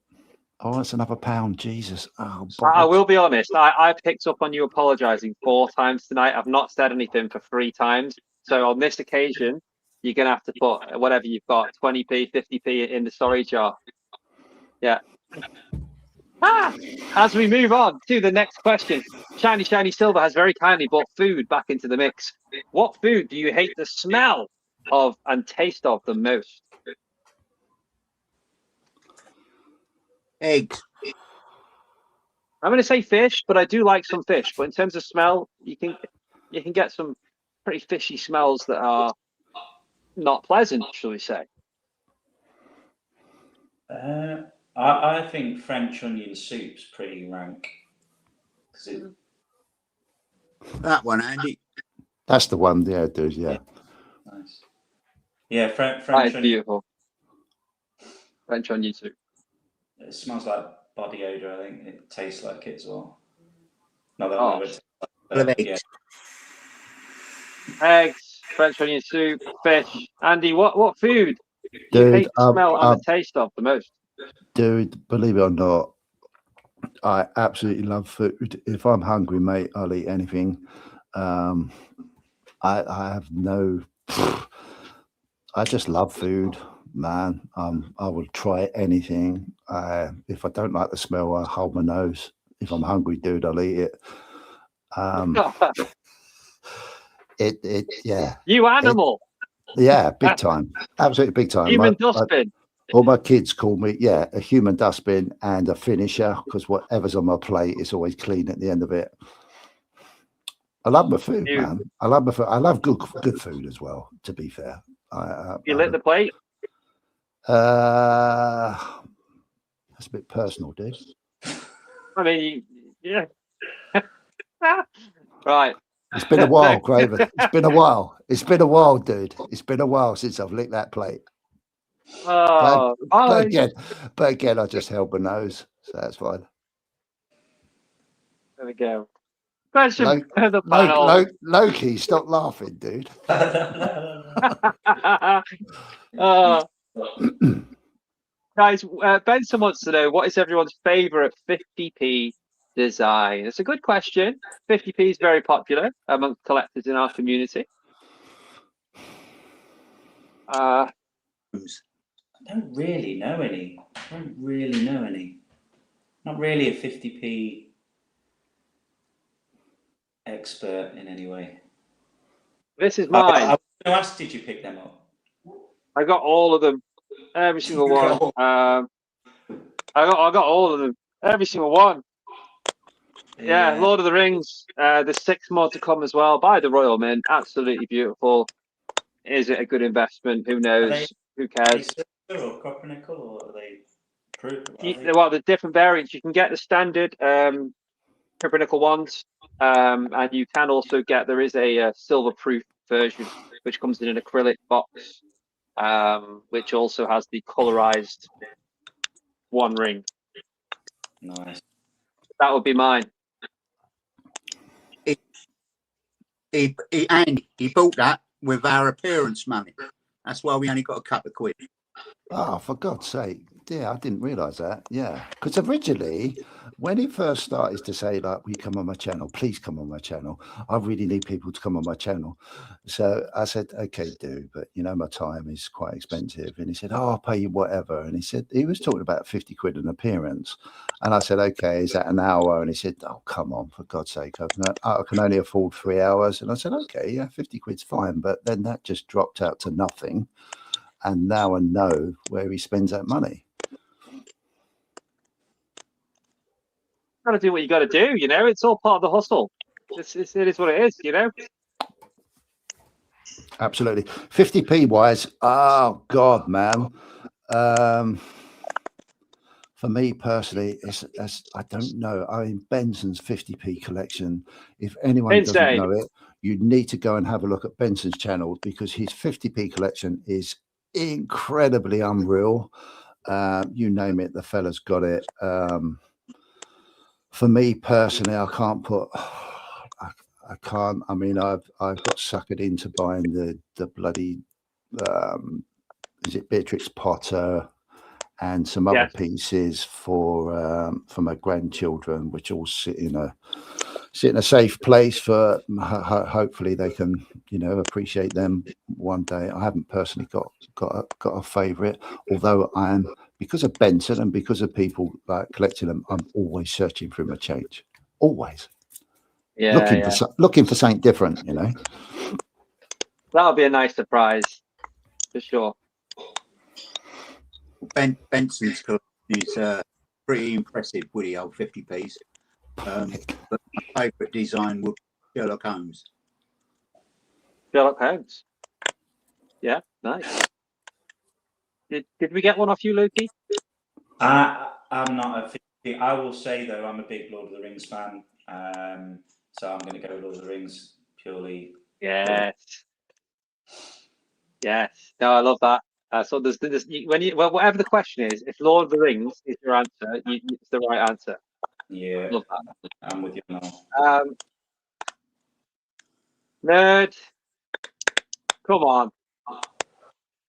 Oh, that's another pound. Jesus. Oh, I will be honest. I picked up on you apologising 4 times tonight. I've not said anything for 3 times. So on this occasion, you're going to have to put whatever you've got, 20p, 50p in the sorry jar. Yeah. As we move on to the next question, Shiny Silver has very kindly brought food back into the mix. What food do you hate the smell of and taste of the most? Eggs. I'm going to say fish, but I do like some fish. But in terms of smell, you can get some pretty fishy smells that are not pleasant, shall we say? I think French onion soup's pretty rank. That one, Andy. That's the one. Yeah, dude. Yeah. Nice. Yeah, French That is onion. beautiful. French onion soup. It smells like body odor. I think it tastes like it as well. Not that Oh. I know it. Full of eggs. Yeah. Eggs, French onion soup, fish. Andy, what food do you Dude, hate the smell and the taste of the most? Dude, believe it or not, I absolutely love food. If I'm hungry, mate, I'll eat anything. I have no. I just love food, man. I will try anything. If I don't like the smell, I hold my nose. If I'm hungry, dude, I'll eat it. Yeah. You animal. Yeah, big time. Absolutely big time. Human dustbin. All my kids call me, a human dustbin and a finisher, because whatever's on my plate is always clean at the end of it. I love my food, man. I love my food. I love good food as well, to be fair. You lit the plate? That's a bit personal, dude. I mean, yeah. Right. It's been a while, Craven. It's been a while. It's been a while, dude. It's been a while since I've licked that plate. Oh, but again, I just held my nose, so that's fine. There we go. Question for the panel. Loki, stop laughing, dude. Guys, Benson wants to know, what is everyone's favourite 50p design? It's a good question. 50p is very popular amongst collectors in our community. I don't really know any. Not really a 50p expert in any way. This is mine. I was going to ask, did you pick them up? I got all of them. Every single one. I got all of them. Every single one. Yeah, Lord of the Rings. There's 6 more to come as well by the Royal Mint. Absolutely beautiful. Is it a good investment? Who knows? Who cares? Are they silver or copper nickel, or are they proof? Well, the different variants. You can get the standard copper nickel ones, and you can also get, there is a silver proof version which comes in an acrylic box, which also has the colorized 1 ring. Nice. That would be mine. He bought that with our appearance money. That's why we only got a couple of quid. Oh, for God's sake. Yeah, I didn't realise that. Yeah. Because originally, when he first started to say, like, will you come on my channel? Please come on my channel. I really need people to come on my channel. So I said, okay, do, but my time is quite expensive. And he said, oh, I'll pay you whatever. And he said, he was talking about 50 quid an appearance. And I said, okay, is that an hour? And he said, oh, come on, for God's sake. I can only afford 3 hours. And I said, okay, yeah, 50 quid's fine. But then that just dropped out to nothing. And now I know where he spends that money. Got to do what you got to do, It's all part of the hustle. It is what it is, Absolutely. 50p wise, oh God, man. For me personally, I don't know. I mean, Benson's 50p collection. If anyone doesn't know it, you need to go and have a look at Benson's channel, because his 50p collection is incredibly unreal. You name it, the fella's got it. For me personally, I can't put. I can't. I mean, I've got suckered into buying the bloody is it Beatrix Potter, and some other pieces for my grandchildren, which all sit in a safe place for hopefully they can appreciate them one day. I haven't personally got a favourite, although I am, because of Benson and because of people like collecting them, I'm always searching for a change, always looking for something different. That'll be a nice surprise for sure. Benson's collection is pretty impressive, Woody, old 50p. But my favourite design would be Sherlock Holmes. Sherlock Holmes. Yeah, nice. Did we get one off you, Lukey? I'm not a 50. I will say though, I'm a big Lord of the Rings fan. So I'm going to go with Lord of the Rings purely. Yes. Yes. No, I love that. So there's whatever the question is, if Lord of the Rings is your answer, it's the right answer. Yeah. Love that. I'm with you now. Nerd. Come on.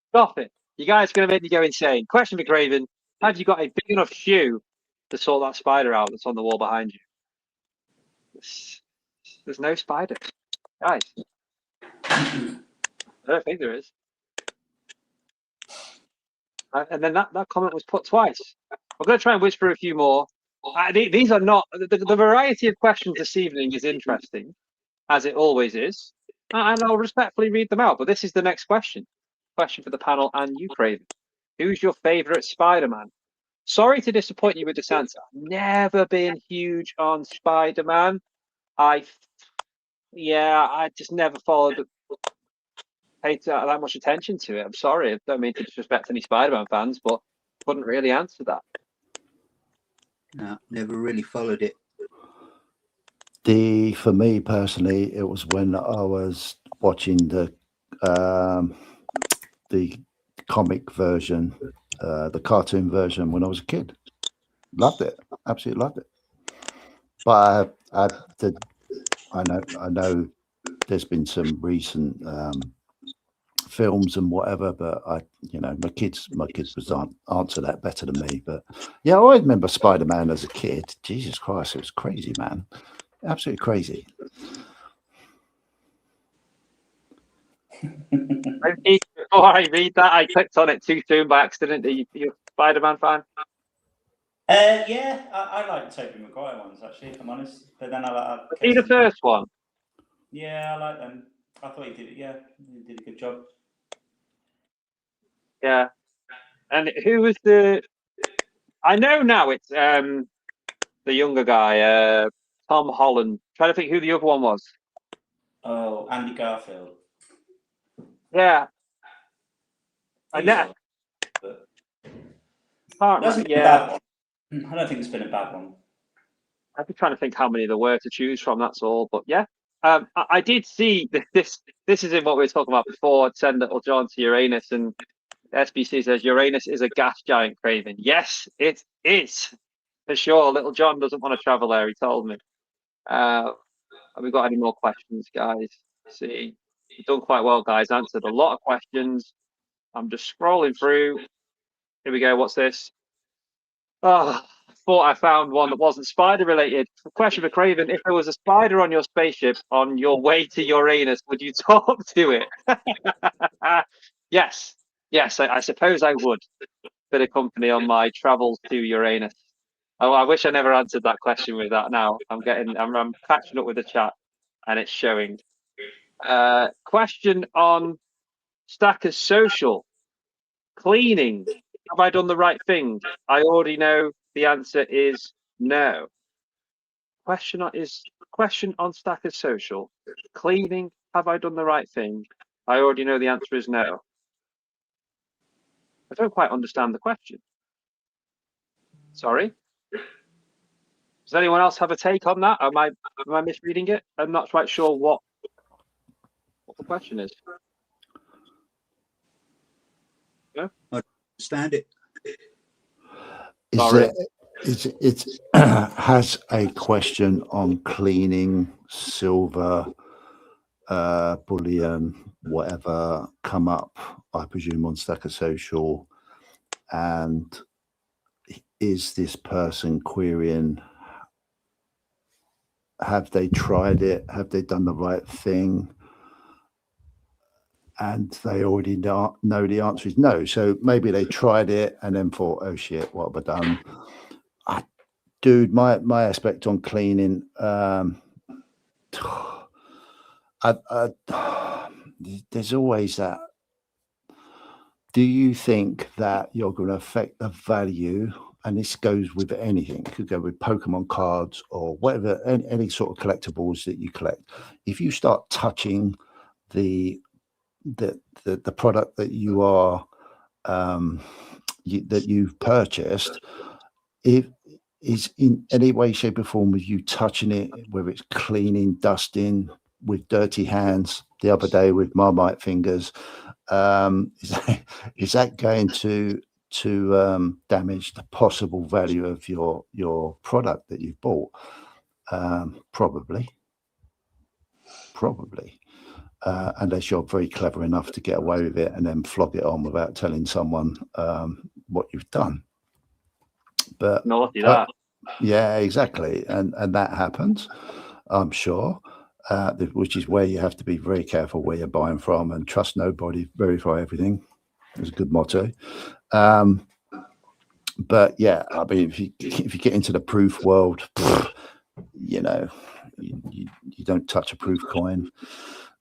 Stop it. You guys are going to make me go insane. Question for Craven. Have you got a big enough shoe to sort that spider out that's on the wall behind you? There's no spider. Guys. I don't think there is. And then that comment was put twice. I'm going to try and whisper a few more. These are not... The variety of questions this evening is interesting, as it always is. And I'll respectfully read them out. But this is the next question. Question for the panel and you, Craven. Who's your favourite Spider-Man? Sorry to disappoint you with this answer. Never been huge on Spider-Man. I just never paid that much attention to it. I'm sorry. I don't mean to disrespect any Spider-Man fans, but couldn't really answer that. No, never really followed it. For me personally, it was when I was watching the comic version, the cartoon version when I was a kid. Loved it, absolutely loved it. But I know there's been some recent films and whatever, but my kids would answer that better than me. But yeah, I remember Spider-Man as a kid. Jesus Christ, it was crazy, man. Absolutely crazy. Before I read that, I clicked on it too soon by accident. Are you a Spider-Man fan? Yeah, I like Tobey Maguire ones actually, if I'm honest. But then I Was he the first one? Yeah, I like them. I thought he did it. Yeah, he did a good job. Yeah. And who was the... I know now it's the younger guy, Tom Holland. Trying to think who the other one was. Oh, Andy Garfield. Yeah. I know. I don't think it's been a bad one. I'd be trying to think how many there were to choose from, that's all. But yeah. I did see this is in what we were talking about before. Send little John to Uranus, and SBC says Uranus is a gas giant, Craven. Yes, it is. For sure. Little John doesn't want to travel there, he told me. Have we got any more questions, guys? See, you've done quite well, guys. Answered a lot of questions. I'm just scrolling through. Here we go. What's this? Oh, I thought I found one that wasn't spider related. Question for Craven: if there was a spider on your spaceship on your way to Uranus, would you talk to it? Yes. I suppose I would. Bit of company on my travels to Uranus. Oh, I wish I never answered that question with that. Now I'm catching up with the chat, and it's showing. Question on Stacker's social cleaning. Have I done the right thing? I already know the answer is no. Question on Stacker's social cleaning. Have I done the right thing? I already know the answer is no. I don't quite understand the question. Sorry. Does anyone else have a take on that? Am I misreading it? I'm not quite sure what the question is. No? I understand it. It has a question on cleaning silver Bullion, whatever, come up, I presume, on Stacker Social, and is this person querying, have they tried it? Have they done the right thing? And they already know the answer is no. So maybe they tried it and then thought, oh shit, what have I done? Dude, my aspect on cleaning, there's always that. Do you think that you're going to affect the value? And this goes with anything. It could go with Pokemon cards or whatever, any sort of collectibles that you collect. If you start touching the product that you are that you've purchased, if is in any way, shape, or form with you touching it, whether it's cleaning, dusting with dirty hands, the other day with Marmite fingers, is that going to damage the possible value of your product that you've bought? Probably. Unless you're very clever enough to get away with it and then flog it on without telling someone what you've done. But Naughty that. Yeah, exactly, and that happens, I'm sure. Which is where you have to be very careful where you're buying from and trust nobody, verify everything. Is a good motto. But yeah, I mean, if you get into the proof world, you know, you don't touch a proof coin.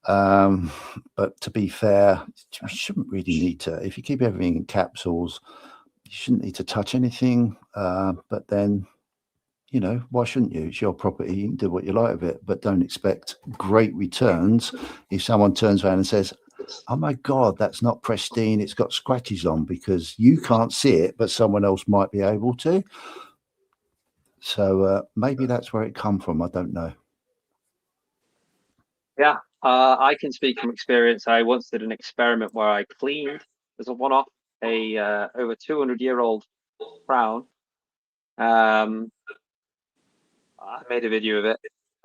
But to be fair, you shouldn't really need to. If you keep everything in capsules, you shouldn't need to touch anything. But then, you know, why shouldn't you? It's your property. You can do what you like with it, but don't expect great returns if someone turns around and says, oh my God, that's not pristine. It's got scratches on, because you can't see it, but someone else might be able to. So maybe that's where it come from. I don't know. Yeah, I can speak from experience. I once did an experiment where I cleaned, as a one-off, a over 200-year-old crown. I made a video of it,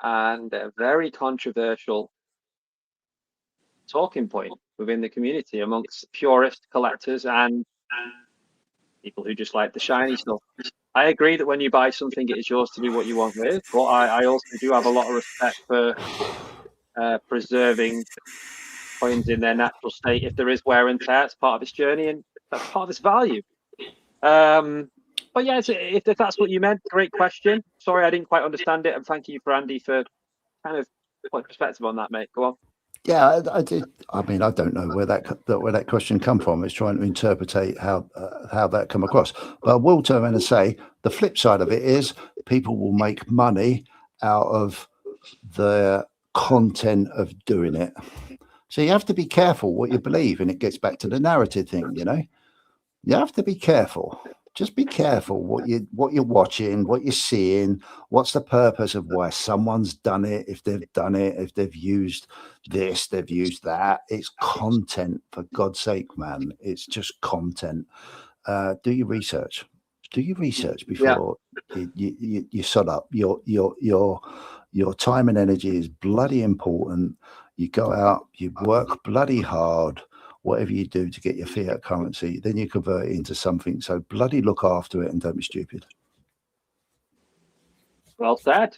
and a very controversial talking point within the community amongst purist collectors and people who just like the shiny stuff. I agree that when you buy something, it is yours to do what you want with, but I also do have a lot of respect for preserving coins in their natural state. If there is wear and tear, it's part of its journey, and that's part of its value. But yeah, if that's what you meant, great question. Sorry, I didn't quite understand it, and thank you, Andy, for kind of putting perspective on that, mate. Go on. Yeah, I did. I mean, I don't know where that question come from. It's trying to interpretate how that come across. But I will turn around and say the flip side of it is people will make money out of the content of doing it. So you have to be careful what you believe, and it gets back to the narrative thing. You know, you have to be careful. Just be careful what you're watching, what you're seeing. What's the purpose of why someone's done it? If they've done it, if they've used this, they've used that. It's content, for God's sake, man. It's just content. Do your research. Do your research before you sod up. Your time and energy is bloody important. You go out, you work bloody hard. Whatever you do to get your fiat currency, then you convert it into something. So bloody look after it and don't be stupid. Well said.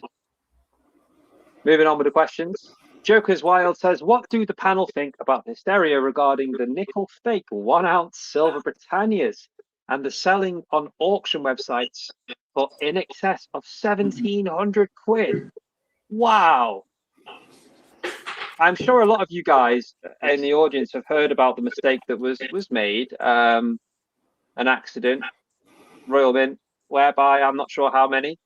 Moving on with the questions. Joker's Wild says, what do the panel think about the hysteria regarding the nickel fake 1 ounce silver Britannias and the selling on auction websites for in excess of 1,700 quid? Wow. I'm sure a lot of you guys in the audience have heard about the mistake that was made, an accident, Royal Mint, whereby I'm not sure how many,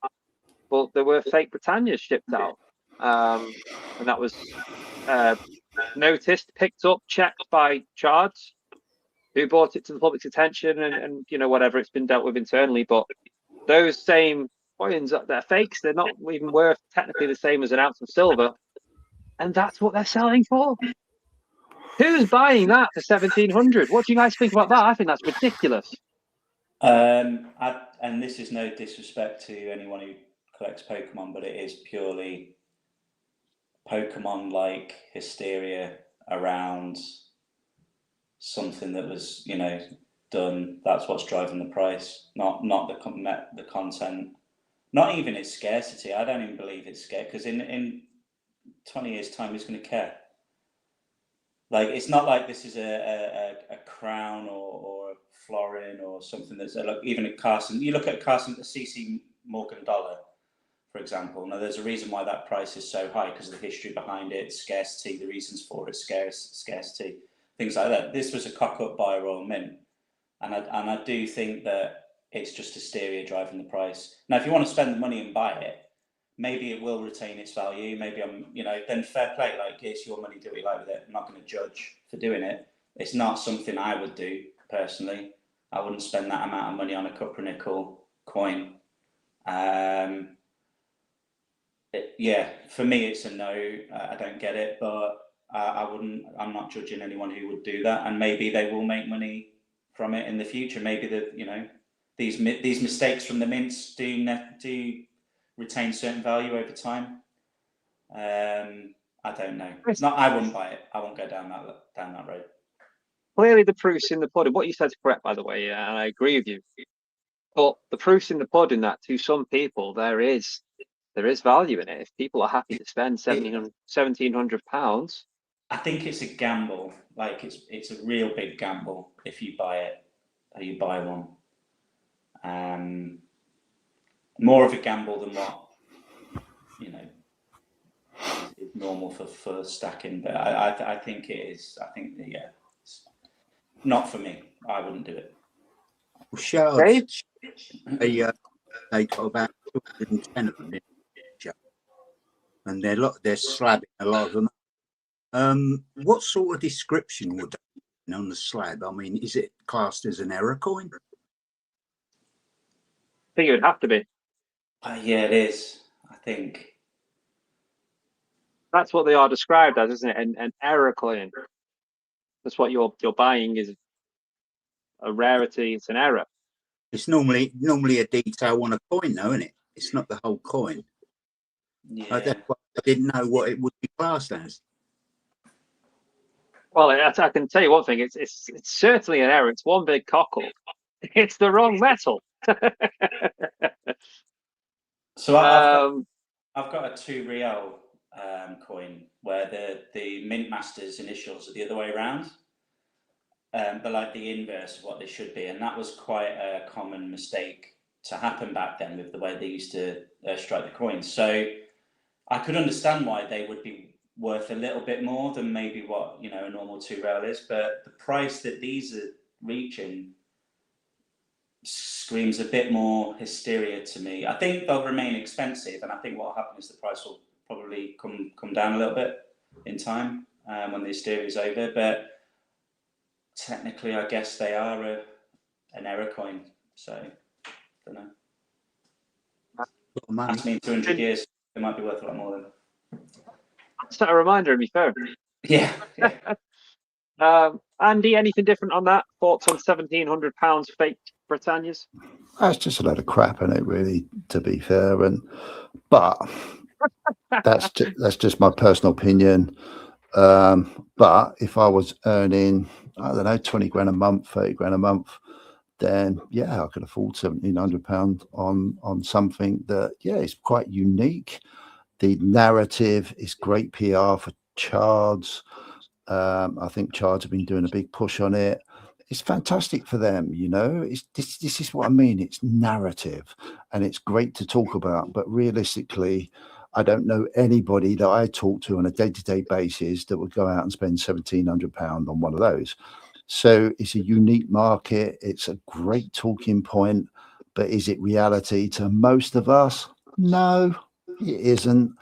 but there were fake Britannias shipped out. And that was noticed, picked up, checked by Chards, who brought it to the public's attention, and you know, whatever, it's been dealt with internally. But those same coins, they're fakes. They're not even worth technically the same as an ounce of silver. And that's what they're selling for. Who's buying that for 1,700? What do you guys think about that? I think that's ridiculous. And this is no disrespect to anyone who collects Pokemon, but it is purely Pokemon like hysteria around something that was, done. That's what's driving the price, not the content, not even its scarcity. I don't even believe it's scarce, because in 20 years' time, who's going to care? Like, it's not like this is a crown or a florin or something that's even a Carson. You look at Carson, the CC Morgan dollar, for example. Now, there's a reason why that price is so high, because of the history behind it, scarcity, the reasons for it, scarcity, things like that. This was a cock up by a Royal Mint, and I do think that it's just hysteria driving the price. Now, if you want to spend the money and buy it, maybe it will retain its value. Maybe then fair play. Like, it's your money, do what you like with it. I'm not going to judge for doing it. It's not something I would do personally. I wouldn't spend that amount of money on a copper nickel coin. Yeah, for me, it's a no. I don't get it, but I'm not judging anyone who would do that. And maybe they will make money from it in the future. Maybe these mistakes from the mints do retain certain value over time. I don't know. I wouldn't buy it. I won't go down that road. Clearly, the proof's in the pudding. What you said is correct, by the way, and I agree with you. But the proof's in the pudding that to some people there is value in it. If people are happy to spend £1,700, I think it's a gamble. Like, it's a real big gamble if you buy it or you buy one. More of a gamble than what is normal for stacking. But I think it is. I think it's not for me. I wouldn't do it. Well, shards, they got about 210 of them, and they're slabbing a lot of them. What sort of description would that be on the slab? I mean, is it classed as an error coin? I think it would have to be. Yeah, it is. I think that's what they are described as, isn't it? An error coin. That's what you're buying, is a rarity. It's an error. It's normally a detail on a coin, though, isn't it? It's not the whole coin. Yeah. I didn't know what it would be classed as. Well, I can tell you one thing. It's certainly an error. It's one big cockle. It's the wrong metal. So I've got a 2 real coin where the mint master's initials are the other way around. They're like the inverse of what they should be, and that was quite a common mistake to happen back then with the way they used to strike the coins. So I could understand why they would be worth a little bit more than maybe what a normal 2 real is, but the price that these are reaching screams a bit more hysteria to me. I think they'll remain expensive, and I think what will happen is the price will probably come down a little bit in time when the hysteria is over. But technically, I guess they are an error coin. So I don't know. That's me in 200 years. They might be worth a lot more than. Set a reminder in my phone. Yeah. Andy, anything different on that? Thoughts on £1,700 fake Britannias? That's just a load of crap in it, really, to be fair. But that's just my personal opinion. But if I was earning, I don't know, 20 grand a month, 30 grand a month, then yeah, I could afford £1,700 on something that is quite unique. The narrative is great PR for Chards. I think Chards have been doing a big push on it. It's fantastic for them, this is what I mean. It's narrative, and it's great to talk about. But realistically, I don't know anybody that I talk to on a day-to-day basis that would go out and spend £1,700 on one of those. So it's a unique market. It's a great talking point, but is it reality to most of us? No, it isn't.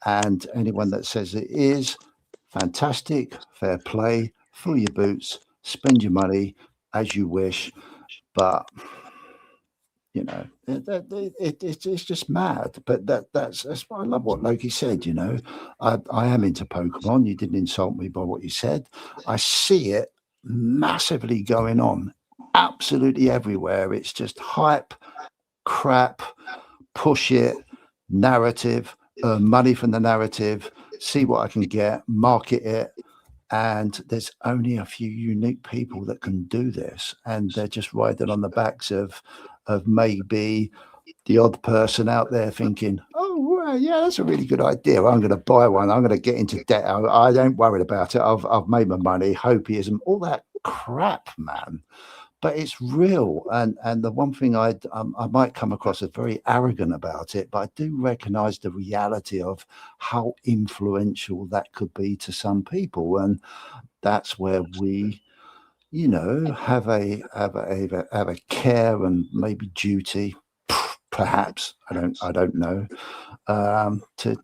And anyone that says it is, fantastic, fair play, fill your boots, spend your money as you wish. But it's just mad. But that's what I love. What Loki said. I am into Pokemon. You didn't insult me by what you said. I see it massively going on, absolutely everywhere. It's just hype, crap, push it, narrative, money from the narrative, see what I can get, market it. And there's only a few unique people that can do this, and they're just riding on the backs of maybe the odd person out there thinking, oh, well, yeah, that's a really good idea. I'm going to buy one. I'm going to get into debt. I don't worry about it. I've made my money. Hopiism, all that crap, man. But it's real. And the one thing I might come across as very arrogant about it, but I do recognize the reality of how influential that could be to some people. And that's where we, you know, have a care and maybe duty, perhaps, I don't know, to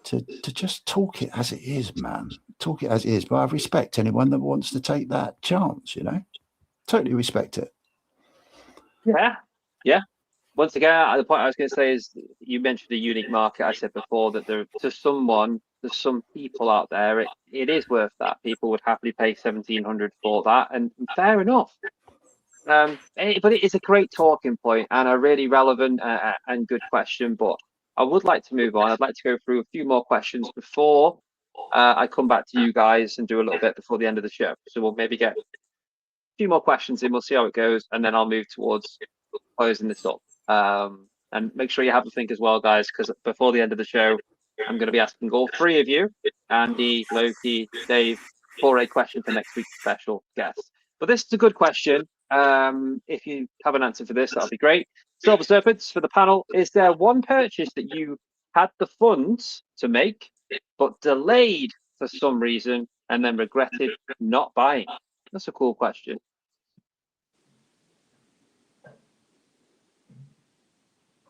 just talk it as it is, man. Talk it as it is. But I respect anyone that wants to take that chance, you know. Totally respect it. Yeah. Once again, the point I was going to say is, you mentioned a unique market. I said before that there's some people out there, it is worth that. People would happily pay 1,700 for that, and fair enough. But it is a great talking point and a really relevant and good question. But I would like to move on. I'd like to go through a few more questions before I come back to you guys and do a little bit before the end of the show. So we'll maybe get a few more questions in. We'll see how it goes, and then I'll move towards closing this up. And make sure you have a think as well, guys, because before the end of the show, I'm going to be asking all three of you, Andy, Loki, Dave, for a question for next week's special guest. But this is a good question. If you have an answer for this, that'll be great. Silver Serpents, for the panel, is there one purchase that you had the funds to make, but delayed for some reason and then regretted not buying? That's a cool question.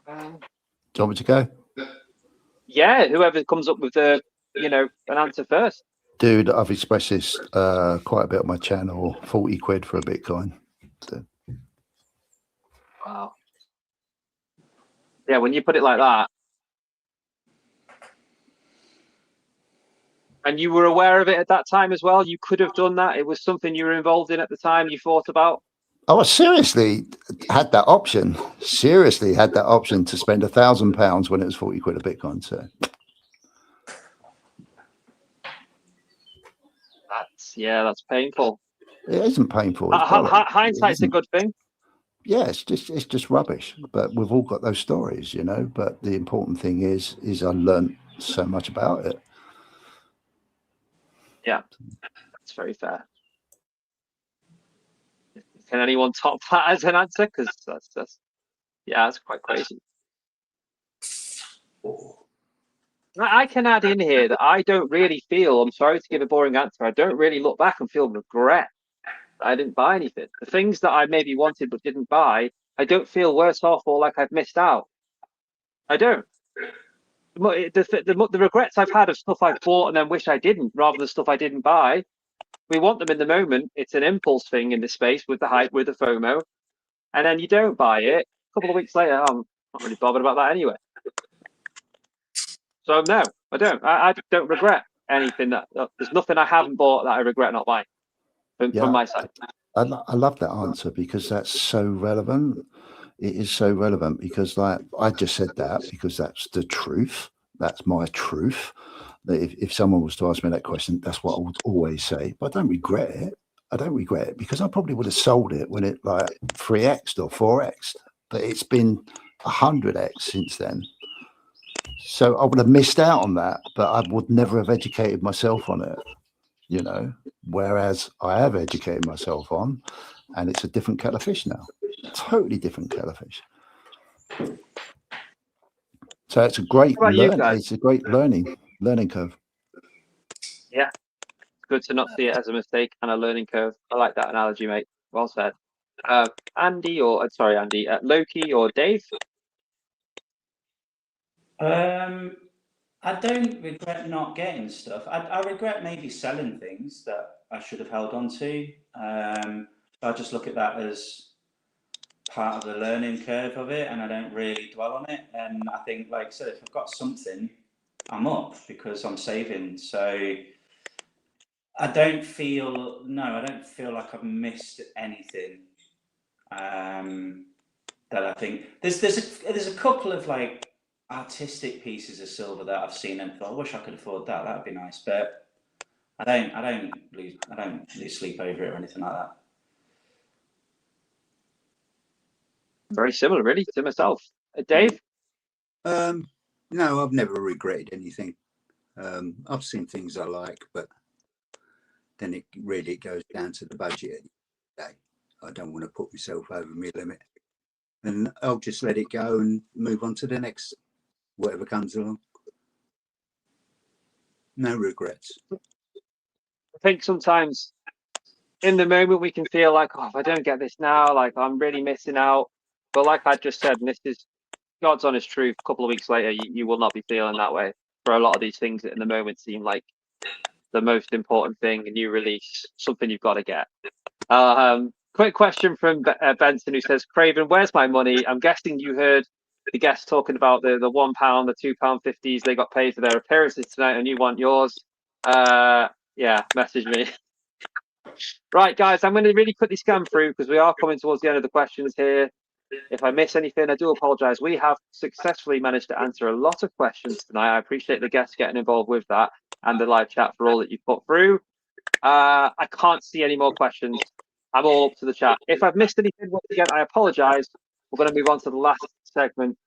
Do you want me to go? Yeah, whoever comes up with an answer first. Dude, I've expressed this quite a bit on my channel. 40 quid for a Bitcoin. So. Wow. Yeah, when you put it like that, and you were aware of it at that time as well, you could have done that. It was something you were involved in at the time, you thought about. Oh, I seriously had that option. Seriously had that option to spend £1,000 when it was 40 quid a Bitcoin. So that's painful. It isn't painful. Hindsight's a good thing. Yeah, it's just rubbish. But we've all got those stories, you know. But the important thing is I learned so much about it. Yeah, that's very fair. Can anyone top that as an answer? Because that's quite crazy. I can add in here that I don't really feel, I'm sorry to give a boring answer, I don't really look back and feel regret that I didn't buy anything. The things that I maybe wanted but didn't buy, I don't feel worse off or like I've missed out. I don't. The regrets I've had of stuff I've bought and then wish I didn't, rather than stuff I didn't buy. We want them in the moment. It's an impulse thing in this space with the hype, with the FOMO. And then you don't buy it. A couple of weeks later, I'm not really bothered about that anyway. So no, I don't. I don't regret anything. There's nothing I haven't bought that I regret not buying from my side. I love that answer because that's so relevant. It is so relevant because, like, I just said that because that's the truth. That's my truth. That if someone was to ask me that question, that's what I would always say. But I don't regret it. I don't regret it because I probably would have sold it when it like 3x'd or 4x'd. But it's been 100x since then. So I would have missed out on that, but I would never have educated myself on it, you know, whereas I have educated myself on, and it's a different kettle of fish now, totally different kettle of fish. So it's a great learning curve. Yeah, it's good to not see it as a mistake and a learning curve. I like that analogy, mate. Well said. Loki or Dave? I don't regret not getting stuff. I regret maybe selling things that I should have held on to. I just look at that as part of the learning curve of it, and I don't really dwell on it. And I think, like I said, if I've got something, I'm up because I'm saving. So I don't feel like I've missed anything. That I think there's a couple of like artistic pieces of silver that I've seen and thought, I wish I could afford that. That'd be nice, but I don't lose sleep over it or anything like that. Very similar, really, to myself. Dave? No, I've never regretted anything. I've seen things I like, but then it really goes down to the budget at the end of the day. I don't want to put myself over my limit, and I'll just let it go and move on to the next, whatever comes along. No regrets. I think sometimes in the moment we can feel like, oh, if I don't get this now, like I'm really missing out. But like I just said, and this is God's honest truth, a couple of weeks later, you will not be feeling that way for a lot of these things that in the moment seem like the most important thing, a new release, something you've got to get. Quick question from Benson, who says, Craven, where's my money? I'm guessing you heard the guests talking about the £1, the £2.50s they got paid for their appearances tonight, and you want yours. Yeah, message me. Right, guys, I'm going to really quickly scan through because we are coming towards the end of the questions here. If I miss anything, I do apologize. We have successfully managed to answer a lot of questions tonight. I appreciate the guests getting involved with that and the live chat for all that you put through. I can't see any more questions. I'm all up to the chat. If I've missed anything, once again, I apologize. We're going to move on to the last segment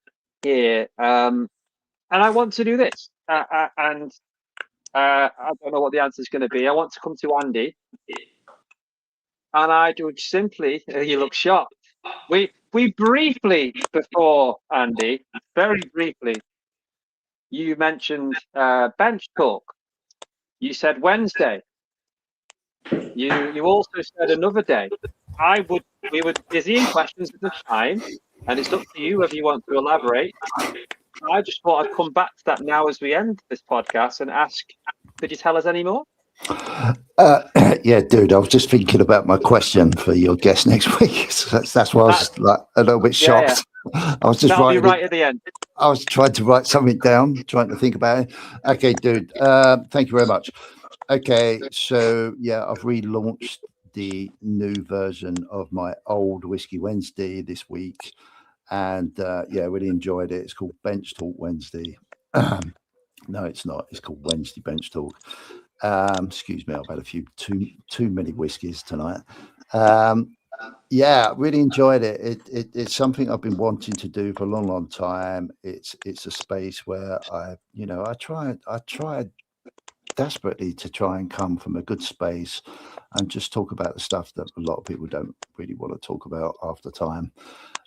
here. And I want to do this. I don't know what the answer is going to be. I want to come to Andy. And I would simply, you look shocked. We briefly, before Andy, very briefly, you mentioned bench talk. You said Wednesday. You also said another day. We were busy in questions at the time, and it's up to you whether you want to elaborate. I just thought I'd come back to that now as we end this podcast and ask, could you tell us any more? Yeah, dude, I was just thinking about my question for your guest next week. So that's why I was like a little bit shocked. Yeah. I was just That'll be right at the end. I was trying to write something down, trying to think about it. Okay, dude, thank you very much. Okay, so yeah, I've relaunched the new version of my old Whiskey Wednesday this week, and yeah, really enjoyed it. It's called Bench Talk Wednesday. No, it's not. It's called Wednesday Bench Talk. Excuse me, I've had a few too many whiskies tonight. Yeah, really enjoyed it. It's something I've been wanting to do for a long time. It's a space where I tried desperately to try and come from a good space and just talk about the stuff that a lot of people don't really want to talk about after time.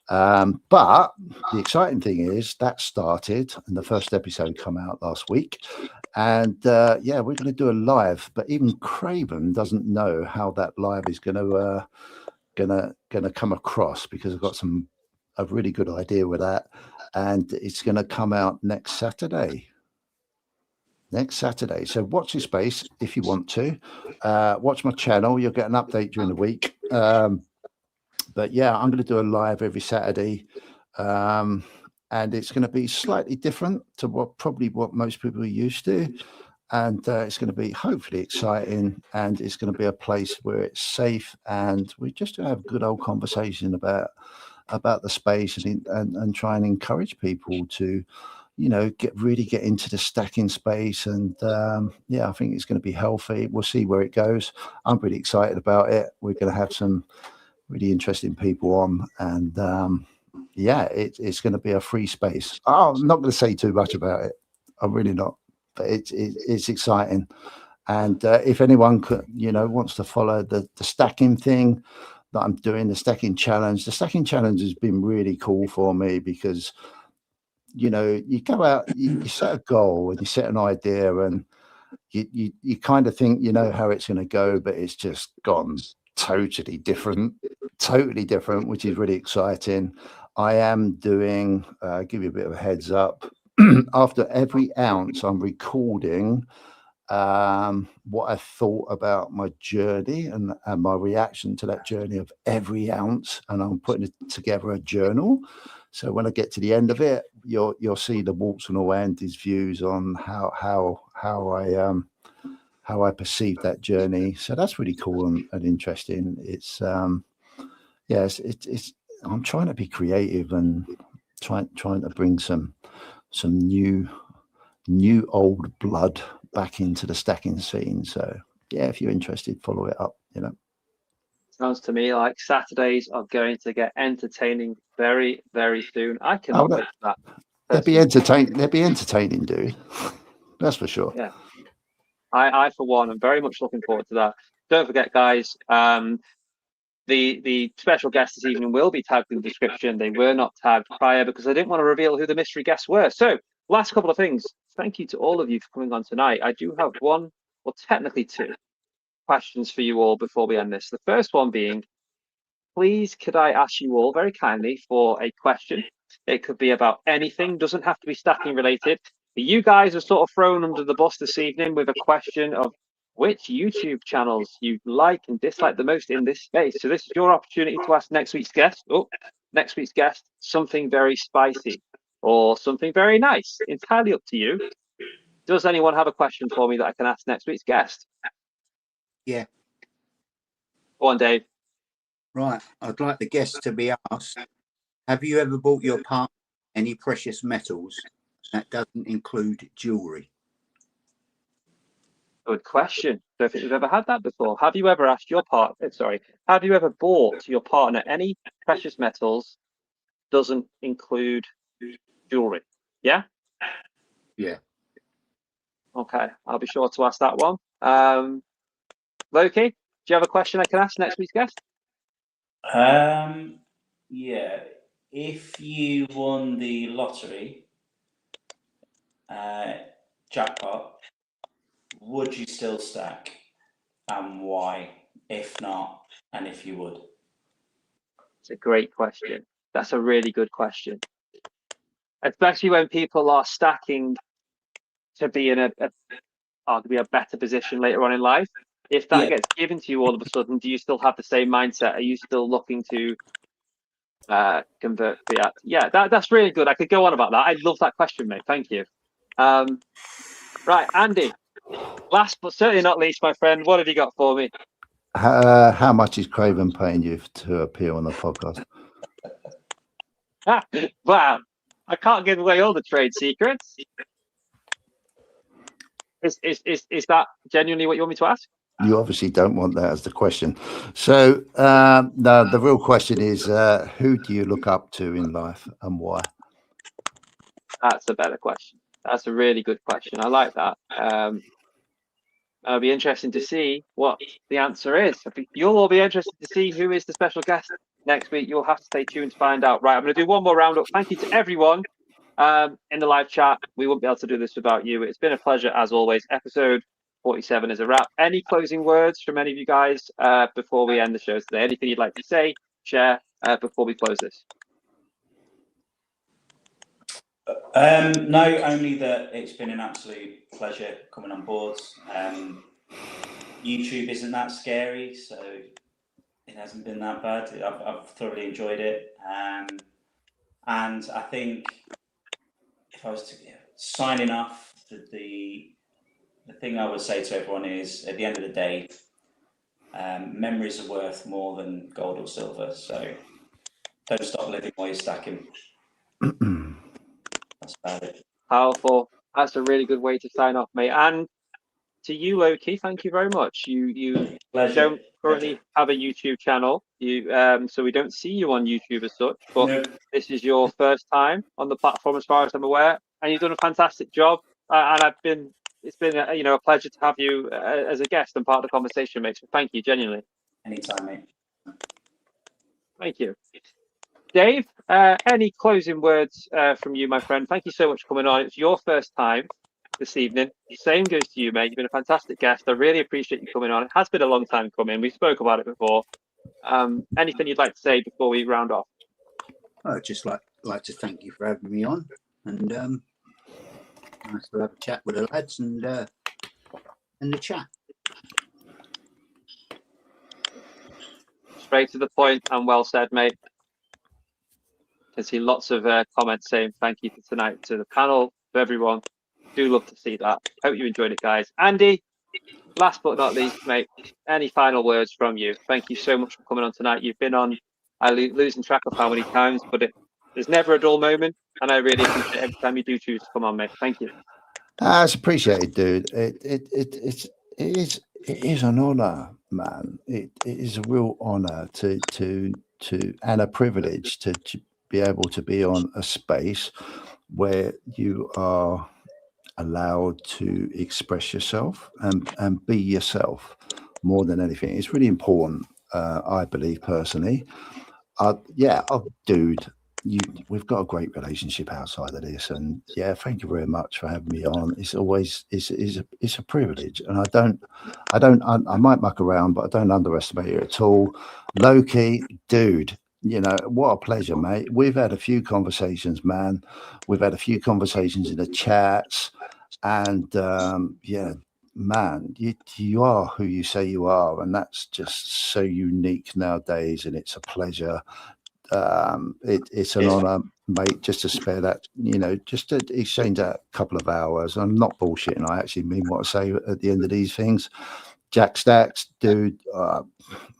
But the exciting thing is that started, and the first episode come out last week, and yeah, we're going to do a live. But even Craven doesn't know how that live is going to come across, because I've got a really good idea with that, and it's going to come out next Saturday. So watch this space if you want to. Watch my channel. You'll get an update during the week. But yeah, I'm going to do a live every Saturday, and it's going to be slightly different to what most people are used to, and it's going to be hopefully exciting, and it's going to be a place where it's safe, and we just have a good old conversation about the space and try and encourage people to, you know, get into the stacking space. And yeah, I think it's going to be healthy. We'll see where it goes. I'm pretty excited about it. We're going to have some really interesting people on, and yeah, it's going to be a free space. I'm not going to say too much about it. I'm really not, but it's exciting. And if anyone could, wants to follow the stacking thing that I'm doing, the stacking challenge has been really cool for me, because you go out, you set a goal and you set an idea, and you kind of think you know how it's going to go, but it's just gone totally different, which is really exciting. I am doing, give you a bit of a heads up, after every ounce I'm recording what I thought about my journey and my reaction to that journey of every ounce, and I'm putting together a journal. So when I get to the end of it, you'll see the warts and all Andy's views on how I perceived that journey. So that's really cool and interesting. It's yes, it's I'm trying to be creative and trying to bring some some new old blood back into the stacking scene. So yeah, if you're interested, follow it up. Sounds to me like Saturdays are going to get entertaining very, very soon. I cannot wait for that. They'll be entertaining, dude. That's for sure. Yeah. I for one, am very much looking forward to that. Don't forget, guys, the special guests this evening will be tagged in the description. They were not tagged prior because I didn't want to reveal who the mystery guests were. So, last couple of things. Thank you to all of you for coming on tonight. I do have one, or technically two, questions for you all before we end this. The first one being, please, could I ask you all very kindly for a question? It could be about anything, doesn't have to be stacking related. But you guys are sort of thrown under the bus this evening with a question of which YouTube channels you like and dislike the most in this space. So this is your opportunity to ask next week's guest, something very spicy or something very nice. Entirely up to you. Does anyone have a question for me that I can ask next week's guest? Yeah. Go on, Dave. Right. I'd like the guest to be asked, have you ever bought your partner any precious metals that doesn't include jewellery? Good question. Don't think we've ever had that before. Have you ever asked your partner, have you ever bought your partner any precious metals doesn't include jewellery? Yeah? Yeah. Okay, I'll be sure to ask that one. Loki, do you have a question I can ask next week's guest? Yeah. If you won the lottery, jackpot, would you still stack, and why? If not, and if you would? It's a great question. That's a really good question. Especially when people are stacking to be in arguably a better position later on in life. If that gets given to you all of a sudden, do you still have the same mindset? Are you still looking to convert fiat? Yeah, that's really good. I could go on about that. I love that question, mate. Thank you. Right, Andy, last but certainly not least, my friend, what have you got for me? How much is Craven paying you to appear on the podcast? Wow, I can't give away all the trade secrets. Is that genuinely what you want me to ask? You obviously don't want that as the question. So no, the real question is, who do you look up to in life and why? That's a better question. That's a really good question. I like that. It'll be interesting to see what the answer is. I think you'll all be interested to see who is the special guest next week. You'll have to stay tuned to find out. Right, I'm going to do one more roundup. Thank you to everyone in the live chat. We wouldn't be able to do this without you. It's been a pleasure as always. Episode 47 is a wrap. Any closing words from any of you guys before we end the show today? Anything you'd like to say, share before we close this? No, only that it's been an absolute pleasure coming on board. YouTube isn't that scary, so it hasn't been that bad. I've thoroughly enjoyed it, and I think if I was to signing off, the thing I would say to everyone is, at the end of the day, memories are worth more than gold or silver. So don't stop living while you're stacking. That's about it. Powerful. That's a really good way to sign off, mate. And to you, Loki, thank you very much. You don't currently have a YouTube channel. So we don't see you on YouTube as such, but this is your first time on the platform as far as I'm aware, and you've done a fantastic job. And it's been a pleasure to have you as a guest and part of the conversation, mate. So thank you, genuinely. Anytime, mate. Thank you. Dave, any closing words from you, my friend? Thank you so much for coming on. It's your first time this evening. Same goes to you, mate. You've been a fantastic guest. I really appreciate you coming on. It has been a long time coming. We spoke about it before. Anything you'd like to say before we round off? I'd just like to thank you for having me on, and nice to have a chat with the lads and the chat. Straight to the point and well said, mate. I can see lots of comments saying thank you for tonight to the panel, to everyone. Do love to see that. Hope you enjoyed it, guys. Andy, last but not least, mate, any final words from you? Thank you so much for coming on tonight. You've been on, I'm losing track of how many times, but There's never a dull moment, and I really appreciate every time you do choose to come on, mate. Thank you. It's appreciated, dude. It is an honor, man. It is a real honor to and a privilege to be able to be on a space where you are allowed to express yourself and be yourself more than anything. It's really important, I believe personally. Dude, we've got a great relationship outside of this, and yeah, thank you very much for having me on. It's always it's a privilege, and I might muck around, but I don't underestimate it at all. Loki, dude, you know what a pleasure, mate. We've had a few conversations, man. We've had a few conversations in the chats, and yeah, man, you are who you say you are, and that's just so unique nowadays, and it's a pleasure. It's an honor, mate, just to spare that, you know, just to exchange that couple of hours. I'm not bullshitting. I actually mean what I say at the end of these things. Jack Stacks, dude,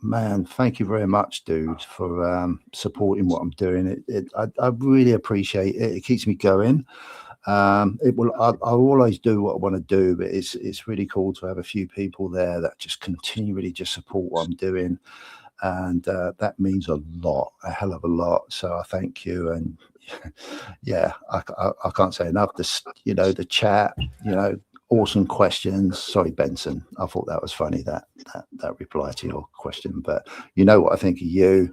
man, thank you very much, dude, for supporting what I'm doing. I really appreciate it. It keeps me going. I'll always do what I want to do, but it's really cool to have a few people there that just continually just support what I'm doing. And that means a lot, a hell of a lot. So I thank you. And yeah, I can't say enough. This, you know, the chat, you know, awesome questions. Sorry, Benson, I thought that was funny, that reply to your question. But you know what I think of you.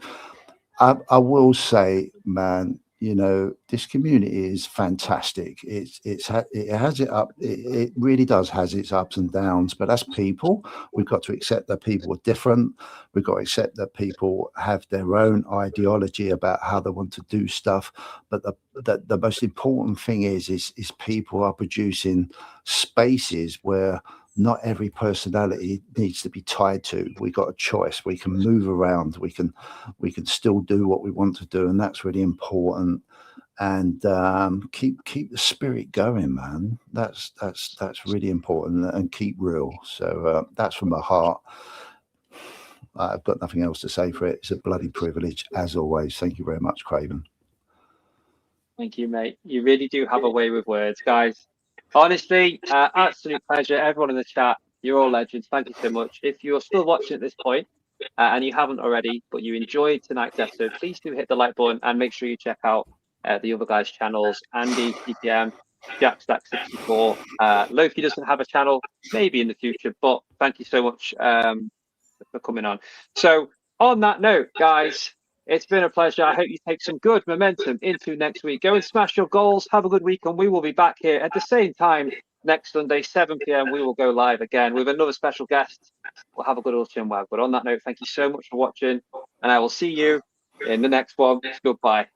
I will say, man, you know, this community is fantastic. It has it up. It really does has its ups and downs. But as people, we've got to accept that people are different. We've got to accept that people have their own ideology about how they want to do stuff. But the most important thing is people are producing spaces where not every personality needs to be tied to. We got a choice. We can move around. We can still do what we want to do, and that's really important. And keep the spirit going, man. That's really important, and keep real. So that's from my heart. I've got nothing else to say for it. It's a bloody privilege, as always. Thank you very much, Craven. Thank you, mate. You really do have a way with words, guys. Honestly, absolute pleasure. Everyone in the chat, you're all legends. Thank you so much. If you're still watching at this point and you haven't already, but you enjoyed tonight's episode, please do hit the like button and make sure you check out the other guys' channels. Andy, TPM, Jackstack64. Loki doesn't have a channel, maybe in the future, but thank you so much for coming on. So on that note, guys, it's been a pleasure. I hope you take some good momentum into next week. Go and smash your goals. Have a good week, and we will be back here at the same time next Sunday, 7 p.m. We will go live again with another special guest. We'll have a good old chin wag. But on that note, thank you so much for watching, and I will see you in the next one. Goodbye.